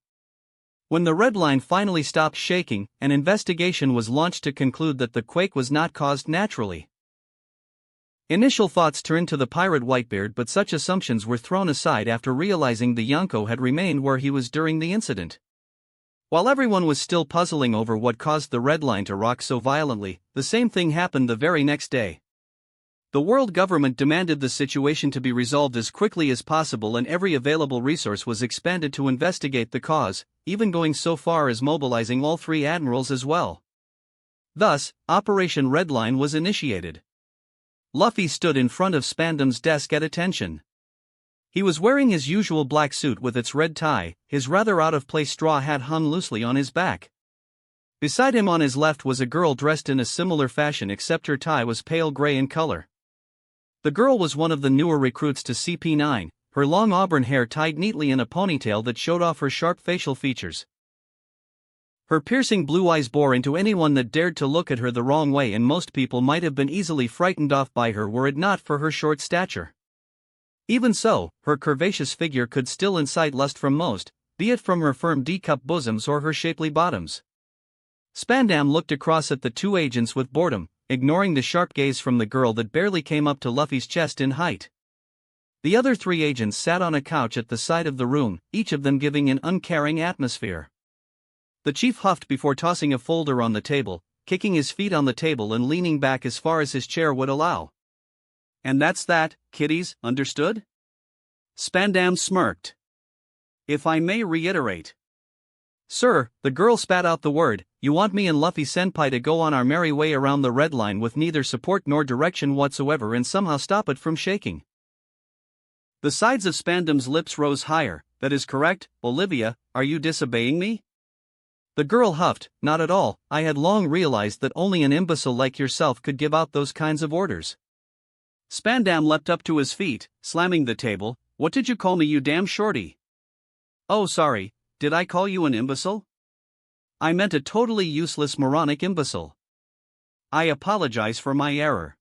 When the Red Line finally stopped shaking, an investigation was launched to conclude that the quake was not caused naturally. Initial thoughts turned to the pirate Whitebeard, but such assumptions were thrown aside after realizing the Yonko had remained where he was during the incident. While everyone was still puzzling over what caused the Red Line to rock so violently, the same thing happened the very next day. The world government demanded the situation to be resolved as quickly as possible, and every available resource was expended to investigate the cause, even going so far as mobilizing all three admirals as well. Thus, Operation Red Line was initiated. Luffy stood in front of Spandam's desk at attention. He was wearing his usual black suit with its red tie, his rather out-of-place straw hat hung loosely on his back. Beside him on his left was a girl dressed in a similar fashion, except her tie was pale gray in color. The girl was one of the newer recruits to CP9, her long auburn hair tied neatly in a ponytail that showed off her sharp facial features. Her piercing blue eyes bore into anyone that dared to look at her the wrong way, and most people might have been easily frightened off by her were it not for her short stature. Even so, her curvaceous figure could still incite lust from most, be it from her firm D-cup bosoms or her shapely bottoms. Spandam looked across at the two agents with boredom, ignoring the sharp gaze from the girl that barely came up to Luffy's chest in height. The other three agents sat on a couch at the side of the room, each of them giving an uncaring atmosphere. The chief huffed before tossing a folder on the table, kicking his feet on the table and leaning back as far as his chair would allow. "And that's that, kiddies, understood?" Spandam smirked. "If I may reiterate." "Sir," the girl spat out the word, "you want me and Luffy Senpai to go on our merry way around the Red Line with neither support nor direction whatsoever and somehow stop it from shaking." The sides of Spandam's lips rose higher. "That is correct, Olivia, are you disobeying me?" The girl huffed, "Not at all, I had long realized that only an imbecile like yourself could give out those kinds of orders." Spandam leapt up to his feet, slamming the table. "What did you call me, you damn shorty?" "Oh, sorry, did I call you an imbecile?" "I meant a totally useless moronic imbecile. I apologize for my error."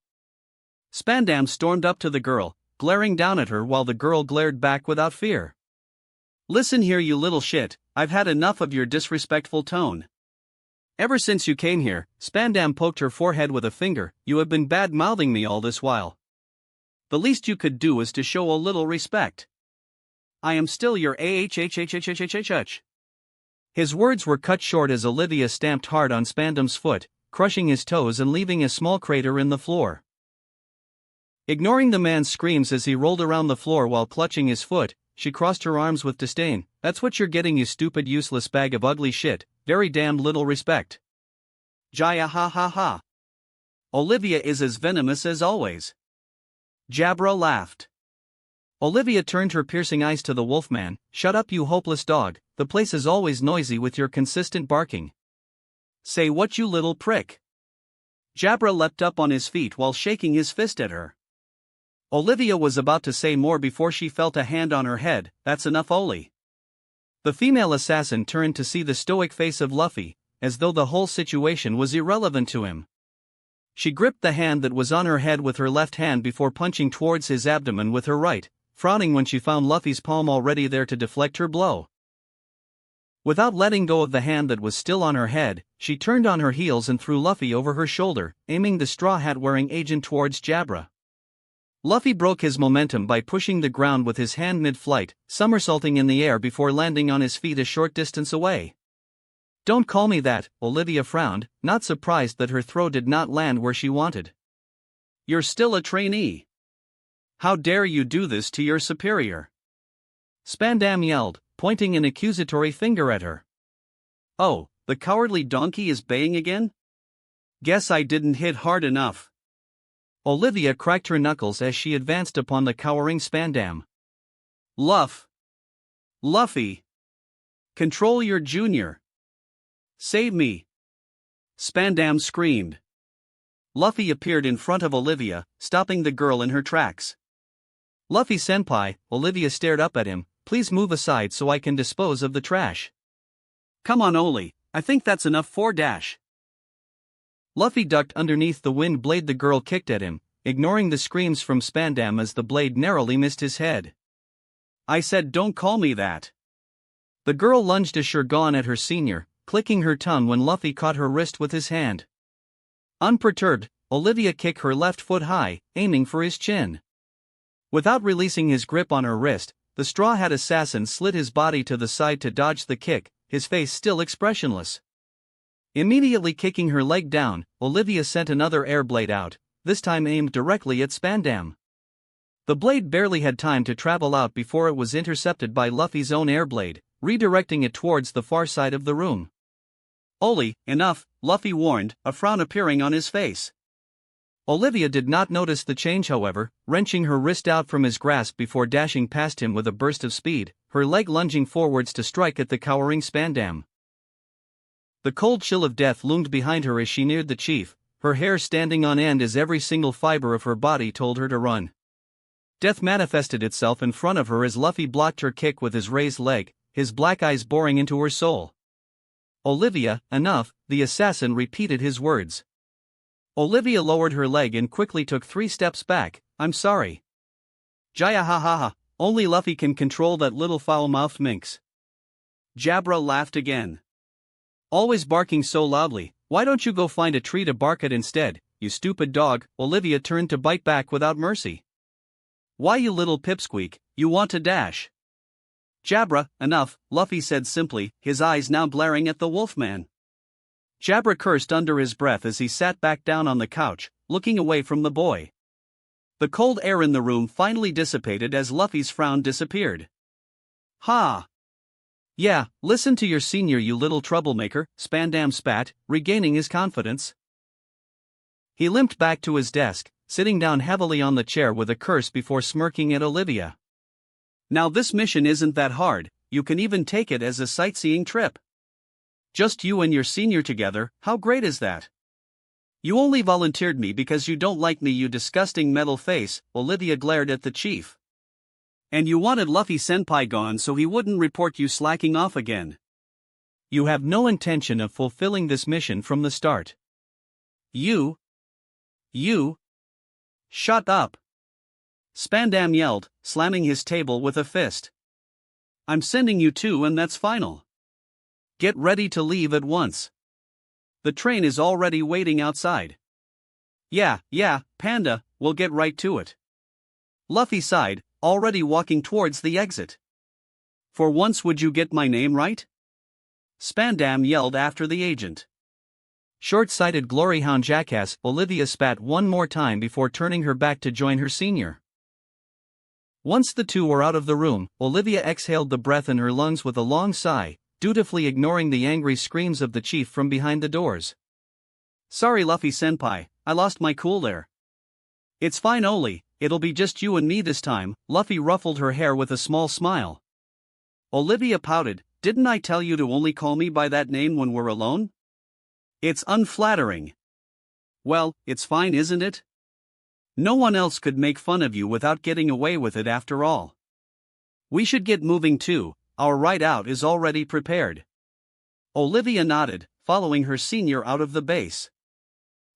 Spandam stormed up to the girl, glaring down at her while the girl glared back without fear. "Listen here, you little shit, I've had enough of your disrespectful tone. Ever since you came here," Spandam poked her forehead with a finger, "you have been bad-mouthing me all this while. The least you could do is to show a little respect. I am still your ahhhhhhhhh." His words were cut short as Olivia stamped hard on Spandam's foot, crushing his toes and leaving a small crater in the floor. Ignoring the man's screams as he rolled around the floor while clutching his foot, she crossed her arms with disdain. "That's what you're getting, you stupid useless bag of ugly shit, very damned little respect." Jaya ha ha ha. Olivia is as venomous as always. Jabra laughed. Olivia turned her piercing eyes to the wolfman. "Shut up, you hopeless dog, the place is always noisy with your consistent barking. Say what, you little prick." Jabra leapt up on his feet while shaking his fist at her. Olivia was about to say more before she felt a hand on her head. "That's enough, Oli." The female assassin turned to see the stoic face of Luffy, as though the whole situation was irrelevant to him. She gripped the hand that was on her head with her left hand before punching towards his abdomen with her right, frowning when she found Luffy's palm already there to deflect her blow. Without letting go of the hand that was still on her head, she turned on her heels and threw Luffy over her shoulder, aiming the straw hat-wearing agent towards Jabra. Luffy broke his momentum by pushing the ground with his hand mid-flight, somersaulting in the air before landing on his feet a short distance away. Don't call me that, Olivia frowned, not surprised that her throw did not land where she wanted. You're still a trainee. How dare you do this to your superior? Spandam yelled, pointing an accusatory finger at her. Oh, the cowardly donkey is baying again? Guess I didn't hit hard enough. Olivia cracked her knuckles as she advanced upon the cowering Spandam. Luffy! Control your junior! Save me! Spandam screamed. Luffy appeared in front of Olivia, stopping the girl in her tracks. Luffy-senpai, Olivia stared up at him, please move aside so I can dispose of the trash. Come on Oli, I think that's enough for dash. Luffy ducked underneath the wind blade the girl kicked at him, ignoring the screams from Spandam as the blade narrowly missed his head. I said don't call me that. The girl lunged a Shurgon at her senior, clicking her tongue when Luffy caught her wrist with his hand. Unperturbed, Olivia kicked her left foot high, aiming for his chin. Without releasing his grip on her wrist, the Straw Hat assassin slid his body to the side to dodge the kick, his face still expressionless. Immediately kicking her leg down, Olivia sent another air blade out, this time aimed directly at Spandam. The blade barely had time to travel out before it was intercepted by Luffy's own air blade, redirecting it towards the far side of the room. Oli, enough, Luffy warned, a frown appearing on his face. Olivia did not notice the change however, wrenching her wrist out from his grasp before dashing past him with a burst of speed, her leg lunging forwards to strike at the cowering Spandam. The cold chill of death loomed behind her as she neared the chief, her hair standing on end as every single fiber of her body told her to run. Death manifested itself in front of her as Luffy blocked her kick with his raised leg, his black eyes boring into her soul. Olivia, enough, the assassin repeated his words. Olivia lowered her leg and quickly took 3 steps back. I'm sorry. Jaya ha ha ha, only Luffy can control that little foul-mouthed minx. Jabra laughed again. Always barking so loudly, why don't you go find a tree to bark at instead, you stupid dog? Olivia turned to bite back without mercy. Why you little pipsqueak, you want to dash? Jabra, enough, Luffy said simply, his eyes now glaring at the wolfman. Jabra cursed under his breath as he sat back down on the couch, looking away from the boy. The cold air in the room finally dissipated as Luffy's frown disappeared. Ha! Yeah, listen to your senior you little troublemaker, Spandam spat, regaining his confidence. He limped back to his desk, sitting down heavily on the chair with a curse before smirking at Olivia. Now this mission isn't that hard, you can even take it as a sightseeing trip. Just you and your senior together, how great is that? You only volunteered me because you don't like me, you disgusting metal face, Olivia glared at the chief. And you wanted Luffy-senpai gone so he wouldn't report you slacking off again. You have no intention of fulfilling this mission from the start. You. Shut up. Spandam yelled, slamming his table with a fist. I'm sending you too and that's final. Get ready to leave at once. The train is already waiting outside. Yeah, Panda, we'll get right to it. Luffy sighed, already walking towards the exit. For once would you get my name right? Spandam yelled after the agent. Short-sighted gloryhound jackass, Olivia spat one more time before turning her back to join her senior. Once the two were out of the room, Olivia exhaled the breath in her lungs with a long sigh, dutifully ignoring the angry screams of the chief from behind the doors. Sorry Luffy-senpai, I lost my cool there. It's fine Oli, it'll be just you and me this time, Luffy ruffled her hair with a small smile. Olivia pouted, didn't I tell you to only call me by that name when we're alone? It's unflattering. Well, it's fine isn't it? No one else could make fun of you without getting away with it after all. We should get moving too, our ride out is already prepared. Olivia nodded, following her senior out of the base.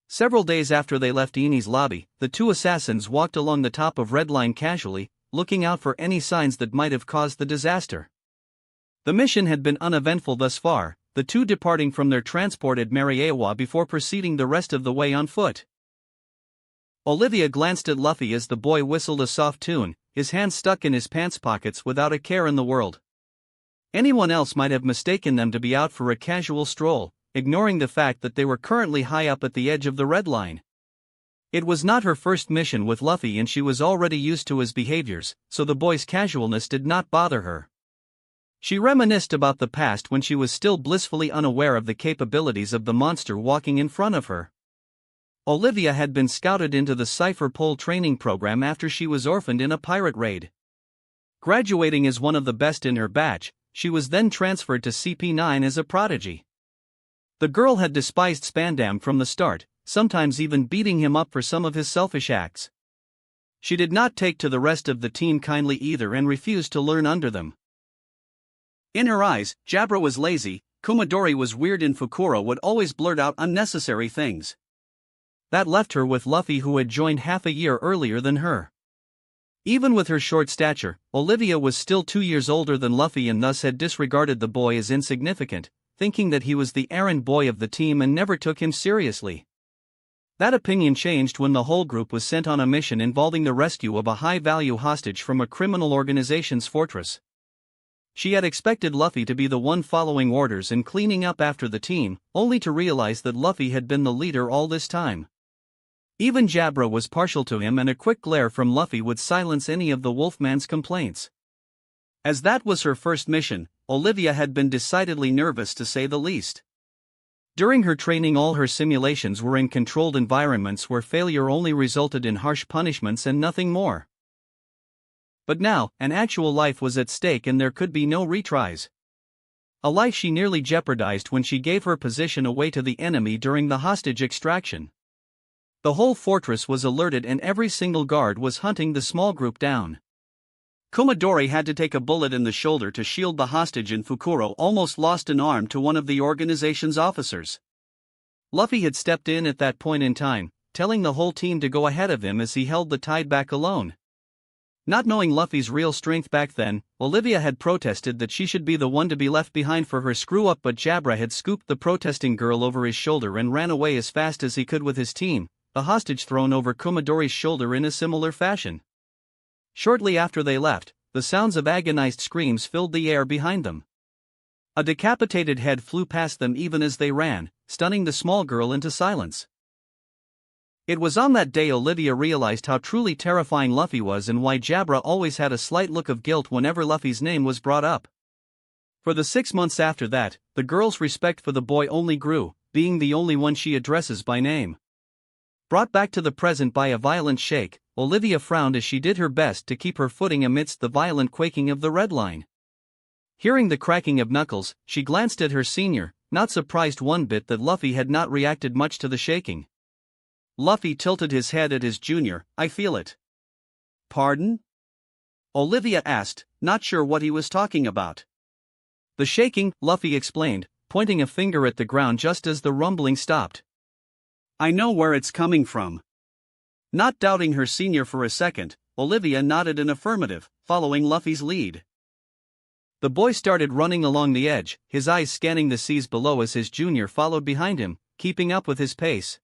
Several days after they left Eni's lobby, the two assassins walked along the top of Red Line casually, looking out for any signs that might have caused the disaster. The mission had been uneventful thus far, the two departing from their transport at Mariewa before proceeding the rest of the way on foot. Olivia glanced at Luffy as the boy whistled a soft tune, his hands stuck in his pants pockets without a care in the world. Anyone else might have mistaken them to be out for a casual stroll, ignoring the fact that they were currently high up at the edge of the red line. It was not her first mission with Luffy and she was already used to his behaviors, so the boy's casualness did not bother her. She reminisced about the past when she was still blissfully unaware of the capabilities of the monster walking in front of her. Olivia had been scouted into the Cypher Pole training program after she was orphaned in a pirate raid. Graduating as one of the best in her batch, she was then transferred to CP9 as a prodigy. The girl had despised Spandam from the start, sometimes even beating him up for some of his selfish acts. She did not take to the rest of the team kindly either and refused to learn under them. In her eyes, Jabra was lazy, Kumadori was weird and Fukuro would always blurt out unnecessary things. That left her with Luffy, who had joined half a year earlier than her. Even with her short stature, Olivia was still 2 years older than Luffy and thus had disregarded the boy as insignificant, thinking that he was the errand boy of the team and never took him seriously. That opinion changed when the whole group was sent on a mission involving the rescue of a high-value hostage from a criminal organization's fortress. She had expected Luffy to be the one following orders and cleaning up after the team, only to realize that Luffy had been the leader all this time. Even Jabra was partial to him and a quick glare from Luffy would silence any of the Wolfman's complaints. As that was her first mission, Olivia had been decidedly nervous to say the least. During her training all her simulations were in controlled environments where failure only resulted in harsh punishments and nothing more. But now, an actual life was at stake and there could be no retries. A life she nearly jeopardized when she gave her position away to the enemy during the hostage extraction. The whole fortress was alerted and every single guard was hunting the small group down. Kumadori had to take a bullet in the shoulder to shield the hostage and Fukuro almost lost an arm to one of the organization's officers. Luffy had stepped in at that point in time, telling the whole team to go ahead of him as he held the tide back alone. Not knowing Luffy's real strength back then, Olivia had protested that she should be the one to be left behind for her screw-up, but Jabra had scooped the protesting girl over his shoulder and ran away as fast as he could with his team, the hostage thrown over Kumadori's shoulder in a similar fashion. Shortly after they left, the sounds of agonized screams filled the air behind them. A decapitated head flew past them even as they ran, stunning the small girl into silence. It was on that day Olivia realized how truly terrifying Luffy was and why Jabra always had a slight look of guilt whenever Luffy's name was brought up. For the 6 months after that, the girl's respect for the boy only grew, being the only one she addresses by name. Brought back to the present by a violent shake, Olivia frowned as she did her best to keep her footing amidst the violent quaking of the red line. Hearing the cracking of knuckles, she glanced at her senior, not surprised one bit that Luffy had not reacted much to the shaking. Luffy tilted his head at his junior. "I feel it." "Pardon?" Olivia asked, not sure what he was talking about. "The shaking," Luffy explained, pointing a finger at the ground just as the rumbling stopped. "I know where it's coming from." Not doubting her senior for a second, Olivia nodded an affirmative, following Luffy's lead. The boy started running along the edge, his eyes scanning the seas below as his junior followed behind him, keeping up with his pace.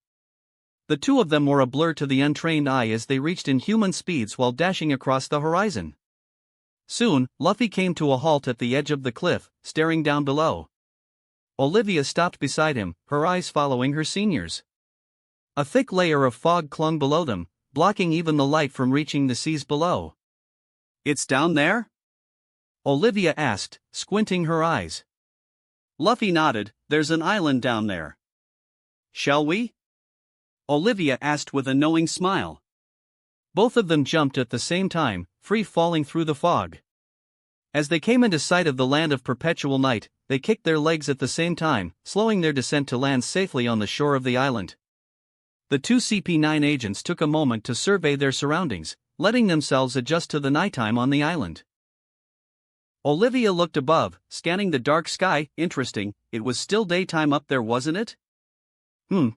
The two of them were a blur to the untrained eye as they reached inhuman speeds while dashing across the horizon. Soon, Luffy came to a halt at the edge of the cliff, staring down below. Olivia stopped beside him, her eyes following her senior's. A thick layer of fog clung below them, blocking even the light from reaching the seas below. "It's down there?" Olivia asked, squinting her eyes. Luffy nodded. "There's an island down there." "Shall we?" Olivia asked with a knowing smile. Both of them jumped at the same time, free falling through the fog. As they came into sight of the land of perpetual night, they kicked their legs at the same time, slowing their descent to land safely on the shore of the island. The two CP9 agents took a moment to survey their surroundings, letting themselves adjust to the nighttime on the island. Olivia looked above, scanning the dark sky. "Interesting, it was still daytime up there, wasn't it?"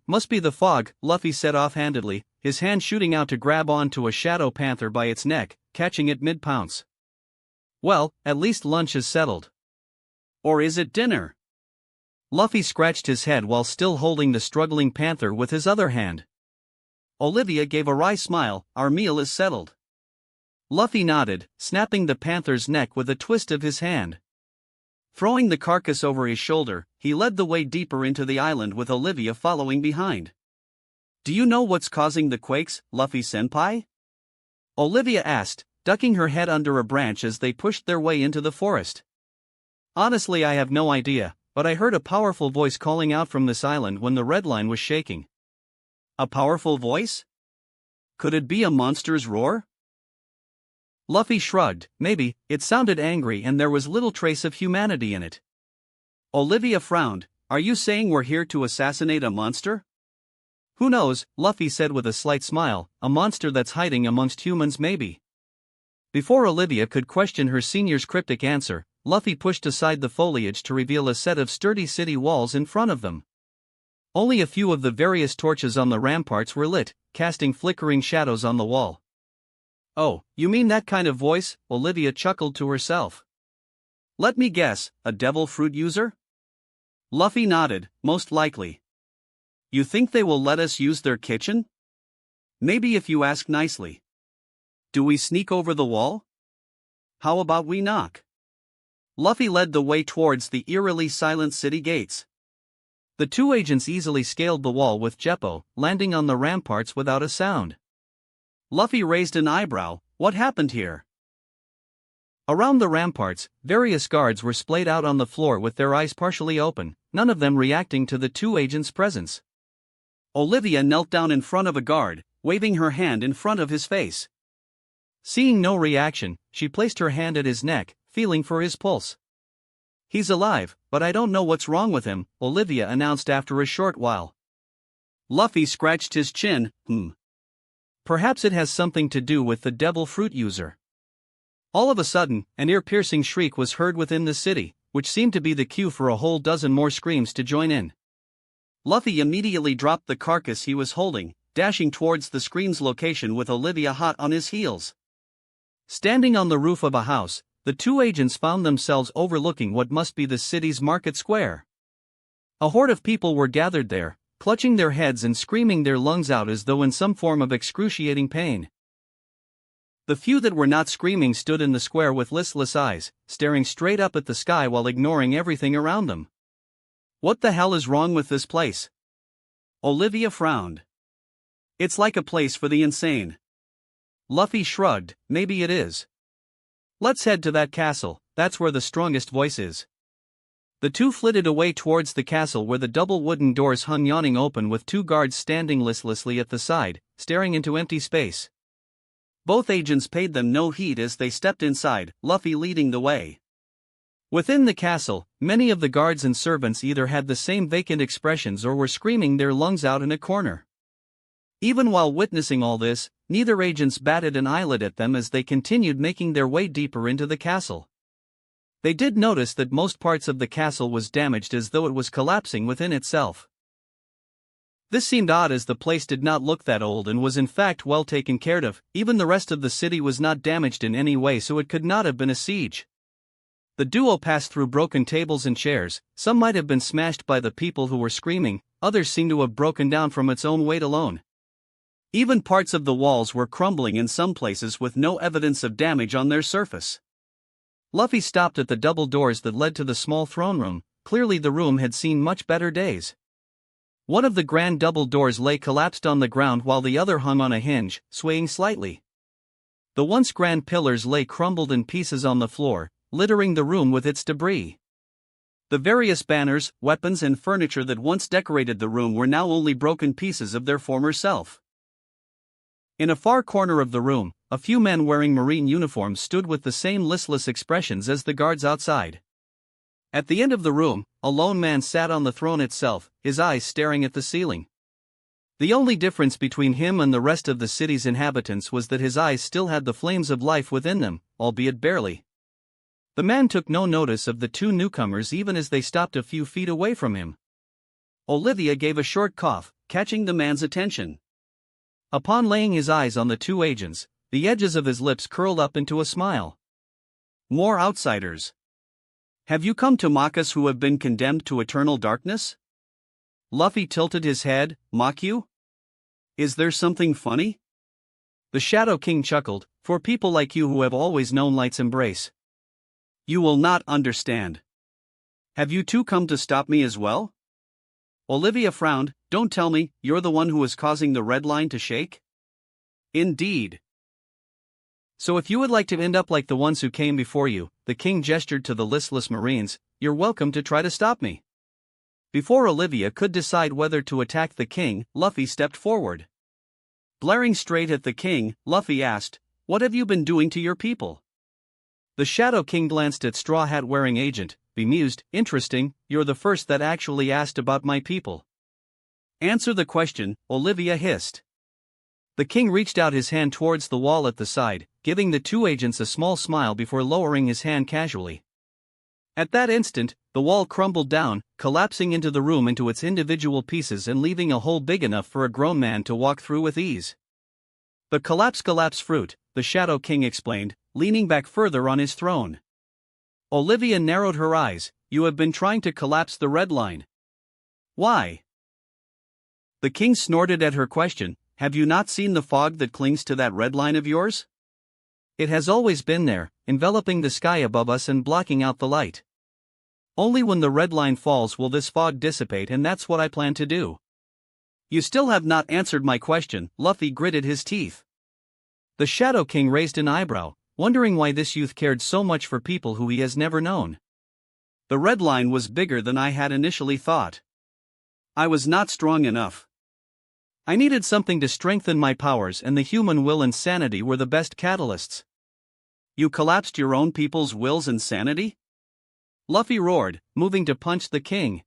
Must be the fog," Luffy said offhandedly, his hand shooting out to grab onto a shadow panther by its neck, catching it mid-pounce. "Well, at least lunch is settled." "Or is it dinner?" Luffy scratched his head while still holding the struggling panther with his other hand. Olivia gave a wry smile. "Our meal is settled." Luffy nodded, snapping the panther's neck with a twist of his hand. Throwing the carcass over his shoulder, he led the way deeper into the island with Olivia following behind. "Do you know what's causing the quakes, Luffy-senpai?" Olivia asked, ducking her head under a branch as they pushed their way into the forest. "Honestly, I have no idea, but I heard a powerful voice calling out from this island when the red line was shaking." "A powerful voice? Could it be a monster's roar?" Luffy shrugged. "Maybe. It sounded angry and there was little trace of humanity in it." Olivia frowned. "Are you saying we're here to assassinate a monster?" "Who knows," Luffy said with a slight smile, "a monster that's hiding amongst humans maybe." Before Olivia could question her senior's cryptic answer, Luffy pushed aside the foliage to reveal a set of sturdy city walls in front of them. Only a few of the various torches on the ramparts were lit, casting flickering shadows on the wall. "Oh, you mean that kind of voice?" Olivia chuckled to herself. "Let me guess, a devil fruit user?" Luffy nodded. "Most likely." "You think they will let us use their kitchen?" "Maybe if you ask nicely." "Do we sneak over the wall?" "How about we knock?" Luffy led the way towards the eerily silent city gates. The two agents easily scaled the wall with Jeppo, landing on the ramparts without a sound. Luffy raised an eyebrow. What happened here? Around the ramparts, various guards were splayed out on the floor with their eyes partially open, none of them reacting to the two agents' presence. Olivia knelt down in front of a guard, waving her hand in front of his face. Seeing no reaction, she placed her hand at his neck, feeling for his pulse. "He's alive, but I don't know what's wrong with him," Olivia announced after a short while. Luffy scratched his chin. Perhaps it has something to do with the devil fruit user." All of a sudden, an ear-piercing shriek was heard within the city, which seemed to be the cue for a whole dozen more screams to join in. Luffy immediately dropped the carcass he was holding, dashing towards the scream's location with Olivia hot on his heels. Standing on the roof of a house, the two agents found themselves overlooking what must be the city's market square. A horde of people were gathered there, clutching their heads and screaming their lungs out as though in some form of excruciating pain. The few that were not screaming stood in the square with listless eyes, staring straight up at the sky while ignoring everything around them. "What the hell is wrong with this place?" Olivia frowned. "It's like a place for the insane." Luffy shrugged. "Maybe it is. Let's head to that castle, that's where the strongest voice is." The two flitted away towards the castle where the double wooden doors hung yawning open with two guards standing listlessly at the side, staring into empty space. Both agents paid them no heed as they stepped inside, Luffy leading the way. Within the castle, many of the guards and servants either had the same vacant expressions or were screaming their lungs out in a corner. Even while witnessing all this, neither agents batted an eyelid at them as they continued making their way deeper into the castle. They did notice that most parts of the castle was damaged as though it was collapsing within itself. This seemed odd as the place did not look that old and was in fact well taken care of. Even the rest of the city was not damaged in any way, so it could not have been a siege. The duo passed through broken tables and chairs. Some might have been smashed by the people who were screaming, others seemed to have broken down from its own weight alone. Even parts of the walls were crumbling in some places with no evidence of damage on their surface. Luffy stopped at the double doors that led to the small throne room. Clearly the room had seen much better days. One of the grand double doors lay collapsed on the ground while the other hung on a hinge, swaying slightly. The once grand pillars lay crumbled in pieces on the floor, littering the room with its debris. The various banners, weapons and furniture that once decorated the room were now only broken pieces of their former self. In a far corner of the room, a few men wearing marine uniforms stood with the same listless expressions as the guards outside. At the end of the room, a lone man sat on the throne itself, his eyes staring at the ceiling. The only difference between him and the rest of the city's inhabitants was that his eyes still had the flames of life within them, albeit barely. The man took no notice of the two newcomers even as they stopped a few feet away from him. Olivia gave a short cough, catching the man's attention. Upon laying his eyes on the two agents, the edges of his lips curled up into a smile. "More outsiders. Have you come to mock us who have been condemned to eternal darkness?" Luffy tilted his head. "Mock you? Is there something funny?" The Shadow King chuckled. "For people like you who have always known light's embrace. You will not understand. Have you two come to stop me as well? Olivia frowned. Don't tell me, you're the one who is causing the red line to shake? Indeed. So if you would like to end up like the ones who came before you, the king gestured to the listless Marines, you're welcome to try to stop me. Before Olivia could decide whether to attack the king, Luffy stepped forward. Blaring straight at the king, Luffy asked, "What have you been doing to your people?" The Shadow King glanced at Straw Hat wearing agent, bemused. Interesting, you're the first that actually asked about my people. Answer the question, Olivia hissed. The king reached out his hand towards the wall at the side, giving the two agents a small smile before lowering his hand casually. At that instant, the wall crumbled down, collapsing into the room into its individual pieces and leaving a hole big enough for a grown man to walk through with ease. The collapse fruit, the Shadow King explained, leaning back further on his throne. Olivia narrowed her eyes. You have been trying to collapse the red line. Why? The king snorted at her question. Have you not seen the fog that clings to that red line of yours? It has always been there, enveloping the sky above us and blocking out the light. Only when the red line falls will this fog dissipate, and that's what I plan to do. You still have not answered my question, Luffy gritted his teeth. The Shadow King raised an eyebrow, wondering why this youth cared so much for people who he has never known. The red line was bigger than I had initially thought. I was not strong enough. I needed something to strengthen my powers, and the human will and sanity were the best catalysts. You collapsed your own people's wills and sanity? Luffy roared, moving to punch the king.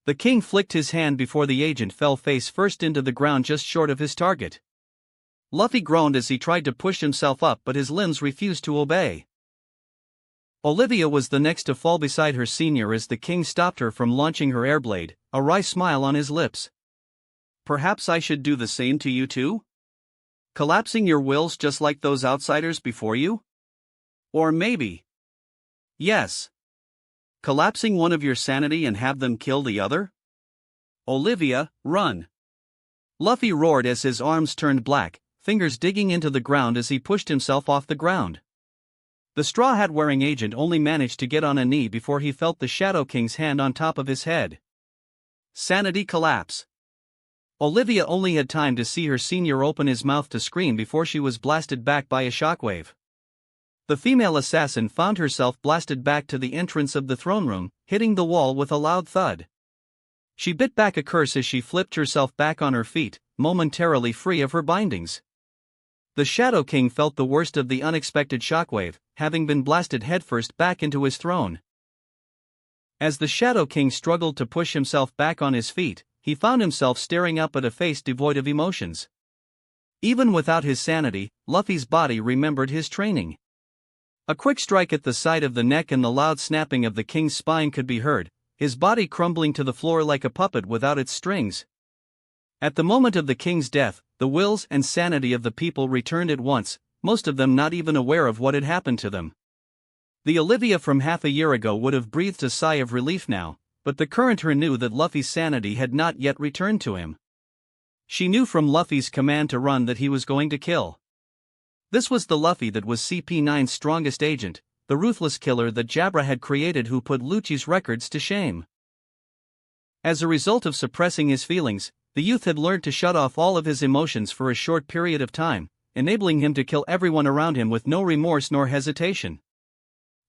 The king flicked his hand before the agent fell face first into the ground just short of his target. Luffy groaned as he tried to push himself up, but his limbs refused to obey. Olivia was the next to fall beside her senior as the king stopped her from launching her airblade, a wry smile on his lips. Perhaps I should do the same to you too? Collapsing your wills just like those outsiders before you? Or maybe. Yes. Collapsing one of your sanity and have them kill the other? Olivia, run! Luffy roared as his arms turned black, fingers digging into the ground as he pushed himself off the ground. The Straw Hat wearing agent only managed to get on a knee before he felt the Shadow King's hand on top of his head. Sanity collapse. Olivia only had time to see her senior open his mouth to scream before she was blasted back by a shockwave. The female assassin found herself blasted back to the entrance of the throne room, hitting the wall with a loud thud. She bit back a curse as she flipped herself back on her feet, momentarily free of her bindings. The Shadow King felt the worst of the unexpected shockwave, having been blasted headfirst back into his throne. As the Shadow King struggled to push himself back on his feet, he found himself staring up at a face devoid of emotions. Even without his sanity, Luffy's body remembered his training. A quick strike at the side of the neck and the loud snapping of the king's spine could be heard, his body crumbling to the floor like a puppet without its strings. At the moment of the king's death, the wills and sanity of the people returned at once, most of them not even aware of what had happened to them. The Olivia from half a year ago would have breathed a sigh of relief now, but the current her knew that Luffy's sanity had not yet returned to him. She knew from Luffy's command to run that he was going to kill. This was the Luffy that was CP9's strongest agent, the ruthless killer that Jabra had created who put Lucci's records to shame. As a result of suppressing his feelings, the youth had learned to shut off all of his emotions for a short period of time, enabling him to kill everyone around him with no remorse nor hesitation.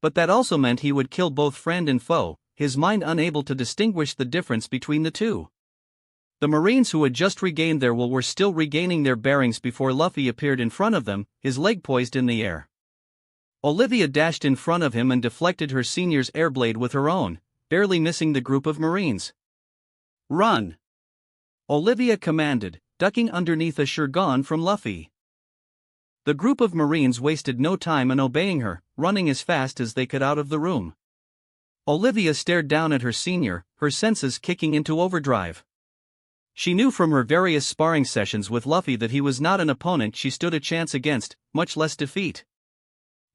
But that also meant he would kill both friend and foe, his mind unable to distinguish the difference between the two. The Marines who had just regained their will were still regaining their bearings before Luffy appeared in front of them, his leg poised in the air. Olivia dashed in front of him and deflected her senior's airblade with her own, barely missing the group of Marines. Run! Olivia commanded, ducking underneath a shuriken from Luffy. The group of Marines wasted no time in obeying her, running as fast as they could out of the room. Olivia stared down at her senior, her senses kicking into overdrive. She knew from her various sparring sessions with Luffy that he was not an opponent she stood a chance against, much less defeat.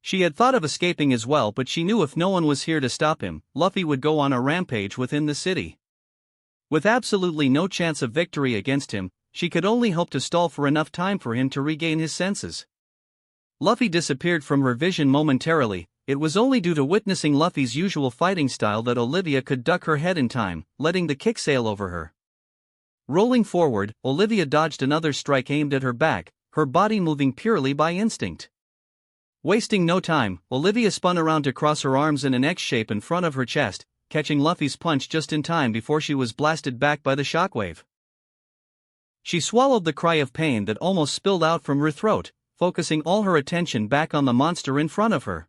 She had thought of escaping as well, but she knew if no one was here to stop him, Luffy would go on a rampage within the city. With absolutely no chance of victory against him, she could only hope to stall for enough time for him to regain his senses. Luffy disappeared from her vision momentarily, it was only due to witnessing Luffy's usual fighting style that Olivia could duck her head in time, letting the kick sail over her. Rolling forward, Olivia dodged another strike aimed at her back, her body moving purely by instinct. Wasting no time, Olivia spun around to cross her arms in an X shape in front of her chest, catching Luffy's punch just in time before she was blasted back by the shockwave. She swallowed the cry of pain that almost spilled out from her throat, focusing all her attention back on the monster in front of her.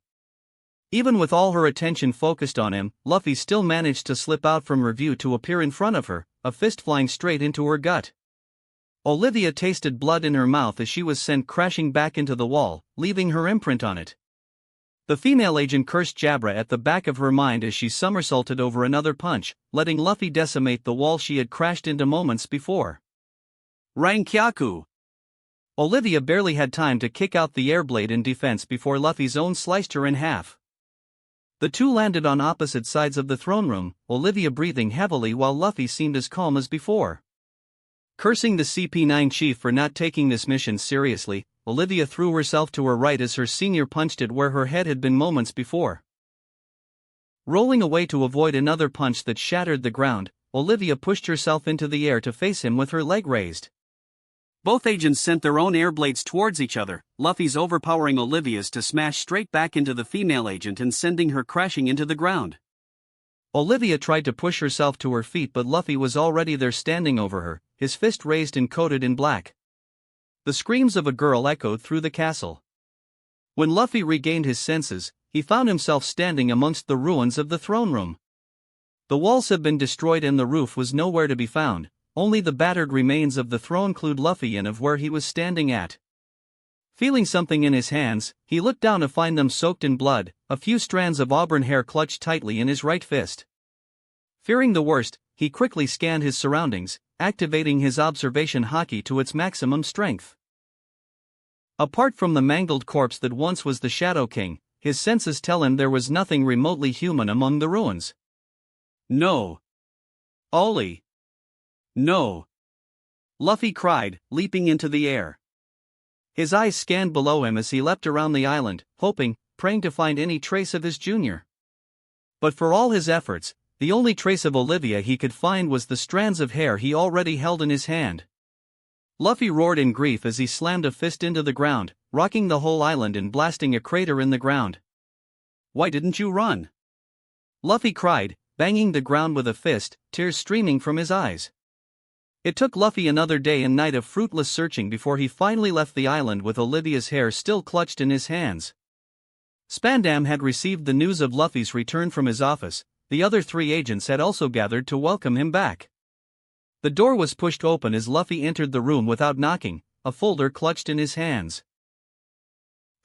Even with all her attention focused on him, Luffy still managed to slip out from her view to appear in front of her, a fist flying straight into her gut. Olivia tasted blood in her mouth as she was sent crashing back into the wall, leaving her imprint on it. The female agent cursed Jabra at the back of her mind as she somersaulted over another punch, letting Luffy decimate the wall she had crashed into moments before. Rankyaku! Olivia barely had time to kick out the airblade in defense before Luffy's own sliced her in half. The two landed on opposite sides of the throne room, Olivia breathing heavily while Luffy seemed as calm as before. Cursing the CP9 chief for not taking this mission seriously, Olivia threw herself to her right as her senior punched it where her head had been moments before. Rolling away to avoid another punch that shattered the ground, Olivia pushed herself into the air to face him with her leg raised. Both agents sent their own air blades towards each other, Luffy's overpowering Olivia's to smash straight back into the female agent and sending her crashing into the ground. Olivia tried to push herself to her feet but Luffy was already there standing over her, his fist raised and coated in black. The screams of a girl echoed through the castle. When Luffy regained his senses, he found himself standing amongst the ruins of the throne room. The walls had been destroyed and the roof was nowhere to be found, only the battered remains of the throne clued Luffy in of where he was standing at. Feeling something in his hands, he looked down to find them soaked in blood, a few strands of auburn hair clutched tightly in his right fist. Fearing the worst, he quickly scanned his surroundings, activating his observation haki to its maximum strength. Apart from the mangled corpse that once was the Shadow King, his senses tell him there was nothing remotely human among the ruins. No. Ollie. No. Luffy cried, leaping into the air. His eyes scanned below him as he leapt around the island, hoping, praying to find any trace of his junior. But for all his efforts, the only trace of Olivia he could find was the strands of hair he already held in his hand. Luffy roared in grief as he slammed a fist into the ground, rocking the whole island and blasting a crater in the ground. Why didn't you run? Luffy cried, banging the ground with a fist, tears streaming from his eyes. It took Luffy another day and night of fruitless searching before he finally left the island with Olivia's hair still clutched in his hands. Spandam had received the news of Luffy's return from his office. The other three agents had also gathered to welcome him back. The door was pushed open as Luffy entered the room without knocking, a folder clutched in his hands.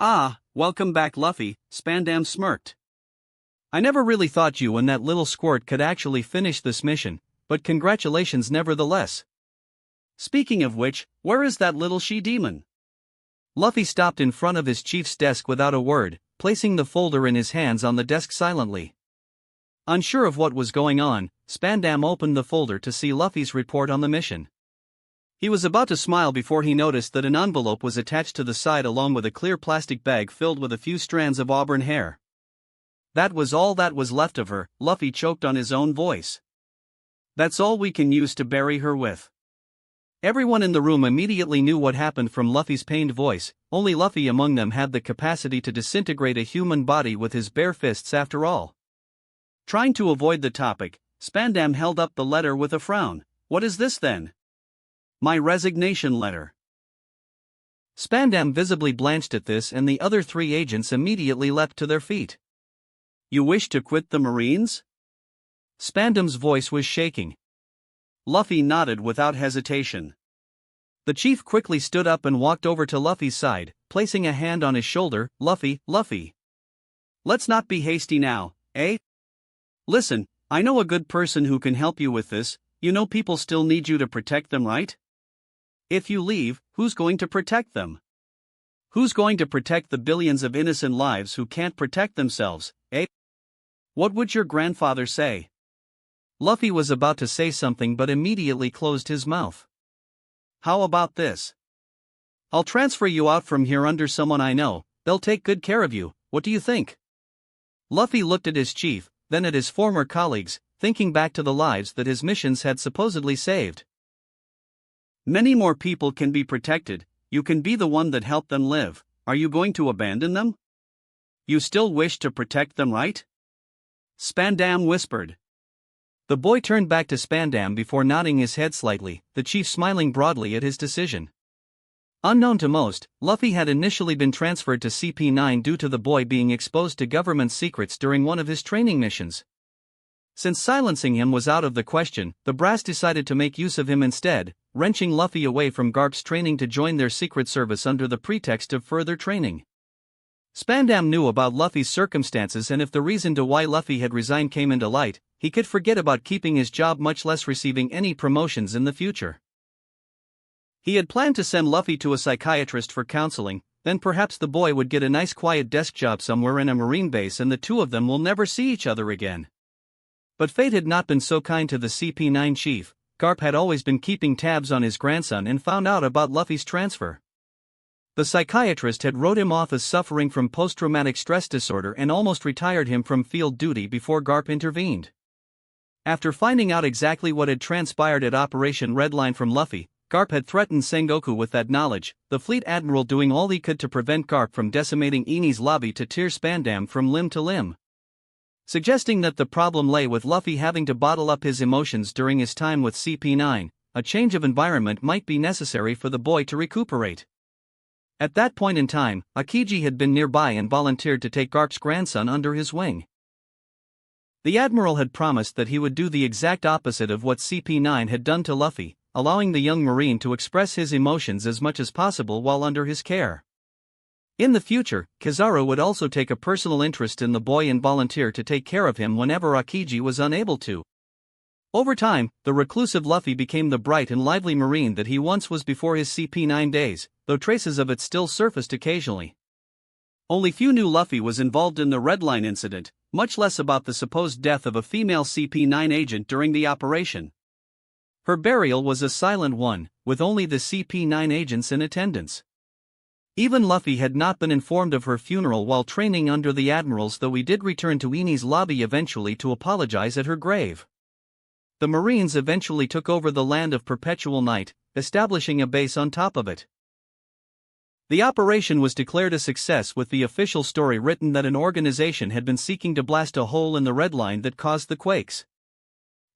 Ah, welcome back Luffy, Spandam smirked. I never really thought you and that little squirt could actually finish this mission, but congratulations nevertheless. Speaking of which, where is that little she-demon? Luffy stopped in front of his chief's desk without a word, placing the folder in his hands on the desk silently. Unsure of what was going on, Spandam opened the folder to see Luffy's report on the mission. He was about to smile before he noticed that an envelope was attached to the side along with a clear plastic bag filled with a few strands of auburn hair. That was all that was left of her, Luffy choked on his own voice. That's all we can use to bury her with. Everyone in the room immediately knew what happened from Luffy's pained voice, only Luffy among them had the capacity to disintegrate a human body with his bare fists after all. Trying to avoid the topic, Spandam held up the letter with a frown. What is this then? My resignation letter. Spandam visibly blanched at this and the other three agents immediately leapt to their feet. You wish to quit the Marines? Spandam's voice was shaking. Luffy nodded without hesitation. The chief quickly stood up and walked over to Luffy's side, placing a hand on his shoulder. Luffy. Let's not be hasty now, eh? Listen, I know a good person who can help you with this. You know people still need you to protect them, right? If you leave, who's going to protect them? Who's going to protect the billions of innocent lives who can't protect themselves, eh? What would your grandfather say? Luffy was about to say something but immediately closed his mouth. How about this? I'll transfer you out from here under someone I know, they'll take good care of you, what do you think? Luffy looked at his chief, then at his former colleagues, thinking back to the lives that his missions had supposedly saved. Many more people can be protected, you can be the one that helped them live. Are you going to abandon them? You still wish to protect them, right? Spandam whispered. The boy turned back to Spandam before nodding his head slightly, the chief smiling broadly at his decision. Unknown to most, Luffy had initially been transferred to CP9 due to the boy being exposed to government secrets during one of his training missions. Since silencing him was out of the question, the brass decided to make use of him instead, wrenching Luffy away from Garp's training to join their secret service under the pretext of further training. Spandam knew about Luffy's circumstances, and if the reason to why Luffy had resigned came into light, he could forget about keeping his job, much less receiving any promotions in the future. He had planned to send Luffy to a psychiatrist for counseling, then perhaps the boy would get a nice quiet desk job somewhere in a marine base and the two of them will never see each other again. But fate had not been so kind to the CP9 chief. Garp had always been keeping tabs on his grandson and found out about Luffy's transfer. The psychiatrist had wrote him off as suffering from post-traumatic stress disorder and almost retired him from field duty before Garp intervened. After finding out exactly what had transpired at Operation Redline from Luffy, Garp had threatened Sengoku with that knowledge, the fleet admiral doing all he could to prevent Garp from decimating Enies Lobby to tear Spandam from limb to limb. Suggesting that the problem lay with Luffy having to bottle up his emotions during his time with CP9, a change of environment might be necessary for the boy to recuperate. At that point in time, Aokiji had been nearby and volunteered to take Garp's grandson under his wing. The admiral had promised that he would do the exact opposite of what CP9 had done to Luffy, allowing the young marine to express his emotions as much as possible while under his care. In the future, Kizaru would also take a personal interest in the boy and volunteer to take care of him whenever Aokiji was unable to. Over time, the reclusive Luffy became the bright and lively marine that he once was before his CP9 days, though traces of it still surfaced occasionally. Only few knew Luffy was involved in the Redline incident, much less about the supposed death of a female CP9 agent during the operation. Her burial was a silent one, with only the CP9 agents in attendance. Even Luffy had not been informed of her funeral while training under the admirals, though he did return to Enies Lobby eventually to apologize at her grave. The Marines eventually took over the land of Perpetual Night, establishing a base on top of it. The operation was declared a success, with the official story written that an organization had been seeking to blast a hole in the red line that caused the quakes.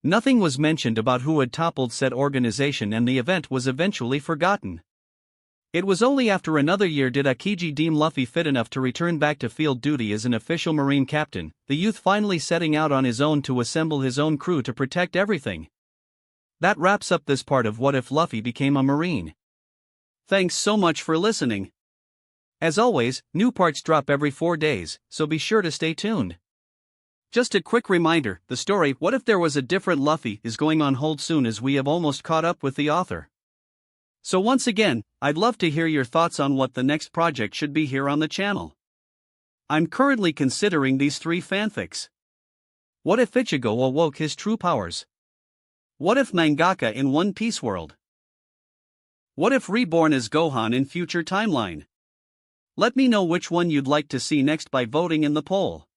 Nothing was mentioned about who had toppled said organization, and the event was eventually forgotten. It was only after another year did Aokiji deem Luffy fit enough to return back to field duty as an official marine captain, the youth finally setting out on his own to assemble his own crew to protect everything. That wraps up this part of What If Luffy Became a Marine. Thanks so much for listening. As always, new parts drop every 4 days, so be sure to stay tuned. Just a quick reminder, the story What If There Was a Different Luffy is going on hold soon, as we have almost caught up with the author. So once again, I'd love to hear your thoughts on what the next project should be here on the channel. I'm currently considering these 3 fanfics. What if Ichigo awoke his true powers? What if Mangaka in One Piece world? What if Reborn is Gohan in future timeline? Let me know which one you'd like to see next by voting in the poll.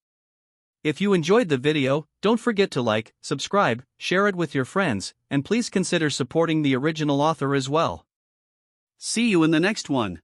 If you enjoyed the video, don't forget to like, subscribe, share it with your friends, and please consider supporting the original author as well. See you in the next one.